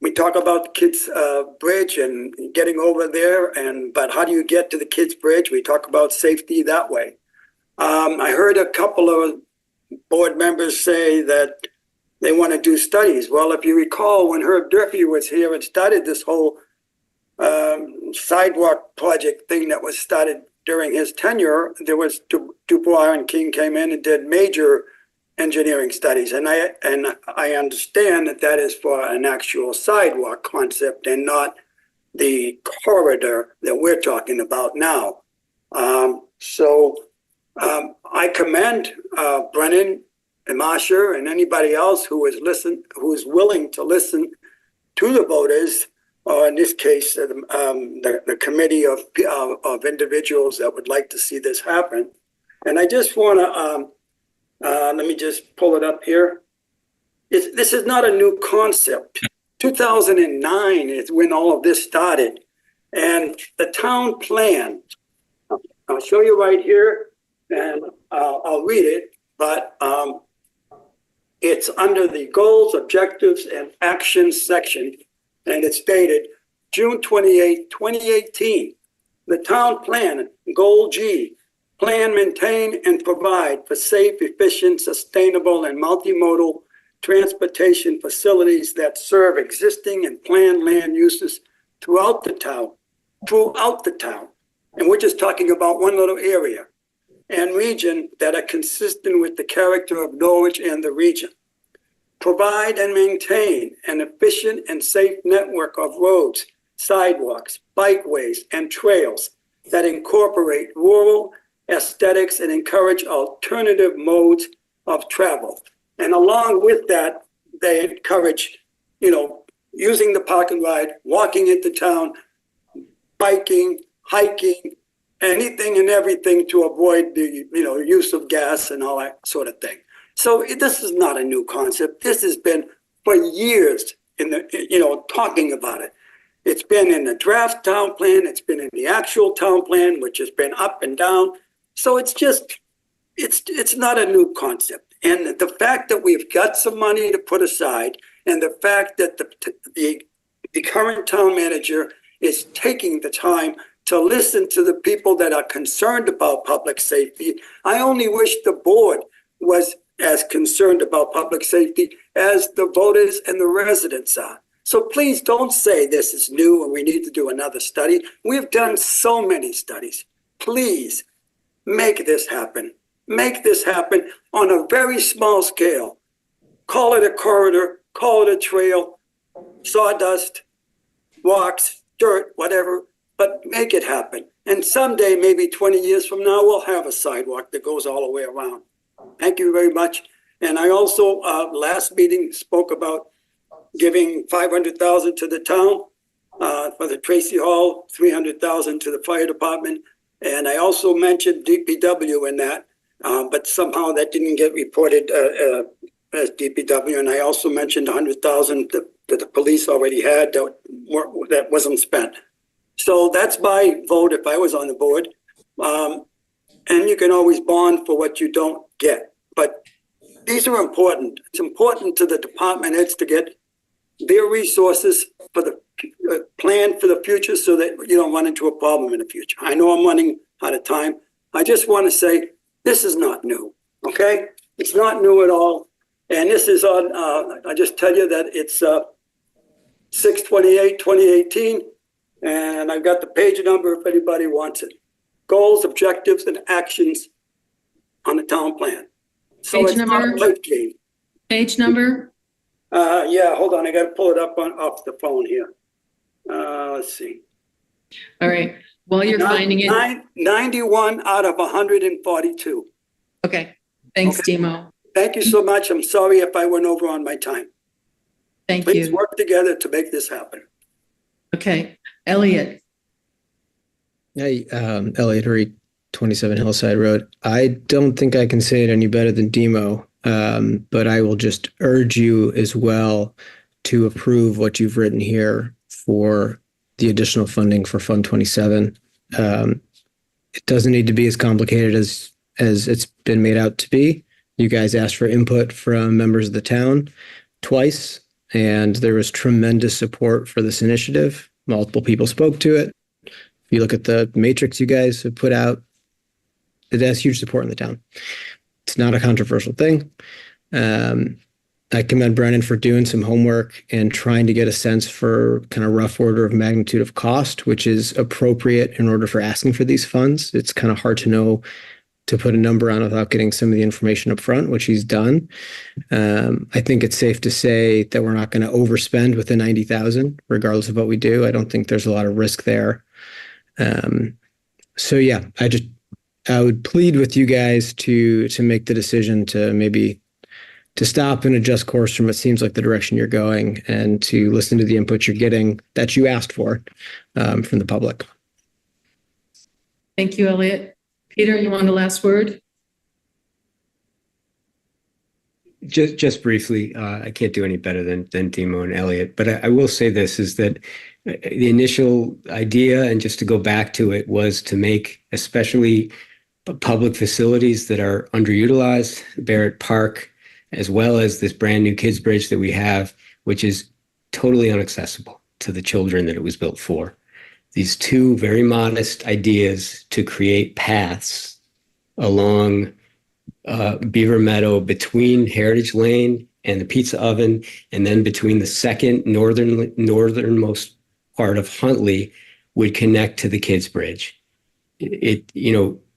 S17: We talk about the kids' bridge and getting over there, but how do you get to the kids' bridge? We talk about safety that way. I heard a couple of board members say that they want to do studies. Well, if you recall, when Herb Durfee was here and started this whole sidewalk project thing that was started during his tenure, there was DuBois and King came in and did major engineering studies. And I understand that is for an actual sidewalk concept and not the corridor that we're talking about now. I commend Brennan and Marcia and anybody else who is willing to listen to the voters, or in this case, the committee of individuals that would like to see this happen. And I just want to, let me just pull it up here. This is not a new concept. 2009 is when all of this started. And the town plan, I'll show you right here, and I'll read it, but it's under the goals, objectives, and actions section, and it's dated June 28, 2018. The town plan, goal G, plan, maintain, and provide for safe, efficient, sustainable, and multimodal transportation facilities that serve existing and planned land uses throughout the town. And we're just talking about one little area and region that are consistent with the character of Norwich and the region. Provide and maintain an efficient and safe network of roads, sidewalks, bikeways, and trails that incorporate rural aesthetics and encourage alternative modes of travel. And along with that, they encourage, using the park and ride, walking into town, biking, hiking, anything and everything to avoid the, use of gas and all that sort of thing. So this is not a new concept. This has been for years talking about it. It's been in the draft town plan. It's been in the actual town plan, which has been up and down. So it's not a new concept. And the fact that we've got some money to put aside, and the fact that the current town manager is taking the time to listen to the people that are concerned about public safety. I only wish the board was as concerned about public safety as the voters and the residents are. So please don't say this is new and we need to do another study. We've done so many studies. Please make this happen. Make this happen on a very small scale. Call it a corridor, call it a trail, sawdust, walks, dirt, whatever. but make it happen. And someday, maybe 20 years from now, we'll have a sidewalk that goes all the way around. Thank you very much. And I also, last meeting, spoke about giving $500,000 to the town for the Tracy Hall, $300,000 to the fire department. And I also mentioned DPW in that, but somehow that didn't get reported as DPW. And I also mentioned $100,000 that the police already had that wasn't spent. So that's my vote if I was on the board. And you can always bond for what you don't get. But these are important. It's important to the department heads to get their resources for the plan for the future so that you don't run into a problem in the future. I know I'm running out of time. I just want to say this is not new, okay? It's not new at all. And this is on, I just tell you that it's 6/28/2018. And I've got the page number if anybody wants it. Goals, objectives, and actions on the town plan. So
S1: Page
S17: it's not a
S1: number?
S17: pipe dream.
S1: Page number?
S17: Yeah, hold on. I got to pull it up off the phone here. Let's see.
S1: All right. While you're finding it.
S17: 91 out of 142.
S1: Okay. Thanks,
S17: Okay.
S1: Demo.
S17: Thank you so much. I'm sorry if I went over on my time.
S1: Thank
S17: Please
S1: you.
S17: work together to make this happen.
S1: Okay. Elliot.
S18: Hey, Elliot Reed, 27 Hillside Road. I don't think I can say it any better than Demo, but I will just urge you as well to approve what you've written here for the additional funding for Fund 27. It doesn't need to be as complicated as it's been made out to be. You guys asked for input from members of the town twice, and there was tremendous support for this initiative. Multiple people spoke to it. If you look at the matrix you guys have put out, it has huge support in the town. It's not a controversial thing. I commend Brennan for doing some homework and trying to get a sense for kind of rough order of magnitude of cost, which is appropriate in order for asking for these funds. It's kind of hard to know, to put a number on without getting some of the information up front, which he's done. I think it's safe to say that we're not going to overspend with the 90,000, regardless of what we do. I don't think there's a lot of risk there. So yeah, I would plead with you guys to make the decision to stop and adjust course from what seems like the direction you're going, and to listen to the input you're getting that you asked for from the public.
S1: Thank you, Elliot. Peter, you want the last word?
S16: Just briefly, I can't do any better than Demo and Elliot, but I will say this is that the initial idea, and just to go back to it, was to make especially public facilities that are underutilized, Barrett Park, as well as this brand new kids bridge that we have, which is totally inaccessible to the children that it was built for. These two very modest ideas to create paths along Beaver Meadow between Heritage Lane and the Pizza Oven, and then between the second northernmost part of Huntley, would connect to the kids bridge.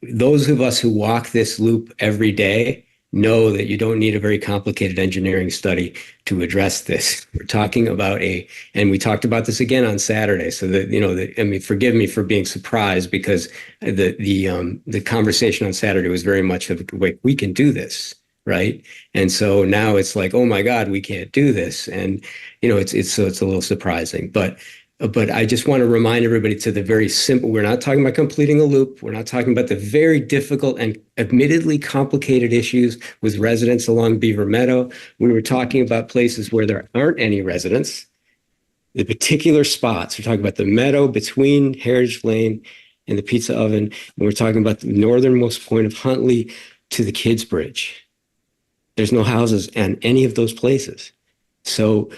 S16: Those of us who walk this loop every day know that you don't need a very complicated engineering study to address this. We're talking about and we talked about this again on Saturday. So that, forgive me for being surprised, because the conversation on Saturday was very much of, wait, we can do this, right? And so now it's like, oh my God, we can't do this. And, it's a little surprising, but I just want to remind everybody to the very simple, we're not talking about completing a loop. We're not talking about the very difficult and admittedly complicated issues with residents along Beaver Meadow. We were talking about places where there aren't any residents, the particular spots. We're talking about the meadow between Heritage Lane and the Pizza Oven. And we're talking about the northernmost point of Huntley to the kids bridge. There's no houses in any of those places. So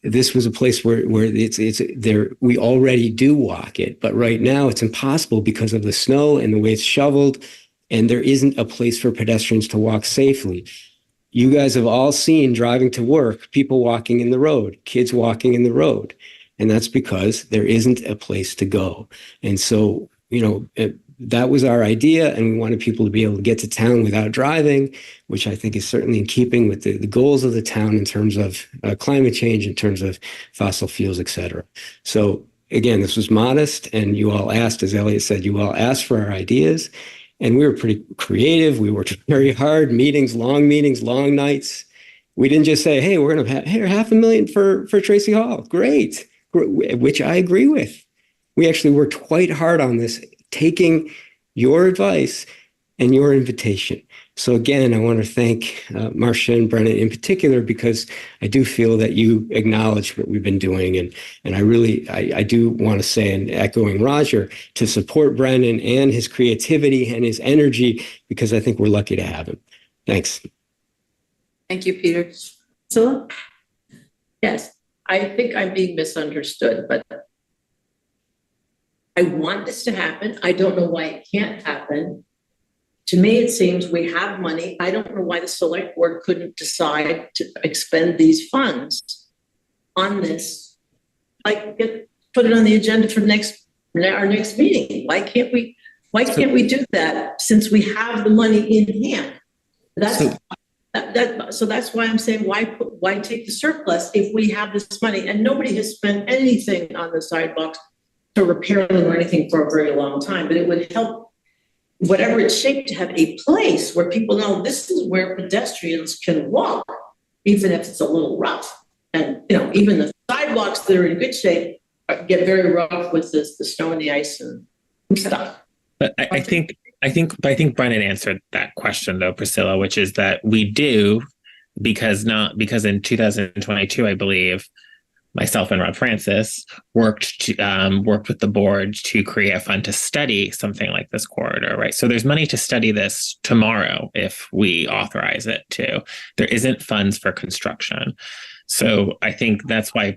S16: this was a place where it's there. We already do walk it, but right now it's impossible because of the snow and the way it's shoveled, and there isn't a place for pedestrians to walk safely. You guys have all seen driving to work, people walking in the road, kids walking in the road, and that's because there isn't a place to go. And so, that was our idea, and we wanted people to be able to get to town without driving, which I think is certainly in keeping with the goals of the town in terms of climate change, in terms of fossil fuels, et cetera. So again, this was modest, and you all asked, as Elliot said, you all asked for our ideas, and we were pretty creative. We worked very hard, meetings, long nights. We didn't just say, hey, we're going to have here $500,000 for Tracy Hall. Great, which I agree with. We actually worked quite hard on this, taking your advice and your invitation. So again, I want to thank Marcia and Brennan in particular, because I do feel that you acknowledge what we've been doing. And I do want to say, and echoing Roger, to support Brennan and his creativity and his energy, because I think we're lucky to have him. Thanks.
S4: Thank you, Peter. Priscilla? Yes, I think I'm being misunderstood, but I want this to happen. I don't know why it can't happen. To me, it seems we have money. I don't know why the select board couldn't decide to expend these funds on this. Like, put it on the agenda for our next meeting. Why can't we do that since we have the money in hand? So that's why I'm saying, why take the surplus if we have this money? And nobody has spent anything on the sidewalks to repair them or anything for a very long time, but it would help, whatever it's shaped, to have a place where people know this is where pedestrians can walk, even if it's a little rough. And, even the sidewalks that are in good shape get very rough with the snow and the ice and stuff.
S5: But I think Brennan answered that question though, Priscilla, which is that we do, because in 2022, I believe, myself and Rob Francis worked with the board to create a fund to study something like this corridor, right? So there's money to study this tomorrow if we authorize it to. There isn't funds for construction. So I think that's why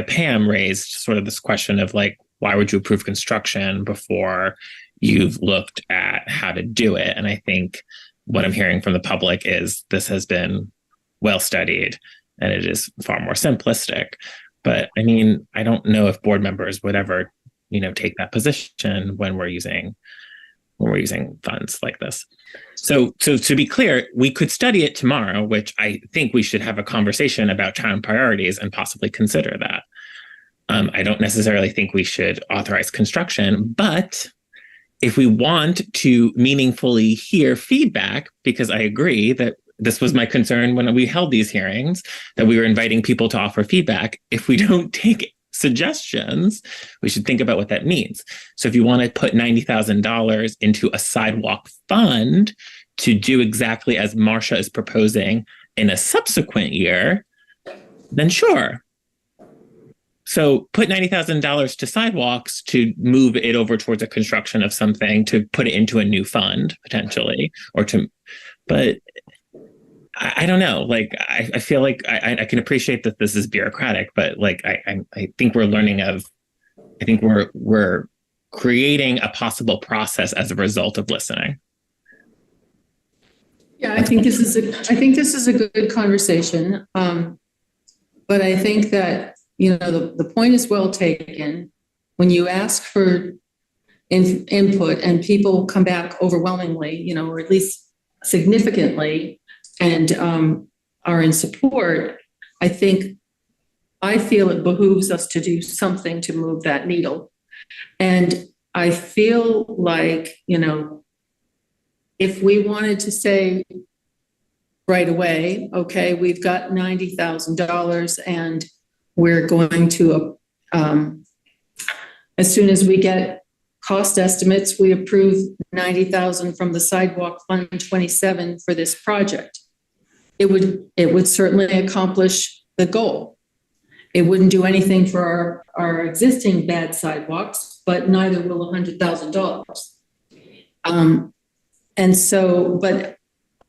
S5: Pam raised sort of this question of like, why would you approve construction before you've looked at how to do it? And I think what I'm hearing from the public is this has been well studied and it is far more simplistic. But I mean, I don't know if board members would ever, take that position when we're using funds like this. So to be clear, we could study it tomorrow, which I think we should have a conversation about town priorities and possibly consider that. I don't necessarily think we should authorize construction, but if we want to meaningfully hear feedback, because I agree that this was my concern when we held these hearings, that we were inviting people to offer feedback. If we don't take suggestions, we should think about what that means. So if you want to put $90,000 into a sidewalk fund to do exactly as Marcia is proposing in a subsequent year, then sure. So put $90,000 to sidewalks to move it over towards a construction of something, to put it into a new fund potentially, but I don't know. Like, I feel like I can appreciate that this is bureaucratic, but like, I think I think we're creating a possible process as a result of listening.
S1: Yeah, I think this is a good conversation. But I think that, the point is well taken. When you ask for input and people come back overwhelmingly, or at least significantly, and are in support, I feel it behooves us to do something to move that needle. And I feel like, if we wanted to say right away, okay, we've got $90,000 and we're going to, as soon as we get cost estimates, we approve $90,000 from the Sidewalk Fund 27 for this project. It would certainly accomplish the goal. It wouldn't do anything for our existing bad sidewalks, but neither will $100,000. And so, but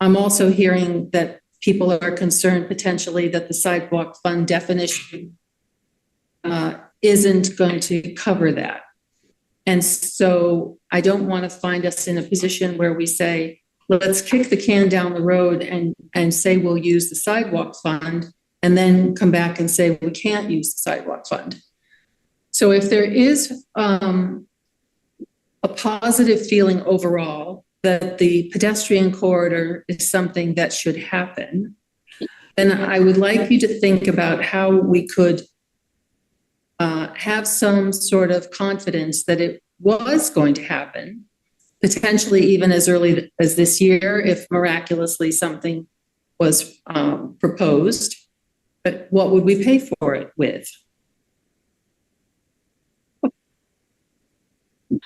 S1: I'm also hearing that people are concerned potentially that the sidewalk fund definition isn't going to cover that. And so I don't want to find us in a position where we say, let's kick the can down the road and say we'll use the sidewalk fund, and then come back and say we can't use the sidewalk fund. So if there is a positive feeling overall that the pedestrian corridor is something that should happen, then I would like you to think about how we could have some sort of confidence that it was going to happen, potentially even as early as this year, if miraculously something was proposed. But what would we pay for it with?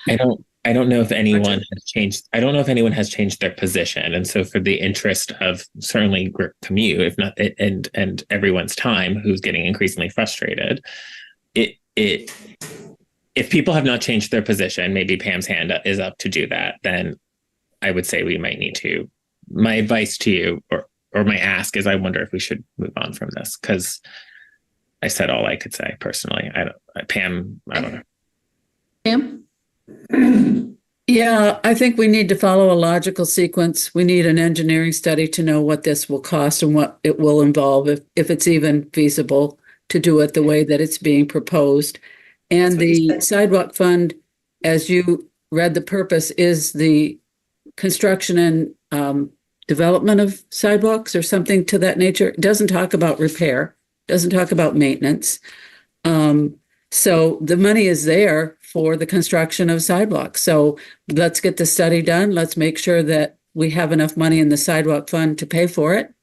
S5: I don't know if anyone has changed. I don't know if anyone has changed their position. And so for the interest of certainly commute, if not, and everyone's time who's getting increasingly frustrated, if people have not changed their position, maybe Pam's hand is up to do that, then I would say we might need to. My advice to you, or my ask, is I wonder if we should move on from this, because I said all I could say personally. Pam, I don't know.
S1: Pam?
S3: Yeah, I think we need to follow a logical sequence. We need an engineering study to know what this will cost and what it will involve, if it's even feasible to do it the way that it's being proposed. And the sidewalk fund, as you read the purpose, is the construction and development of sidewalks or something to that nature. It doesn't talk about repair, doesn't talk about maintenance. So the money is there for the construction of sidewalks. So let's get the study done. Let's make sure that we have enough money in the sidewalk fund to pay for it.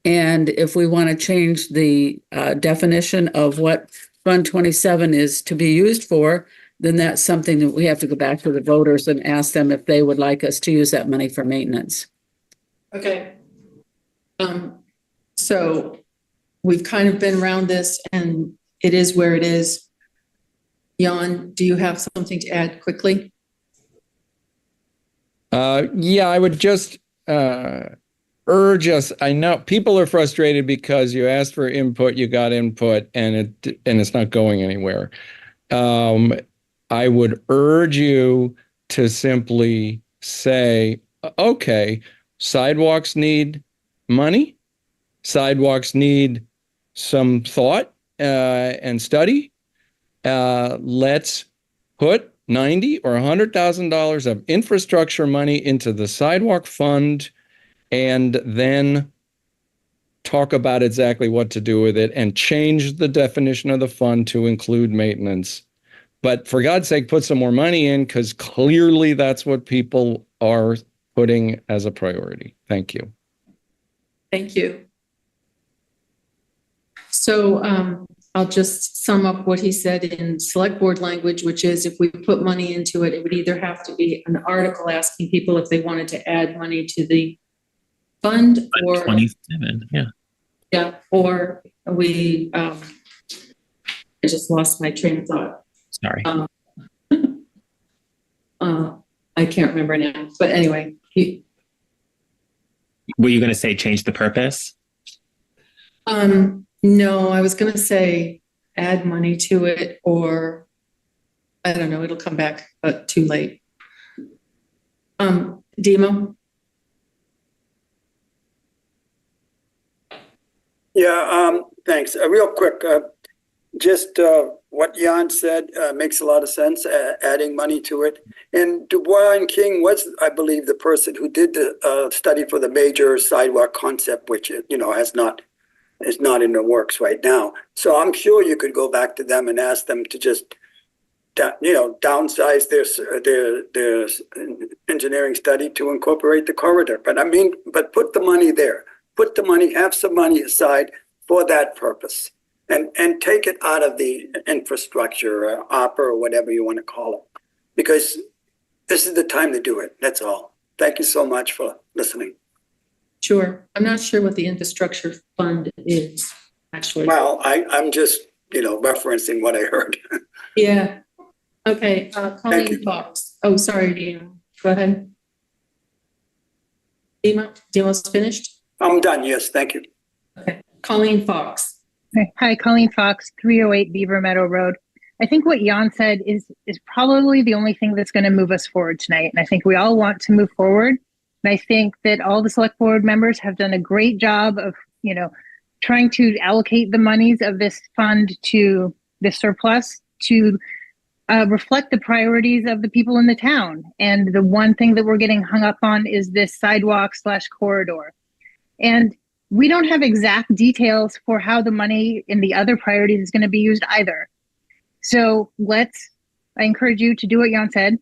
S3: And if we want to change the definition of what Fund 27 is to be used for, then that's something that we have to go back to the voters and ask them if they would like us to use that money for maintenance.
S1: Okay. So we've kind of been around this, and it is where it is. Jan, do you have something to add quickly?
S12: Yeah, I would just urge us. I know people are frustrated because you asked for input, you got input, and it's not going anywhere. I would urge you to simply say, okay, sidewalks need money. Sidewalks need some thought and study. Let's put $90,000 or $100,000 of infrastructure money into the sidewalk fund, and then talk about exactly what to do with it and change the definition of the fund to include maintenance. But for God's sake, put some more money in, because clearly that's what people are putting as a priority. Thank you.
S1: Thank you. So I'll just sum up what he said in select board language, which is if we put money into it, it would either have to be an article asking people if they wanted to add money to the fund, or
S5: 27,
S1: yeah, or we I just lost my train of thought.
S5: Sorry.
S1: I can't remember now, but anyway.
S5: Were you going to say change the purpose?
S1: No, I was going to say add money to it, or I don't know, it'll come back, but too late. Demo?
S17: Yeah, thanks. Real quick, just what Jan said makes a lot of sense, adding money to it. And Dubois and King was, I believe, the person who did the study for the major sidewalk concept, which, is not in the works right now. So I'm sure you could go back to them and ask them to just, downsize their engineering study to incorporate the corridor. But put the money there. Put the money, have some money aside for that purpose, and take it out of the infrastructure, OPER, or whatever you want to call it, because this is the time to do it. That's all. Thank you so much for listening.
S1: Sure. I'm not sure what the infrastructure fund is, actually.
S17: Well, I'm just, referencing what I heard.
S1: Yeah. Okay. Colleen Fox. Oh, sorry, Demo. Go ahead. Demo's finished?
S17: I'm done. Yes, thank you.
S1: Okay. Colleen Fox.
S19: Hi, Colleen Fox, 308 Beaver Meadow Road. I think what Jan said is probably the only thing that's going to move us forward tonight. And I think we all want to move forward. And I think that all the select board members have done a great job of, trying to allocate the monies of this fund to the surplus to reflect the priorities of the people in the town. And the one thing that we're getting hung up on is this sidewalk/corridor. And we don't have exact details for how the money in the other priorities is going to be used either. So I encourage you to do what Jan said,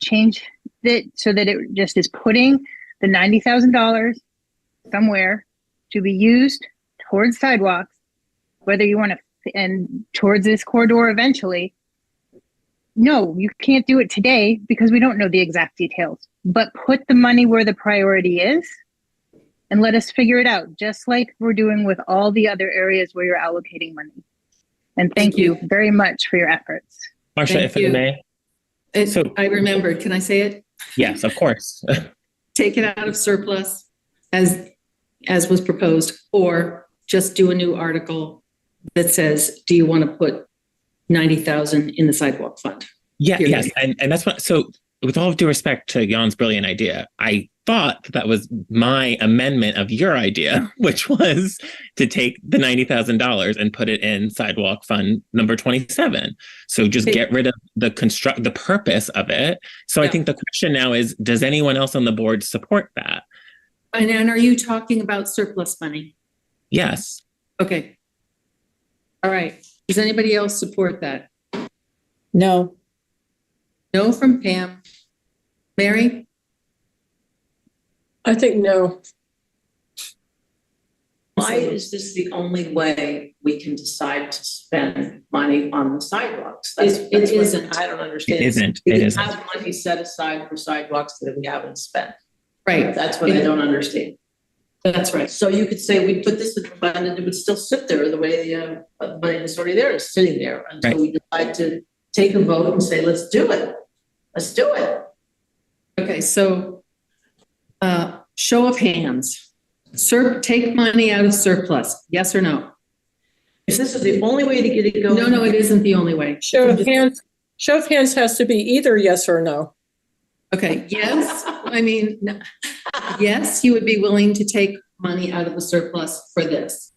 S19: change it so that it just is putting the $90,000 somewhere to be used towards sidewalks, whether you want to, and towards this corridor eventually. No, you can't do it today because we don't know the exact details, but put the money where the priority is and let us figure it out, just like we're doing with all the other areas where you're allocating money. And thank you very much for your efforts.
S5: Marcia, if I may.
S1: I remembered. Can I say it?
S5: Yes, of course.
S1: Take it out of surplus as was proposed, or just do a new article that says, do you want to put 90,000 in the sidewalk fund?
S5: Yeah,
S1: Period.
S5: yes. And that's what, so with all due respect to Jan's brilliant idea, I thought that was my amendment of your idea, which was to take the $90,000 and put it in sidewalk fund number 27. So just get rid of the purpose of it. So I think the question now is, does anyone else on the board support that?
S1: And are you talking about surplus money?
S5: Yes.
S1: Okay. All right. Does anybody else support that?
S3: No.
S1: No from Pam. Mary?
S2: I think no.
S4: Why is this the only way we can decide to spend money on the sidewalks?
S1: It isn't.
S4: I don't understand.
S5: It isn't.
S4: We
S5: It isn't.
S4: have money set aside for sidewalks that we haven't spent.
S1: Right.
S4: That's what I don't understand.
S1: That's right.
S4: So you could say we put this in the fund and it would still sit there the way the money that's already there is sitting there until we decide to take a vote and say, let's do it. Let's do it.
S1: Okay, so show of hands. Take money out of surplus, yes or no?
S4: If this is the only way to get it going.
S1: No, it isn't the only way.
S2: Show of hands has to be either yes or no.
S1: Okay, yes, I mean, yes, you would be willing to take money out of the surplus for this.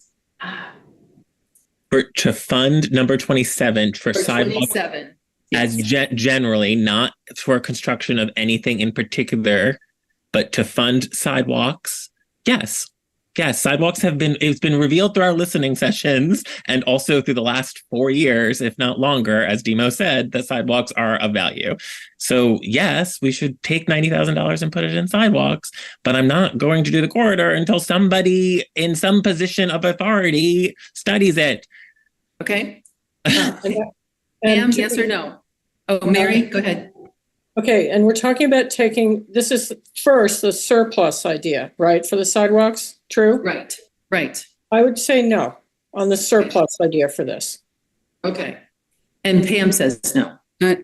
S5: To fund number 27 for sidewalks
S1: 27.
S5: as generally, not for construction of anything in particular, but to fund sidewalks. Yes. Yes, sidewalks it's been revealed through our listening sessions and also through the last 4 years, if not longer, as Demo said, that sidewalks are of value. So yes, we should take $90,000 and put it in sidewalks, but I'm not going to do the corridor until somebody in some position of authority studies it.
S1: Okay. Pam, yes or no? Oh, Mary, go ahead.
S2: Okay, and we're talking about this is first the surplus idea, right, for the sidewalks, true?
S1: Right.
S2: I would say no on the surplus idea for this.
S1: Okay. And Pam says no.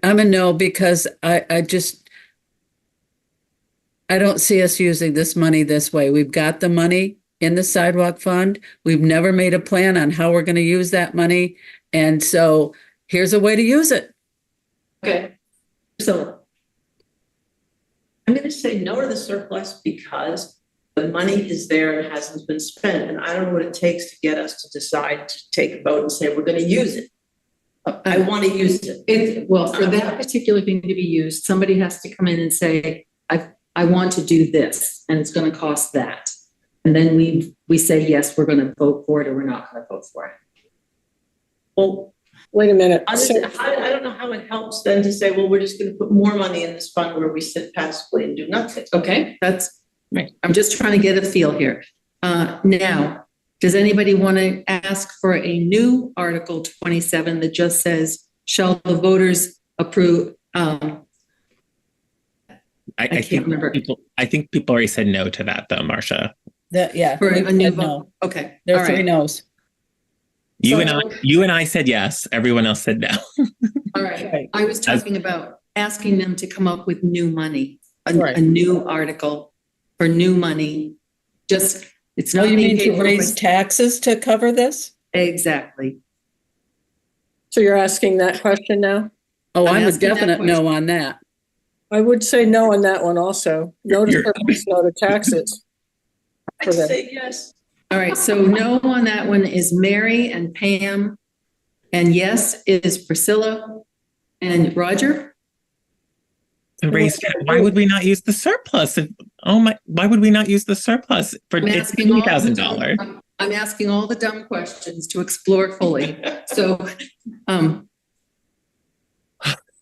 S3: I'm a no because I don't see us using this money this way. We've got the money in the sidewalk fund. We've never made a plan on how we're going to use that money. And so here's a way to use it.
S1: Okay. So
S4: I'm going to say no to the surplus because the money is there and hasn't been spent. And I don't know what it takes to get us to decide to take a vote and say, we're going to use it. I want to use it.
S1: Well, for that particular thing to be used, somebody has to come in and say, I want to do this and it's going to cost that. And then we say, yes, we're going to vote for it or we're not going to vote for it.
S2: Well, wait a minute.
S4: I don't know how it helps then to say, well, we're just going to put more money in this fund where we sit passively and do nothing.
S1: Okay, that's right. I'm just trying to get a feel here. Now, does anybody want to ask for a new Article 27 that just says, shall the voters approve?
S5: I can't remember. I think people already said no to that though, Marcia.
S1: For a new vote.
S3: No.
S1: Okay.
S3: There are 3 no's.
S5: You and I said yes. Everyone else said no.
S1: All right. I was talking about asking them to come up with new money, a new article for new money. Just it's not.
S3: You mean to raise taxes to cover this?
S1: Exactly.
S2: So you're asking that question now?
S3: Oh, I'm a definite no on that.
S2: I would say no on that one also. No to surplus, no to taxes.
S4: I'd say yes.
S1: All right, so no on that one is Mary and Pam, and yes is Priscilla and Roger.
S5: Why would we not use the surplus? Why would we not use the surplus for it's $20,000?
S1: I'm asking all the dumb questions to explore fully. So,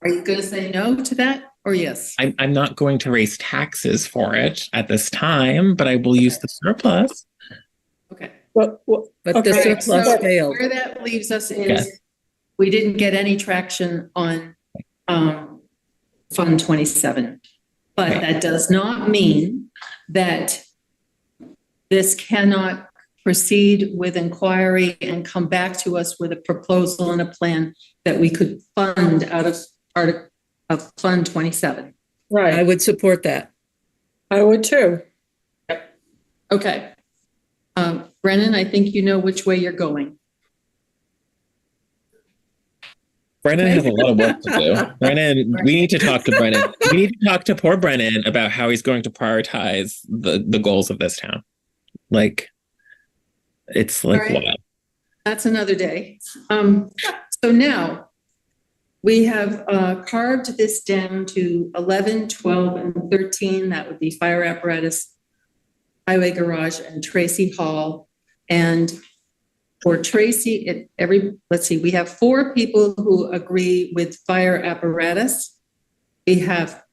S1: Are you going to say no to that or yes?
S5: I'm not going to raise taxes for it at this time, but I will use the surplus.
S1: Okay.
S2: But
S3: But the surplus
S1: So
S3: failed.
S1: where that leaves us is
S5: Yes.
S1: we didn't get any traction on Fund 27. But
S5: Right.
S1: that does not mean that this cannot proceed with inquiry and come back to us with a proposal and a plan that we could fund out of Fund 27.
S3: I
S2: right,
S3: would support that.
S2: I would too.
S1: Okay. Brennan, I think you know which way you're going.
S5: Brennan has a lot of work to do. Brennan, we need to talk to Brennan. We need to talk to poor Brennan about how he's going to prioritize the goals of this town. Like, it's like,
S1: All right.
S5: wow.
S1: That's another day. So now we have carved this down to 11, 12, and 13. That would be fire apparatus, highway garage, and Tracy Hall. And for Tracy, let's see, we have 4 people who agree with fire apparatus. We have,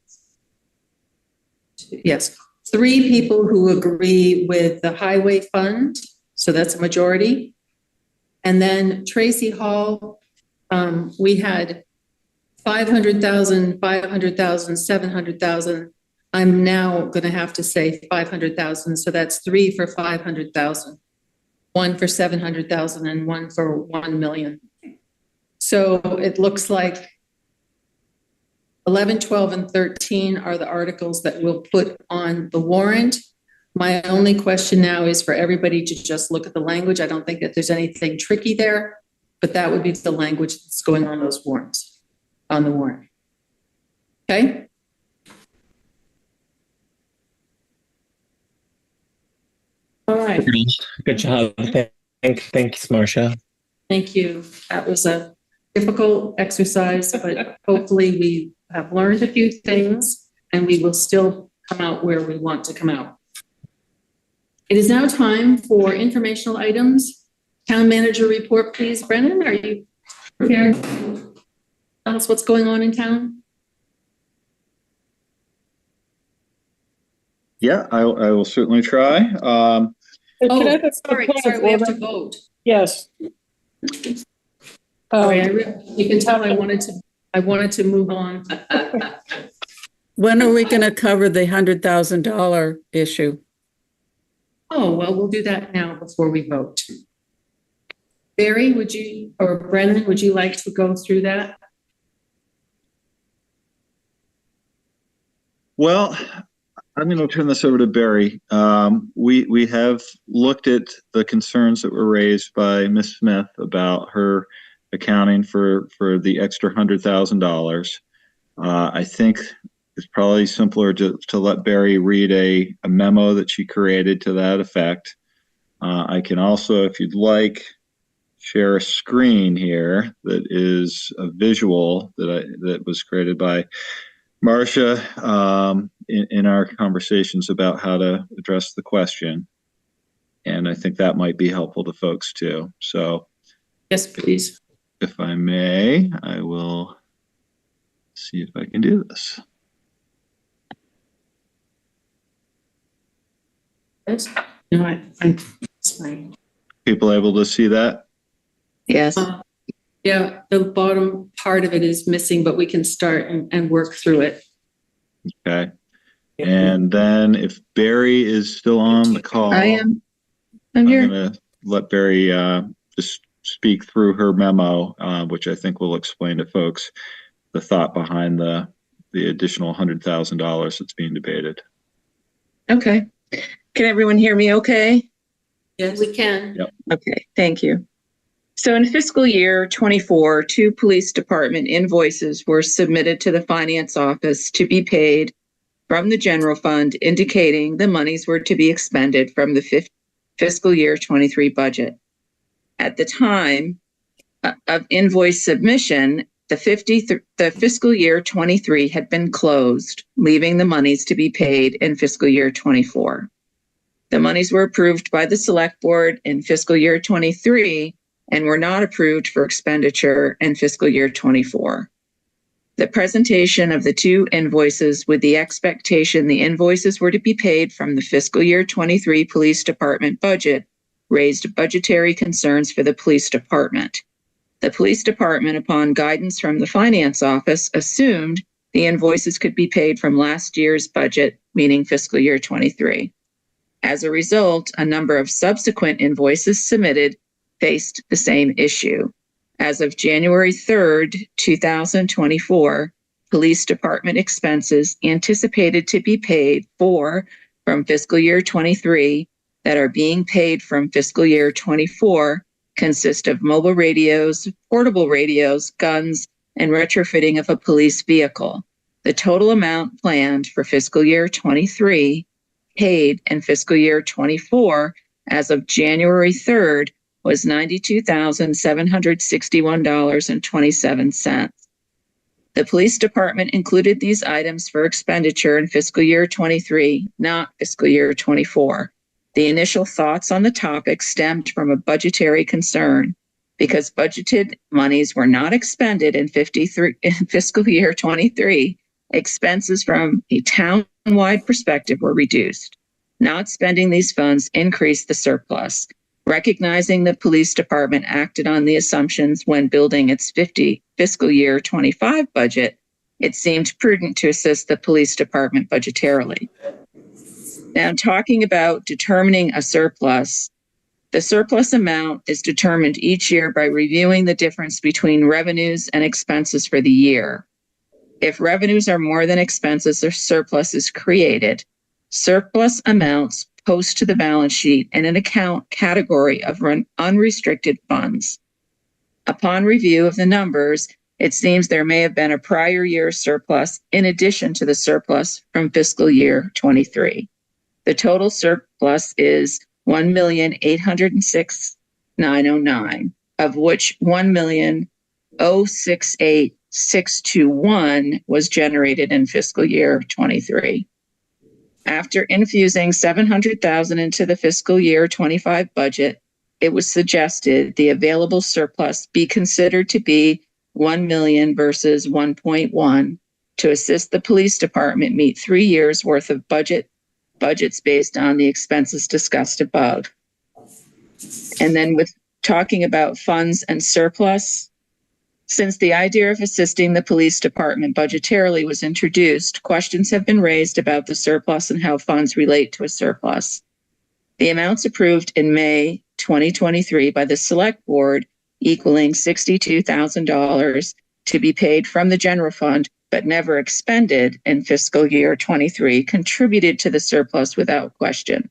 S1: 3 people who agree with the highway fund. So that's a majority. And then Tracy Hall, we had 500,000, 500,000, 700,000. I'm now going to have to say 500,000. So that's 3 for 500,000, 1 for 700,000, and 1 for 1 million. So it looks like 11, 12, and 13 are the articles that we'll put on the warrant. My only question now is for everybody to just look at the language. I don't think that there's anything tricky there, but that would be the language that's going on those warrants, on the warrant. Okay? All right.
S5: Good job. Thanks, Marcia.
S1: Thank you. That was a difficult exercise, but hopefully we have learned a few things and we will still come out where we want to come out. It is now time for informational items. Town manager report, please. Brennan, are you prepared to tell us what's going on in town?
S7: Yeah, I will certainly try.
S2: Can I have a
S1: Sorry,
S2: point of
S1: we have to
S2: order?
S1: vote.
S2: Yes.
S1: Sorry, you can tell I wanted to move on.
S3: When are we going to cover the $100,000 issue?
S1: Oh, well, we'll do that now before we vote. Barry, or Brennan, would you like to go through that?
S7: Well, I'm going to turn this over to Barry. We have looked at the concerns that were raised by Ms. Smith about her accounting for the extra $100,000. I think it's probably simpler to let Barry read a memo that she created to that effect. I can also, if you'd like, share a screen here that is a visual that was created by Marcia in our conversations about how to address the question. And I think that might be helpful to folks too. So,
S1: yes, please.
S7: If I may, I will see if I can do this.
S1: Yes. No, it's fine.
S7: People able to see that?
S15: Yes.
S1: Yeah, the bottom part of it is missing, but we can start and work through it.
S7: Okay. And then if Barry is still on the call,
S15: I am. I'm here.
S7: I'm going to let Barry just speak through her memo, which I think will explain to folks the thought behind the additional $100,000 that's being debated.
S15: Okay. Can everyone hear me okay?
S1: Yes, we can.
S7: Yep.
S15: Okay, thank you. So in fiscal year 24, 2 police department invoices were submitted to the finance office to be paid from the general fund, indicating the monies were to be expended from the fiscal year 23 budget. At the time of invoice submission, the fiscal year 23 had been closed, leaving the monies to be paid in fiscal year 24. The monies were approved by the select board in fiscal year 23 and were not approved for expenditure in fiscal year 24. the presentation of the two invoices with the expectation the invoices were to be paid from the fiscal year 23 police department budget raised budgetary concerns for the police department. The police department, upon guidance from the finance office, assumed the invoices could be paid from last year's budget, meaning fiscal year 23. As a result, a number of subsequent invoices submitted faced the same issue. As of January 3rd, 2024, police department expenses anticipated to be paid for from fiscal year 23 that are being paid from fiscal year 24 consist of mobile radios, portable radios, guns, and retrofitting of a police vehicle. The total amount planned for fiscal year 23 paid in fiscal year 24 as of January 3rd was $92,761.27. The police department included these items for expenditure in fiscal year 23, not fiscal year 24. The initial thoughts on the topic stemmed from a budgetary concern. Because budgeted monies were not expended in fiscal year 23, expenses from a town-wide perspective were reduced. Not spending these funds increased the surplus. Recognizing the police department acted on the assumptions when building its fiscal year 25 budget, it seemed prudent to assist the police department budgetarily. Now, talking about determining a surplus, the surplus amount is determined each year by reviewing the difference between revenues and expenses for the year. If revenues are more than expenses, a surplus is created. Surplus amounts post to the balance sheet in an account category of unrestricted funds. Upon review of the numbers, it seems there may have been a prior year surplus in addition to the surplus from fiscal year 23. The total surplus is $1,806,909, of which $1,068,621 was generated in fiscal year 23. After infusing $700,000 into the fiscal year 25 budget, it was suggested the available surplus be considered to be $1 million versus $1.1 to assist the police department meet 3 years worth of budgets based on the expenses discussed above. And then with talking about funds and surplus, since the idea of assisting the police department budgetarily was introduced, questions have been raised about the surplus and how funds relate to a surplus. The amounts approved in May 2023 by the Select Board equaling $62,000 to be paid from the general fund but never expended in fiscal year 23 contributed to the surplus without question.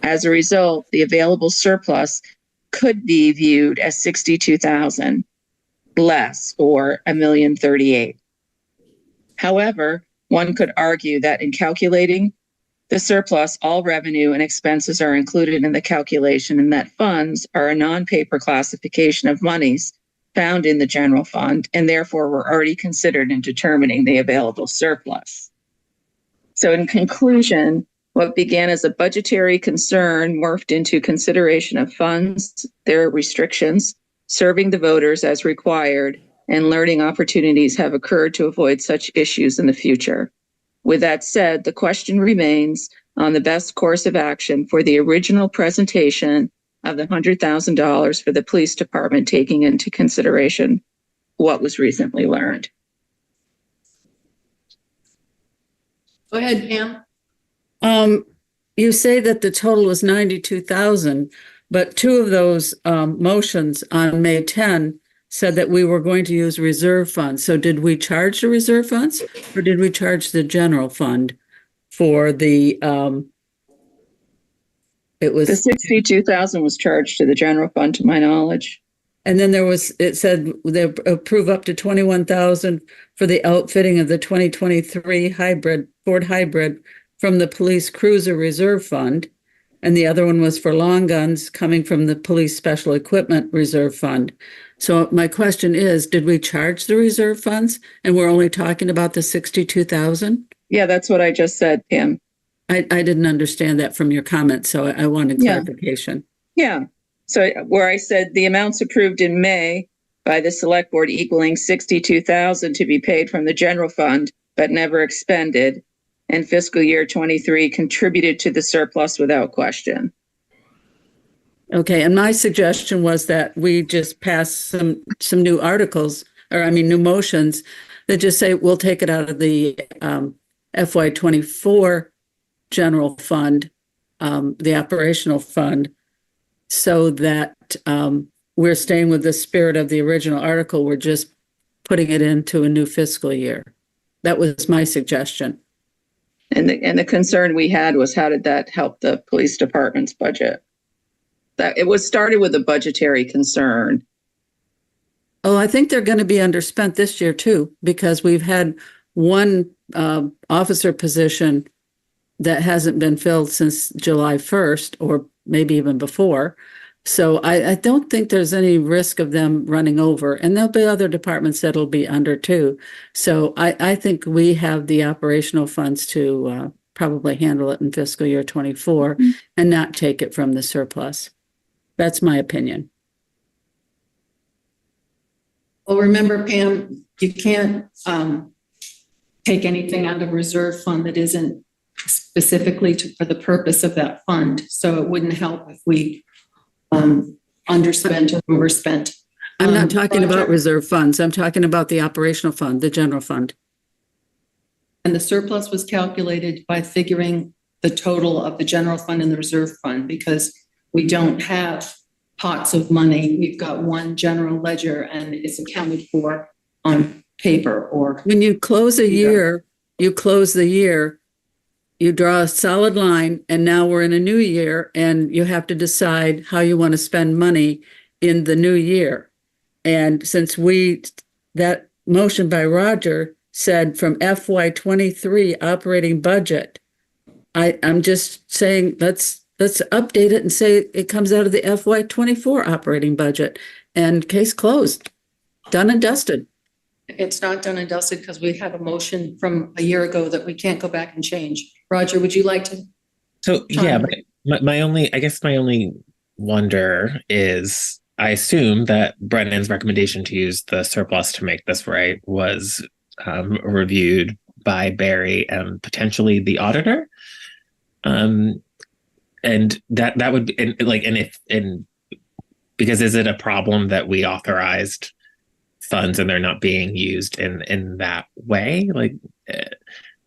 S15: As a result, the available surplus could be viewed as $62,000 less, or $1,038,000. However, one could argue that in calculating the surplus, all revenue and expenses are included in the calculation, and that funds are a non-paper classification of monies found in the general fund, and therefore were already considered in determining the available surplus. So in conclusion, what began as a budgetary concern morphed into consideration of funds, their restrictions, serving the voters as required, and learning opportunities have occurred to avoid such issues in the future. With that said, the question remains on the best course of action for the original presentation of the $100,000 for the police department, taking into consideration what was recently learned.
S1: Go ahead, Pam.
S3: You say that the total was 92,000, but two of those motions on May 10 said that we were going to use reserve funds. So did we charge the reserve funds, or did we charge the general fund for the, it was.
S15: The $62,000 was charged to the general fund, to my knowledge.
S3: And then it said they approve up to $21,000 for the outfitting of the 2023 Ford hybrid from the police cruiser reserve fund. And the other one was for long guns coming from the police special equipment reserve fund. So my question is, did we charge the reserve funds? And we're only talking about the 62,000?
S15: Yeah, that's what I just said, Pam.
S3: I didn't understand that from your comment, so I wanted clarification.
S15: Yeah. So where I said the amounts approved in May by the select board equaling 62,000 to be paid from the general fund, but never expended, and fiscal year 23 contributed to the surplus without question.
S3: Okay, and my suggestion was that we just pass some new articles, or I mean, new motions that just say we'll take it out of the FY24 general fund, the operational fund, so that we're staying with the spirit of the original article. We're just putting it into a new fiscal year. That was my suggestion.
S15: And the concern we had was, how did that help the police department's budget? That it was started with a budgetary concern.
S3: Oh, I think they're going to be underspent this year too, because we've had one officer position that hasn't been filled since July 1st, or maybe even before. So I don't think there's any risk of them running over, and there'll be other departments that'll be under too. So I think we have the operational funds to probably handle it in fiscal year 24 and not take it from the surplus. That's my opinion.
S1: Well, remember, Pam, you can't take anything out of reserve fund that isn't specifically for the purpose of that fund. So it wouldn't help if we underspent or overspent.
S3: I'm not talking about reserve funds. I'm talking about the operational fund, the general fund.
S1: And the surplus was calculated by figuring the total of the general fund and the reserve fund, because we don't have pots of money. We've got one general ledger, and it's accounted for on paper. Or
S3: when you close a year, you close the year, you draw a solid line, and now we're in a new year, and you have to decide how you want to spend money in the new year. And since that motion by Roger said from FY23 operating budget, I'm just saying let's update it and say it comes out of the FY24 operating budget, and case closed, done and dusted.
S1: it's not done and dusted because we have a motion from a year ago that we can't go back and change. Roger, would you like to?
S5: So yeah, but my only wonder is, I assume that Brennan's recommendation to use the surplus to make this right was reviewed by Barry and potentially the auditor. And that would be because is it a problem that we authorized funds and they're not being used in that way?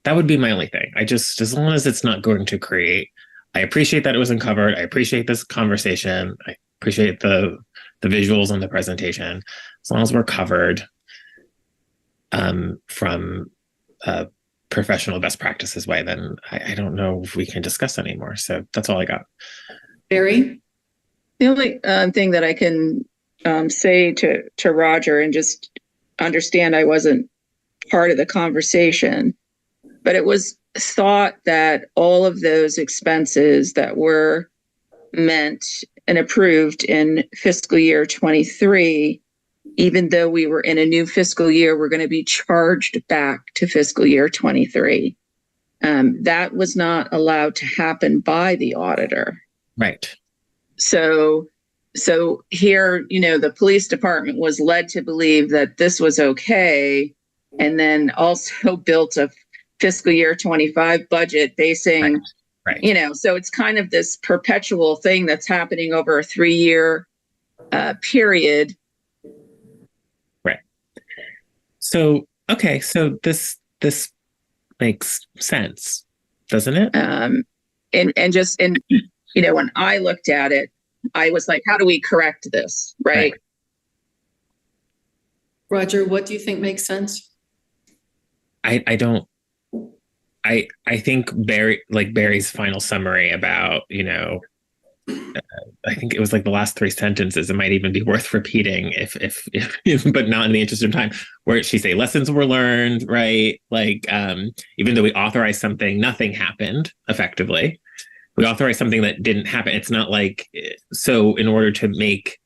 S5: That would be my only thing. As long as it's not going to create, I appreciate that it was uncovered. I appreciate this conversation. I appreciate the visuals on the presentation. As long as we're covered from professional best practices way, then I don't know if we can discuss anymore. So that's all I got.
S1: Barry?
S15: The only thing that I can say to Roger, and just understand I wasn't part of the conversation, but it was thought that all of those expenses that were meant and approved in fiscal year 23, even though we were in a new fiscal year, we're going to be charged back to fiscal year 23. That was not allowed to happen by the auditor.
S5: Right.
S15: So here, the police department was led to believe that this was okay, and then also built a fiscal year 25 budget basing,
S5: right.
S15: So it's kind of this perpetual thing that's happening over a 3-year period.
S5: Right. So, okay. So this makes sense, doesn't it?
S15: And when I looked at it, I was like, how do we correct this? Right.
S1: Roger, what do you think makes sense?
S5: I think Barry's final summary about, I think it was like the last 3 sentences. It might even be worth repeating if but not in the interest of time, where she say lessons were learned, right? Even though we authorized something, nothing happened effectively. We authorized something that didn't happen. It's not so in order to make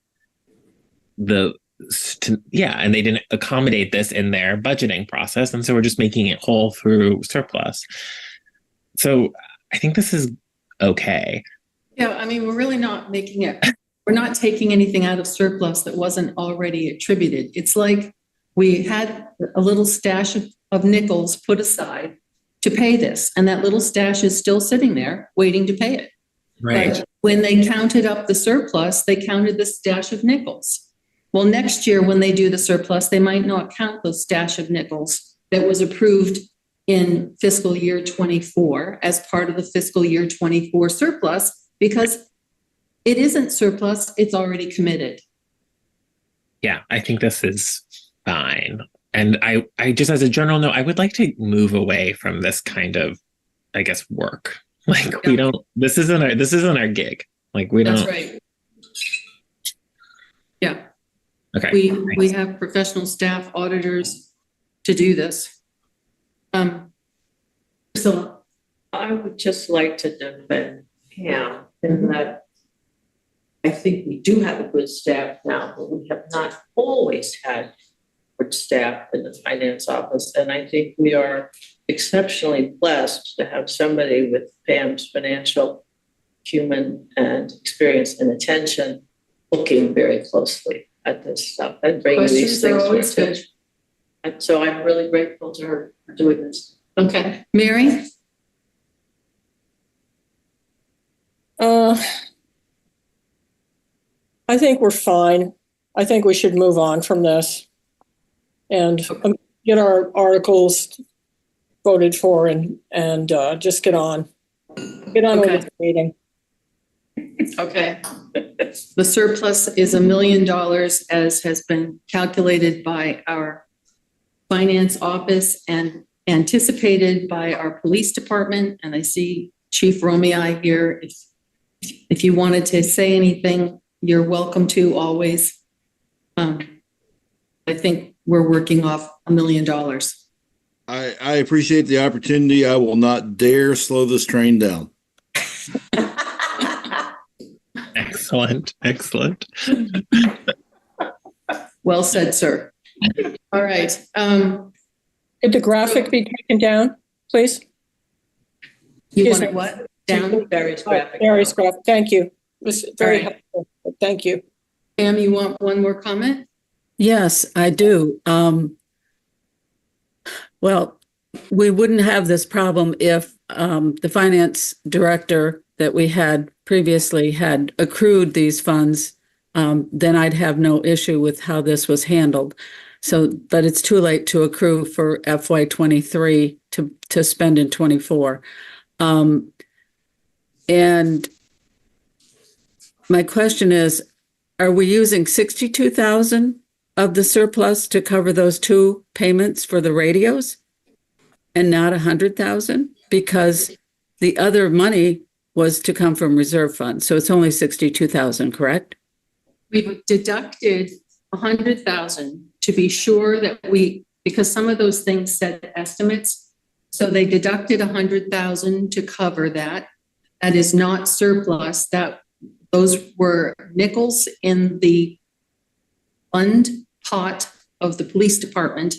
S5: and they didn't accommodate this in their budgeting process. And so we're just making it whole through surplus. So I think this is okay.
S1: Yeah, we're really not making it, we're not taking anything out of surplus that wasn't already attributed. It's like we had a little stash of nickels put aside to pay this, and that little stash is still sitting there waiting to pay it.
S5: Right.
S1: But when they counted up the surplus, they counted the stash of nickels. Well, next year when they do the surplus, they might not count those stash of nickels that was approved in fiscal year 24 as part of the fiscal year 24 surplus, because it isn't surplus, it's already committed.
S5: Yeah, I think this is fine. And I just, as a general note, I would like to move away from this kind of, I guess, work. Like we don't, this isn't our gig. Like we don't.
S1: That's right. Yeah.
S5: Okay.
S1: We have professional staff auditors to do this.
S4: So I would just like to defend Pam in that I think we do have a good staff now, but we have not always had good staff in the finance office. And I think we are exceptionally blessed to have somebody with Pam's financial acumen and experience and attention looking very closely at this stuff and bringing these things to attention. And so I'm really grateful to her for doing this.
S1: Okay. Mary?
S2: I think we're fine. I think we should move on from this and get our articles voted for and just get on with the meeting.
S1: Okay. The surplus is $1 million as has been calculated by our finance office and anticipated by our police department. And I see Chief Romei here. If you wanted to say anything, you're welcome to always. I think we're working off $1 million.
S20: I appreciate the opportunity. I will not dare slow this train down.
S5: Excellent. Excellent.
S1: Well said, sir. All right.
S2: Could the graphic be taken down, please?
S1: You want it what? Down?
S4: Barry's graphic.
S2: Barry's graphic. Thank you. It was very helpful. Thank you.
S1: Pam, you want one more comment?
S3: Yes, I do. Well, we wouldn't have this problem if the finance director that we had previously had accrued these funds. Then I'd have no issue with how this was handled. So, but it's too late to accrue for FY23 to spend in 24. And my question is, are we using 62,000 of the surplus to cover those two payments for the radios and not 100,000? Because the other money was to come from reserve funds. So it's only 62,000, correct?
S1: We've deducted 100,000 to be sure that because some of those things said estimates. So they deducted 100,000 to cover that. That is not surplus. Those were nickels in the fund pot of the police department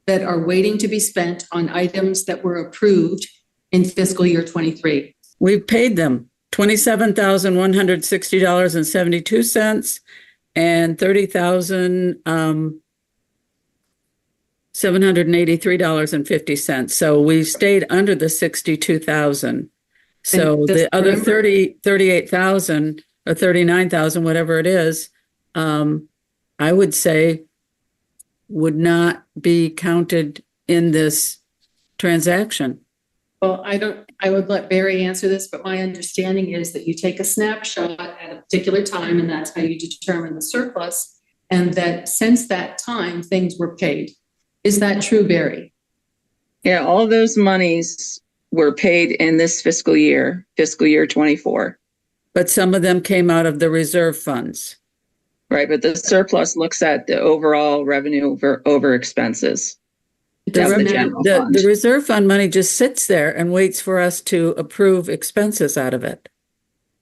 S1: that are waiting to be spent on items that were approved in fiscal year 23.
S3: We paid them $27,160.72 and $30,783.50. So we stayed under the 62,000. So the other 38,000 or 39,000, whatever it is, I would say would not be counted in this transaction.
S1: Well, I would let Barry answer this, but my understanding is that you take a snapshot at a particular time and that's how you determine the surplus, and that since that time, things were paid. Is that true, Barry?
S15: Yeah, all those monies were paid in this fiscal year 24.
S3: But some of them came out of the reserve funds.
S15: Right, but the surplus looks at the overall revenue over expenses.
S3: The reserve fund money just sits there and waits for us to approve expenses out of it.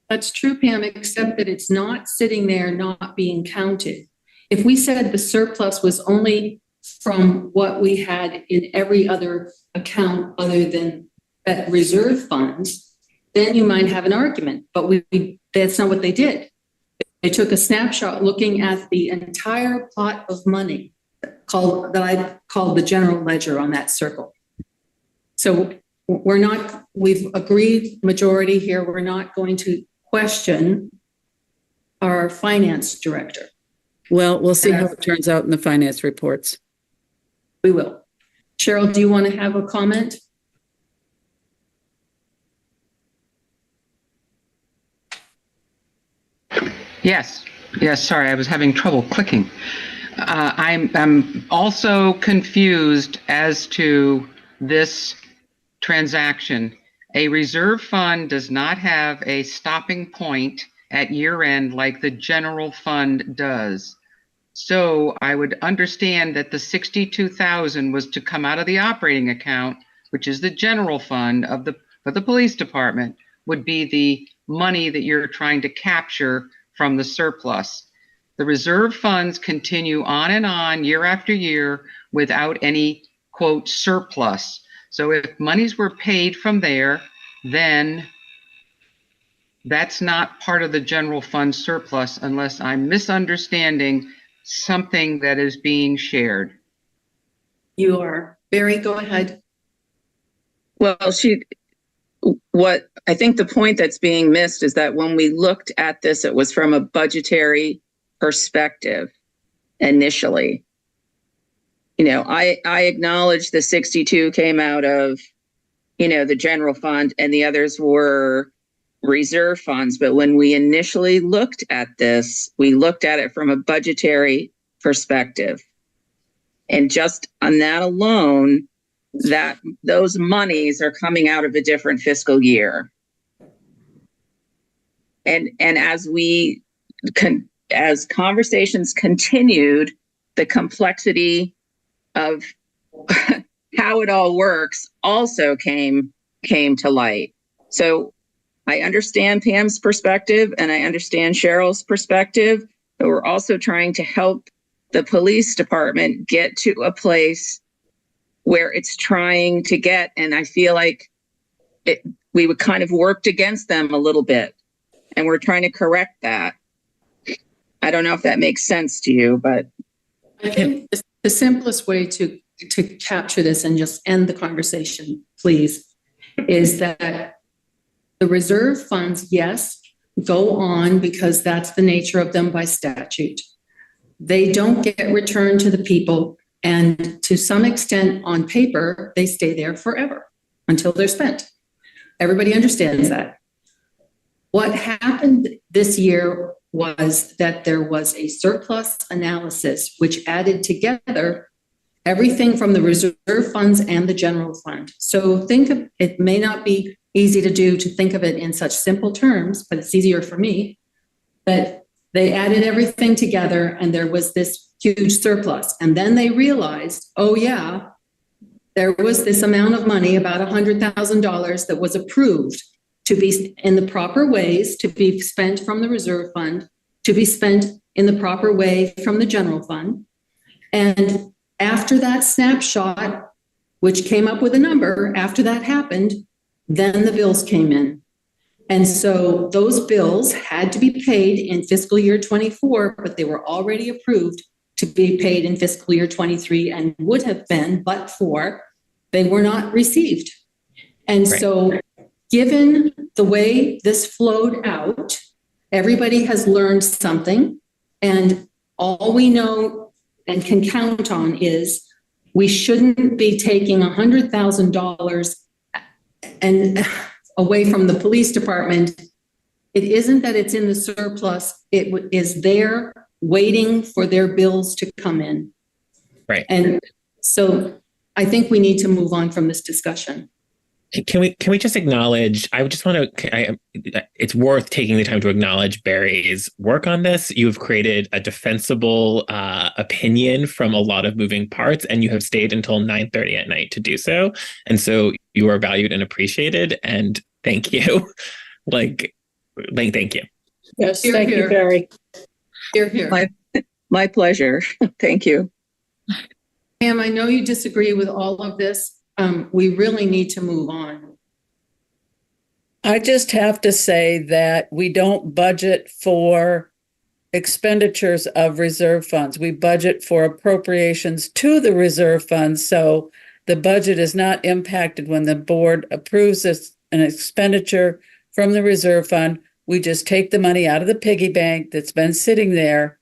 S1: That's true, Pam, except that it's not sitting there not being counted. If we said the surplus was only from what we had in every other account other than that reserve funds, then you might have an argument. But that's not what they did. They took a snapshot looking at the entire pot of money that I called the general ledger on that circle. So we've agreed majority here, we're not going to question our finance director.
S3: Well, we'll see how it turns out in the finance reports.
S1: We will. Cheryl, do you want to have a comment?
S9: Yes. Sorry, I was having trouble clicking. I'm also confused as to this transaction. A reserve fund does not have a stopping point at year end like the general fund does. So I would understand that the 62,000 was to come out of the operating account, which is the general fund of the police department, would be the money that you're trying to capture from the surplus. The reserve funds continue on and on year after year without any quote surplus. So if monies were paid from there, then that's not part of the general fund surplus unless I'm misunderstanding something that is being shared.
S1: You are. Barry, go ahead.
S15: Well, what I think the point that's being missed is that when we looked at this, it was from a budgetary perspective initially. I acknowledge the 62 came out of, the general fund and the others were reserve funds. But when we initially looked at this, we looked at it from a budgetary perspective. And just on that alone, that those monies are coming out of a different fiscal year. And as conversations continued, the complexity of how it all works also came to light. So I understand Pam's perspective and I understand Cheryl's perspective, but we're also trying to help the police department get to a place where it's trying to get, and I feel like we would kind of worked against them a little bit, and we're trying to correct that. I don't know if that makes sense to you, but
S1: I think the simplest way to capture this and just end the conversation, please, is that the reserve funds, yes, go on because that's the nature of them by statute. They don't get returned to the people, and to some extent on paper, they stay there forever until they're spent. Everybody understands that. What happened this year was that there was a surplus analysis which added together everything from the reserve funds and the general fund. So think of it, may not be easy to do to think of it in such simple terms, but it's easier for me. But they added everything together and there was this huge surplus. And then they realized, oh yeah, there was this amount of money, about $100,000 that was approved to be in the proper ways, to be spent from the reserve fund, to be spent in the proper way from the general fund. And after that snapshot, which came up with a number, after that happened, then the bills came in. And so those bills had to be paid in fiscal year 24, but they were already approved to be paid in fiscal year 23 and would have been, but for they were not received. And so given the way this flowed out, everybody has learned something. And all we know and can count on is we shouldn't be taking $100,000 and away from the police department. It isn't that it's in the surplus. It is there waiting for their bills to come in.
S5: Right.
S1: And so I think we need to move on from this discussion.
S5: Can we just acknowledge, I would just want to, it's worth taking the time to acknowledge Barry's work on this. You've created a defensible opinion from a lot of moving parts, and you have stayed until 9:30 at night to do so. And so you are valued and appreciated, and thank you. Thank you.
S2: Yes,
S1: Here,
S2: thank
S1: here.
S2: you, Barry.
S1: Here.
S15: my pleasure. Thank you.
S1: Pam, I know you disagree with all of this. We really need to move on.
S3: I just have to say that we don't budget for expenditures of reserve funds. We budget for appropriations to the reserve funds, so the budget is not impacted when the board approves an expenditure from the reserve fund. We just take the money out of the piggy bank that's been sitting there.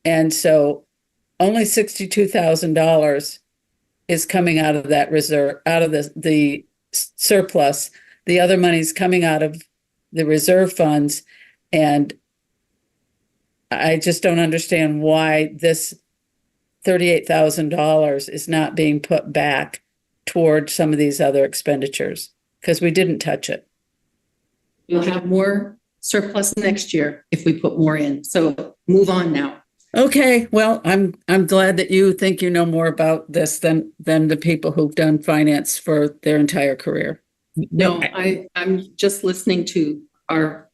S3: And so only $62,000 is coming out of that reserve, out of the surplus. The other money's coming out of the reserve funds. And I just don't understand why this $38,000 is not being put back toward some of these other expenditures, because we didn't touch it.
S1: We'll have more surplus next year if we put more in. So move on now.
S3: Okay, well, I'm glad that you think you know more about this than the people who've done finance for their entire career.
S1: No, I'm just listening to our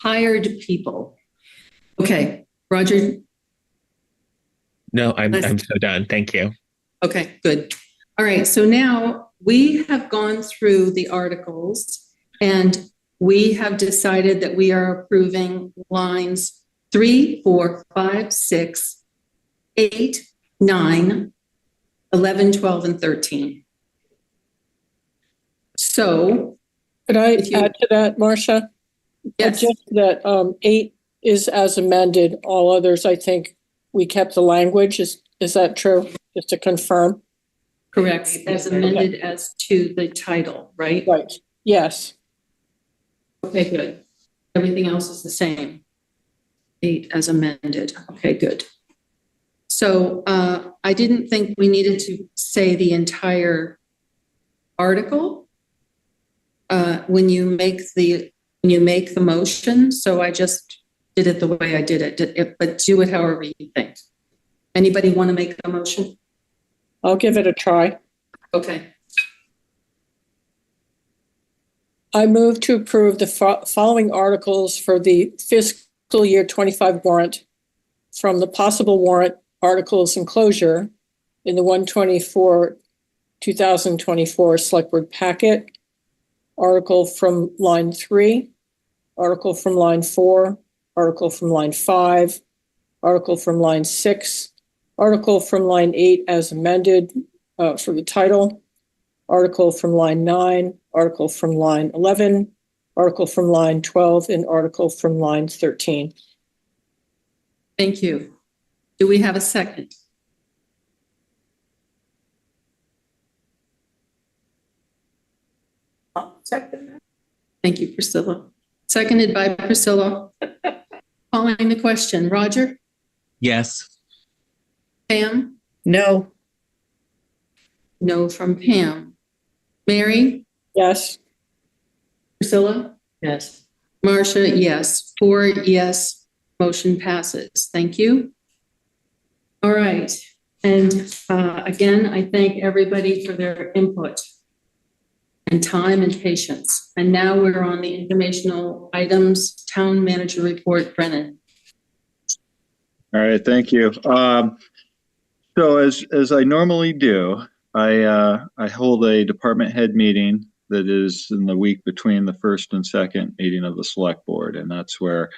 S1: hired people. Okay, Roger.
S5: No, I'm so done. Thank you.
S1: Okay, good. All right, so now we have gone through the articles and we have decided that we are approving lines 3, 4, 5, 6, 8, 9, 11, 12, and 13. So,
S2: could I add to that, Marcia?
S1: Yes.
S2: Just that 8 is as amended. All others, I think we kept the language. Is that true? Just to confirm.
S1: Correct. As amended as to the title, right?
S2: Right. Yes.
S1: Okay, good. Everything else is the same. 8 as amended. Okay, good. So I didn't think we needed to say the entire article when you make the motion. So I just did it the way I did it. But do it however you think. Anybody want to make a motion?
S2: I'll give it a try.
S1: Okay.
S2: I move to approve the following articles for the fiscal year 25 warrant from the possible warrant articles enclosure in the 1/24/2024 Select Board packet. Article from line 3, article from line 4, article from line 5, article from line 6, article from line 8 as amended for the title, article from line 9, article from line 11, article from line 12, and article from line 13.
S1: Thank you. Do we have a second?
S4: Second.
S1: Thank you, Priscilla. Seconded by Priscilla. Calling the question. Roger?
S5: Yes.
S1: Pam?
S3: No.
S1: No from Pam. Mary?
S2: Yes.
S1: Priscilla?
S4: Yes.
S1: Marcia, yes. 4 yes. Motion passes. Thank you. All right. And again, I thank everybody for their input and time and patience. And now we're on the informational items, town manager report. Brennan.
S7: All right, thank you. So as I normally do, I hold a department head meeting that is in the week between the first and second meeting of the select board. And that's where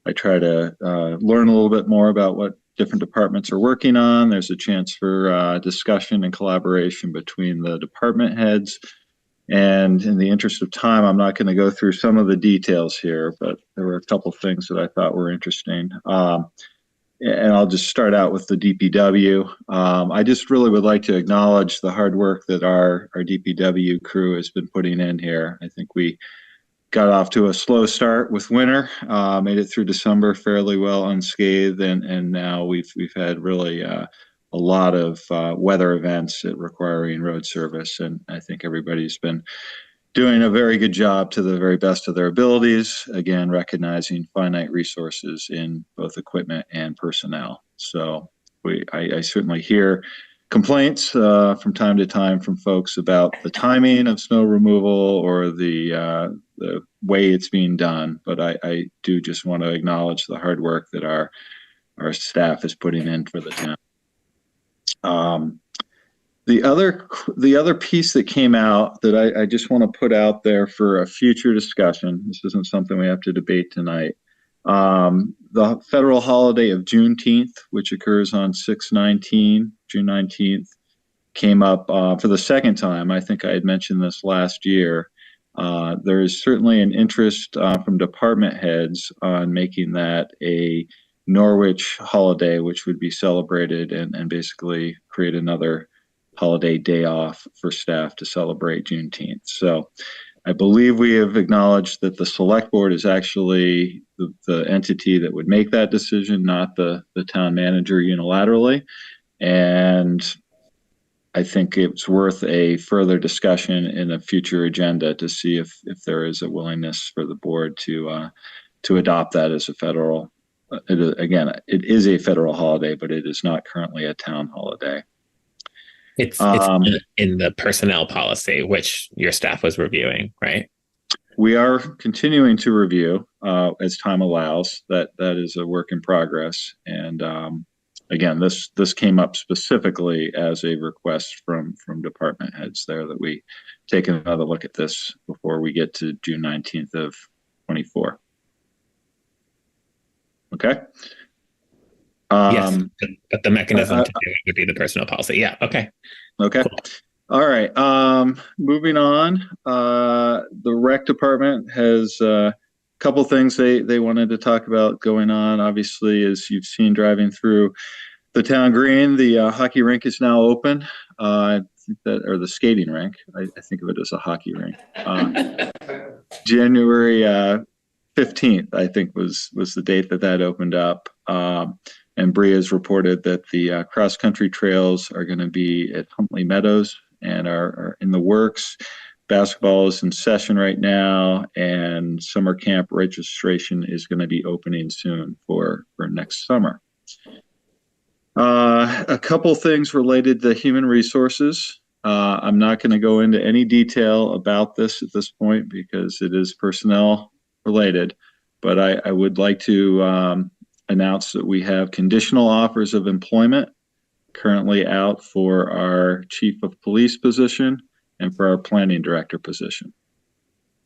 S7: I try to learn a little bit more about what different departments are working on. There's a chance for discussion and collaboration between the department heads. And in the interest of time, I'm not going to go through some of the details here, but there were a couple things that I thought were interesting. And I'll just start out with the DPW. I just really would like to acknowledge the hard work that our DPW crew has been putting in here. I think we got off to a slow start with winter, made it through December fairly well unscathed, and now we've had really a lot of weather events requiring road service, and I think everybody's been doing a very good job to the very best of their abilities, again, recognizing finite resources in both equipment and personnel. So I certainly hear complaints from time to time from folks about the timing of snow removal or the way it's being done, but I do just want to acknowledge the hard work that our staff is putting in for the town. The other piece that came out that I just want to put out there for a future discussion, this isn't something we have to debate tonight, The federal holiday of Juneteenth, which occurs on June 19th, came up for the second time. I think I had mentioned this last year. There is certainly an interest from department heads on making that a Norwich holiday, which would be celebrated and basically create another holiday day off for staff to celebrate Juneteenth. So I believe we have acknowledged that the select board is actually the entity that would make that decision, not the town manager unilaterally. And I think it's worth a further discussion in a future agenda to see if there is a willingness for the board to adopt that as a federal. It is a federal holiday, but it is not currently a town holiday.
S5: It's in the personnel policy, which your staff was reviewing, right?
S7: We are continuing to review as time allows. That is a work in progress. And again, this came up specifically as a request from department heads there that we take another look at this before we get to June 19th of 24. Okay.
S5: Yes, but the mechanism to do it would be the personnel policy. Yeah. Okay.
S7: Okay. Cool. All right. Moving on. The rec department has a couple things they wanted to talk about going on. Obviously, as you've seen driving through the town green, the hockey rink is now open. I think that, or the skating rink. I think of it as a hockey rink. January 15th, I think, was the date that opened up. And Bria has reported that the cross-country trails are going to be at Huntley Meadows and are in the works. Basketball is in session right now, and summer camp registration is going to be opening soon for next summer. A couple things related to human resources. I'm not going to go into any detail about this at this point because it is personnel related, but I would like to announce that we have conditional offers of employment currently out for our chief of police position and for our planning director position.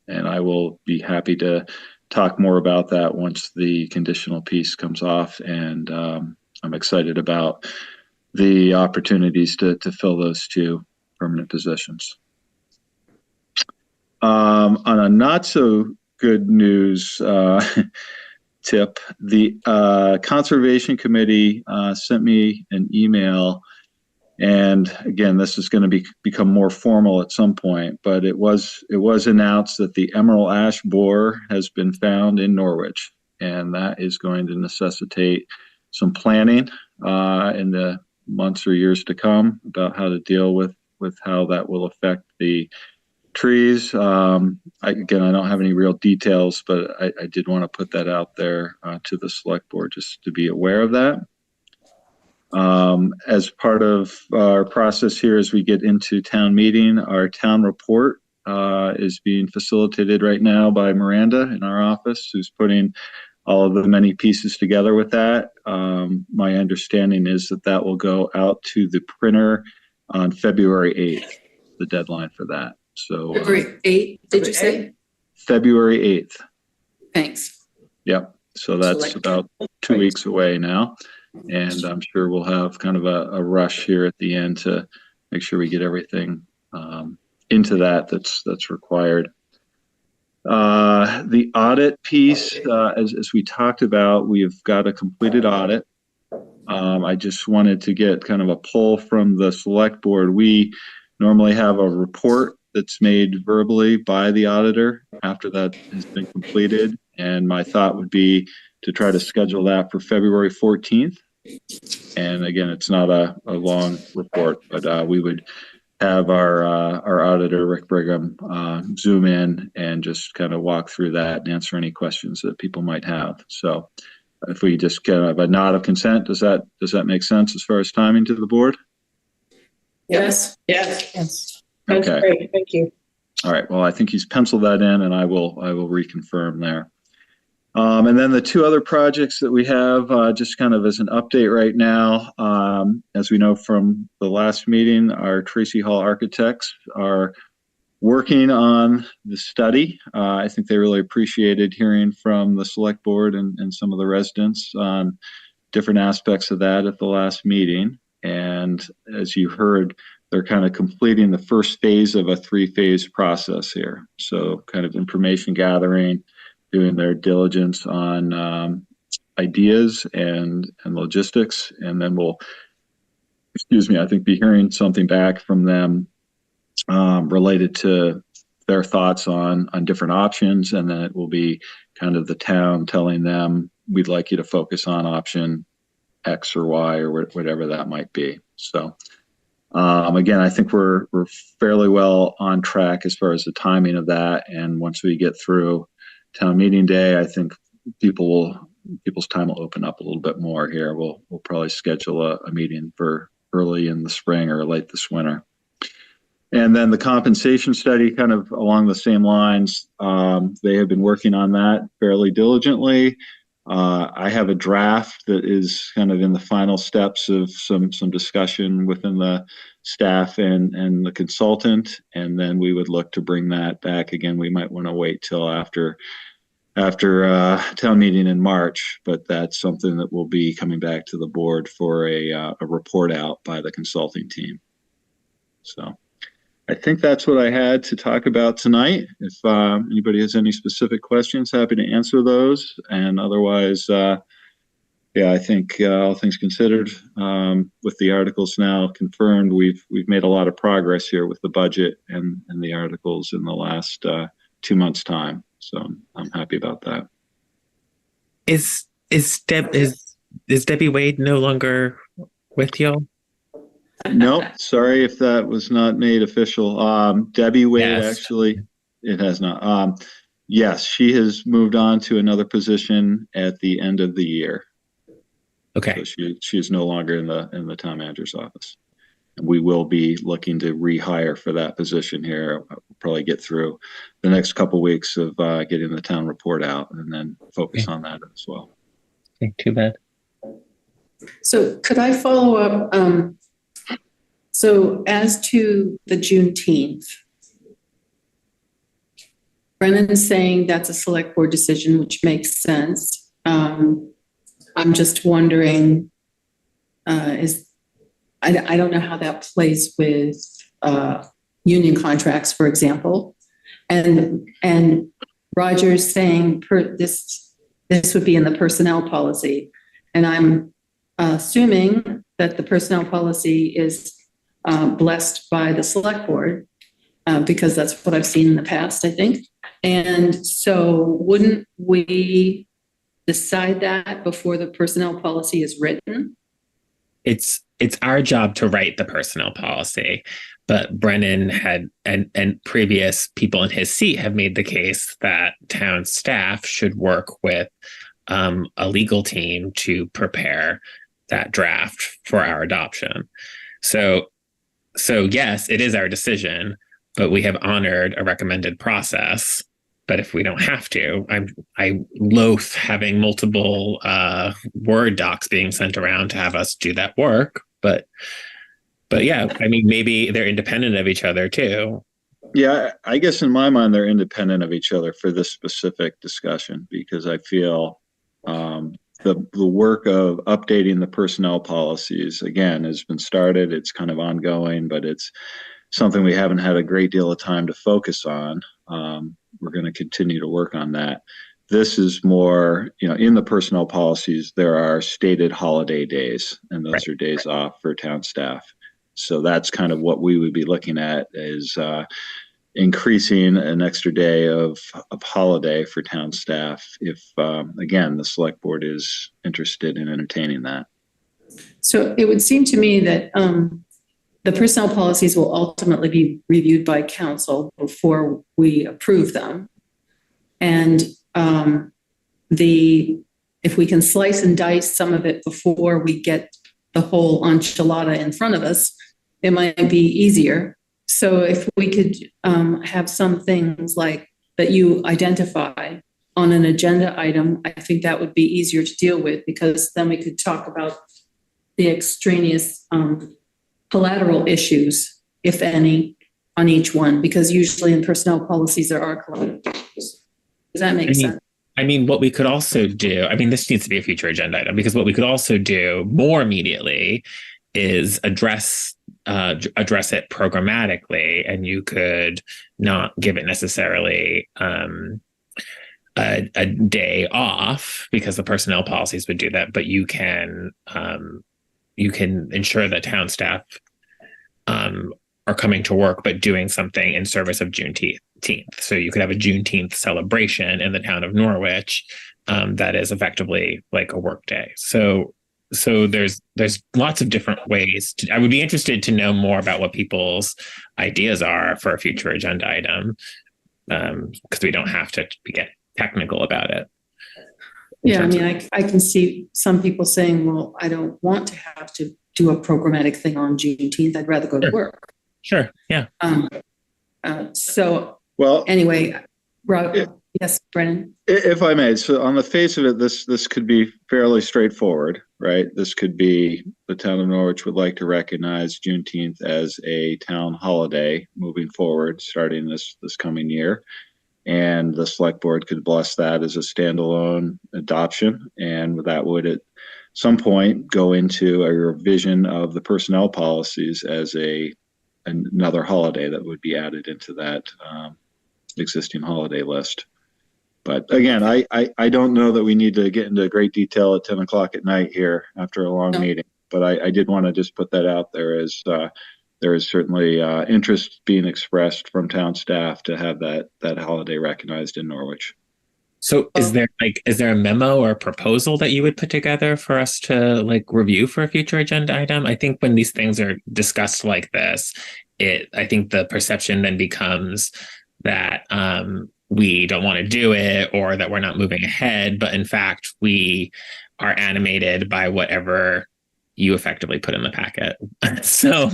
S7: And I will be happy to talk more about that once the conditional piece comes off. And I'm excited about the opportunities to fill those two permanent positions. On a not so good news tip, the Conservation Committee sent me an email, and again, this is going to become more formal at some point, but it was announced that the emerald ash borer has been found in Norwich, and that is going to necessitate some planning in the months or years to come about how to deal with how that will affect the trees. I don't have any real details, but I did want to put that out there to the select board just to be aware of that. As part of our process here, as we get into town meeting, our town report is being facilitated right now by Miranda in our office, who's putting all of the many pieces together with that. My understanding is that will go out to the printer on February 8th, the deadline for that. So
S1: February 8th, did you say?
S7: February 8th.
S1: Thanks.
S7: Yep. So that's about 2 weeks away now. And I'm sure we'll have kind of a rush here at the end to make sure we get everything into that's required. The audit piece, as we talked about, we've got a completed audit. I just wanted to get kind of a pull from the select board. We normally have a report that's made verbally by the auditor after that has been completed. And my thought would be to try to schedule that for February 14th. And again, it's not a long report, but we would have our auditor, Rick Brigham, zoom in and just kind of walk through that and answer any questions that people might have. So if we just kind of a nod of consent, does that make sense as far as timing to the board?
S4: Yes. That's
S7: Okay.
S4: great. Thank you.
S7: All right. Well, I think he's penciled that in, and I will reconfirm there. And then the two other projects that we have, just kind of as an update right now, as we know from the last meeting, our Tracy Hall architects are working on the study. I think they really appreciated hearing from the select board and some of the residents on different aspects of that at the last meeting. And as you heard, they're kind of completing the first phase of a 3-phase process here. So kind of information gathering, doing their diligence on ideas and logistics. And then we'll, I think be hearing something back from them related to their thoughts on different options. And then it will be kind of the town telling them, we'd like you to focus on option X or Y or whatever that might be. So again, I think we're fairly well on track as far as the timing of that. And once we get through town meeting day, I think people's time will open up a little bit more here. We'll probably schedule a meeting for early in the spring or late this winter. And then the compensation study, kind of along the same lines, they have been working on that fairly diligently. I have a draft that is kind of in the final steps of some discussion within the staff and the consultant, and then we would look to bring that back. Again, we might want to wait till after town meeting in March, but that's something that will be coming back to the board for a report out by the consulting team. So I think that's what I had to talk about tonight. If anybody has any specific questions, happy to answer those. And otherwise, I think all things considered, with the articles now confirmed, we've made a lot of progress here with the budget and the articles in the last 2 months' time. So I'm happy about that.
S5: Is Debbie Wade no longer with y'all?
S7: No, sorry if that was not made official. Debbie Wade,
S5: Yes.
S7: Actually, it has not. Yes, she has moved on to another position at the end of the year.
S5: Okay.
S7: So she is no longer in the town manager's office. And we will be looking to rehire for that position here. We'll probably get through the next couple of weeks of getting the town report out and then focus on that as well.
S5: Okay, too bad.
S1: So could I follow up? So as to the Juneteenth, Brennan's saying that's a select board decision, which makes sense. I'm just wondering, I don't know how that plays with union contracts, for example. And Roger's saying this would be in the personnel policy. And I'm assuming that the personnel policy is blessed by the select board, because that's what I've seen in the past, I think. And so wouldn't we decide that before the personnel policy is written?
S5: It's our job to write the personnel policy, but Brennan had and previous people in his seat have made the case that town staff should work with a legal team to prepare that draft for our adoption. So yes, it is our decision, but we have honored a recommended process. But if we don't have to, I loathe having multiple Word docs being sent around to have us do that work. But yeah, I mean, maybe they're independent of each other too.
S7: Yeah, I guess in my mind, they're independent of each other for this specific discussion, because I feel the work of updating the personnel policies, again, has been started. It's kind of ongoing, but it's something we haven't had a great deal of time to focus on. We're going to continue to work on that. This is more, in the personnel policies, there are stated holiday days, and those are days off for town staff. So that's kind of what we would be looking at, is increasing an extra day of holiday for town staff if, again, the select board is interested in entertaining that.
S1: So it would seem to me that the personnel policies will ultimately be reviewed by council before we approve them. And if we can slice and dice some of it before we get the whole enchilada in front of us, it might be easier. So if we could have some things like that you identify on an agenda item, I think that would be easier to deal with, because then we could talk about the extraneous collateral issues, if any, on each one, because usually in personnel policies, there are collateral changes. Does that make sense?
S5: I mean, what we could also do, I mean, this needs to be a future agenda item, because what we could also do more immediately is address it programmatically, and you could not give it necessarily a day off, because the personnel policies would do that, but you can ensure that town staff are coming to work, but doing something in service of Juneteenth. So you could have a Juneteenth celebration in the town of Norwich that is effectively like a work day. So there's lots of different ways. I would be interested to know more about what people's ideas are for a future agenda item, because we don't have to get technical about it.
S1: Yeah, I mean, I can see some people saying, well, I don't want to have to do a programmatic thing on Juneteenth. I'd rather go to work.
S5: Sure. Yeah.
S1: So,
S7: well,
S1: anyway, Rob, yes, Brennan.
S7: If I may, so on the face of it, this could be fairly straightforward, right? This could be the town of Norwich would like to recognize Juneteenth as a town holiday moving forward, starting this coming year. And the select board could bless that as a standalone adoption. And that would at some point go into a revision of the personnel policies as another holiday that would be added into that existing holiday list. But again, I don't know that we need to get into great detail at 10 o'clock at night here after a long meeting, but I did want to just put that out there as there is certainly interest being expressed from town staff to have that holiday recognized in Norwich.
S5: So is there a memo or a proposal that you would put together for us to review for a future agenda item? I think when these things are discussed like this, I think the perception then becomes that we don't want to do it, or that we're not moving ahead, but in fact we are animated by whatever you effectively put in the packet. So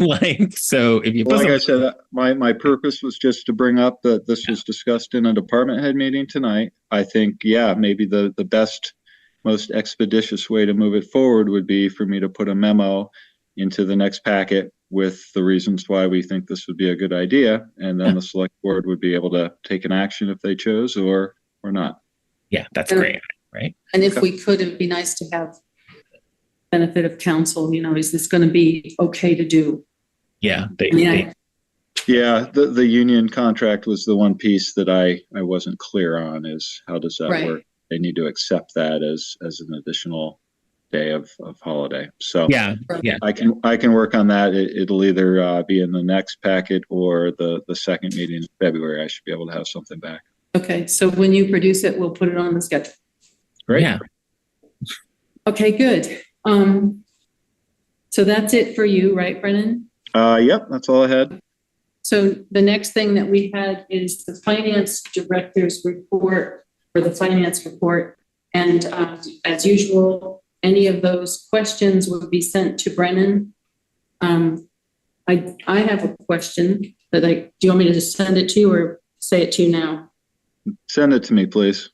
S5: if you
S7: like I said, my purpose was just to bring up that this was discussed in a department head meeting tonight. I think, maybe the best, most expeditious way to move it forward would be for me to put a memo into the next packet with the reasons why we think this would be a good idea. And then the select board would be able to take an action if they chose or not.
S5: Yeah, that's great. Right.
S1: And if we could, it'd be nice to have benefit of counsel, is this going to be okay to do?
S5: Yeah.
S7: The union contract was the one piece that I wasn't clear on, is how does that work? They need to accept that as an additional day of holiday. So I can work on that. It'll either be in the next packet or the second meeting in February. I should be able to have something back.
S1: Okay. So when you produce it, we'll put it on the schedule.
S7: Great.
S5: Yeah.
S1: Okay, good. So that's it for you, right, Brennan?
S7: Yep, that's all I had.
S1: So the next thing that we had is the finance director's report, or the finance report. And as usual, any of those questions would be sent to Brennan. I have a question that do you want me to just send it to you or say it to you now?
S7: Send it to me, please.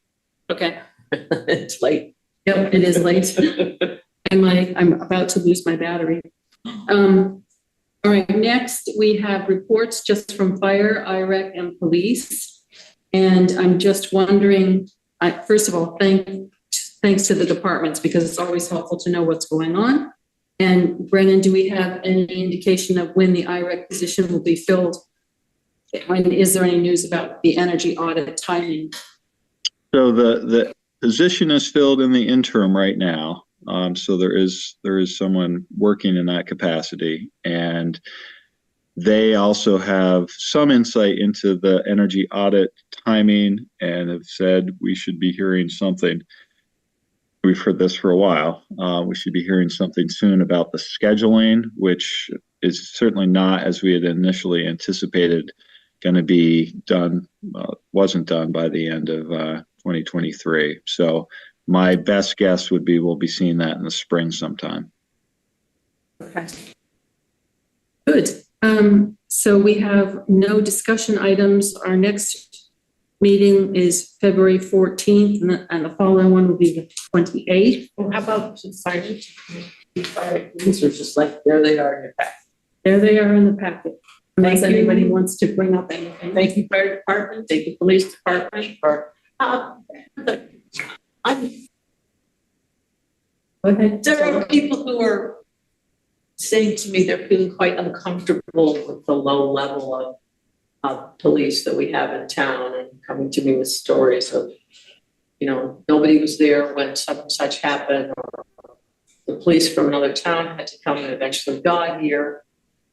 S1: Okay.
S4: It's late.
S1: Yep, it is late. I'm about to lose my battery. All right, next we have reports just from fire, IREC, and police. And I'm just wondering, first of all, thanks to the departments, because it's always helpful to know what's going on. And Brennan, do we have any indication of when the IREC position will be filled? And is there any news about the energy audit timing?
S7: So the position is filled in the interim right now. So there is someone working in that capacity, and they also have some insight into the energy audit timing and have said we should be hearing something. We've heard this for a while. We should be hearing something soon about the scheduling, which is certainly not, as we had initially anticipated, going to be done, wasn't done by the end of 2023. So my best guess would be we'll be seeing that in the spring sometime.
S1: Okay. Good. So we have no discussion items. Our next meeting is February 14th, and the following one will be the 28th.
S4: Well, how about the fire? These are just there they are in your packet.
S1: There they are in the packet. Unless
S4: Thank you.
S1: anybody wants to bring up anything.
S4: Thank you, fire department, thank you, police department for, there are people who are saying to me they're feeling quite uncomfortable with the low level of police that we have in town, and coming to me with stories of, you know, nobody was there when such and such happened, or the police from another town had to come and eventually got here.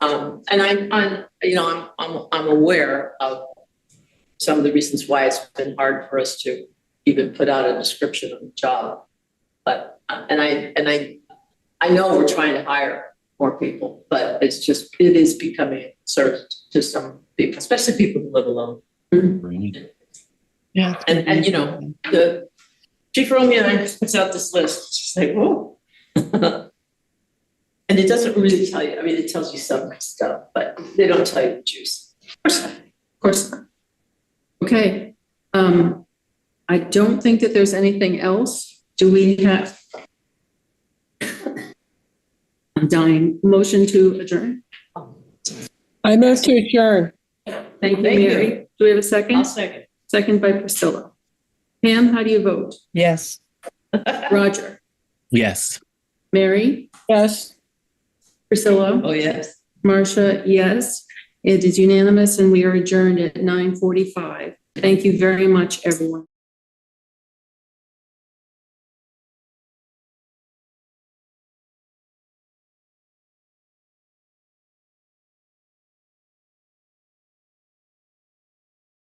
S4: And I'm aware of some of the reasons why it's been hard for us to even put out a description of the job. But I know we're trying to hire more people, but it is becoming a concern to some people, especially people who live alone.
S3: Yeah.
S4: And you know, the Chief Romeo puts out this list. She's like, whoa. And it doesn't really tell you. I mean, it tells you some stuff, but they don't tell you the juice.
S1: Of course not. Okay. I don't think that there's anything else. Do we have? I'm dying. Motion to adjourn.
S2: I move to adjourn.
S1: Thank you,
S4: Thank you.
S1: Mary. Do we have a second?
S4: I'll second.
S1: Second by Priscilla. Pam, how do you vote?
S3: Yes.
S1: Roger.
S5: Yes.
S1: Mary?
S2: Yes.
S1: Priscilla?
S4: Oh, yes.
S1: Marcia, yes. It is unanimous and we are adjourned at 9:45. Thank you very much, everyone.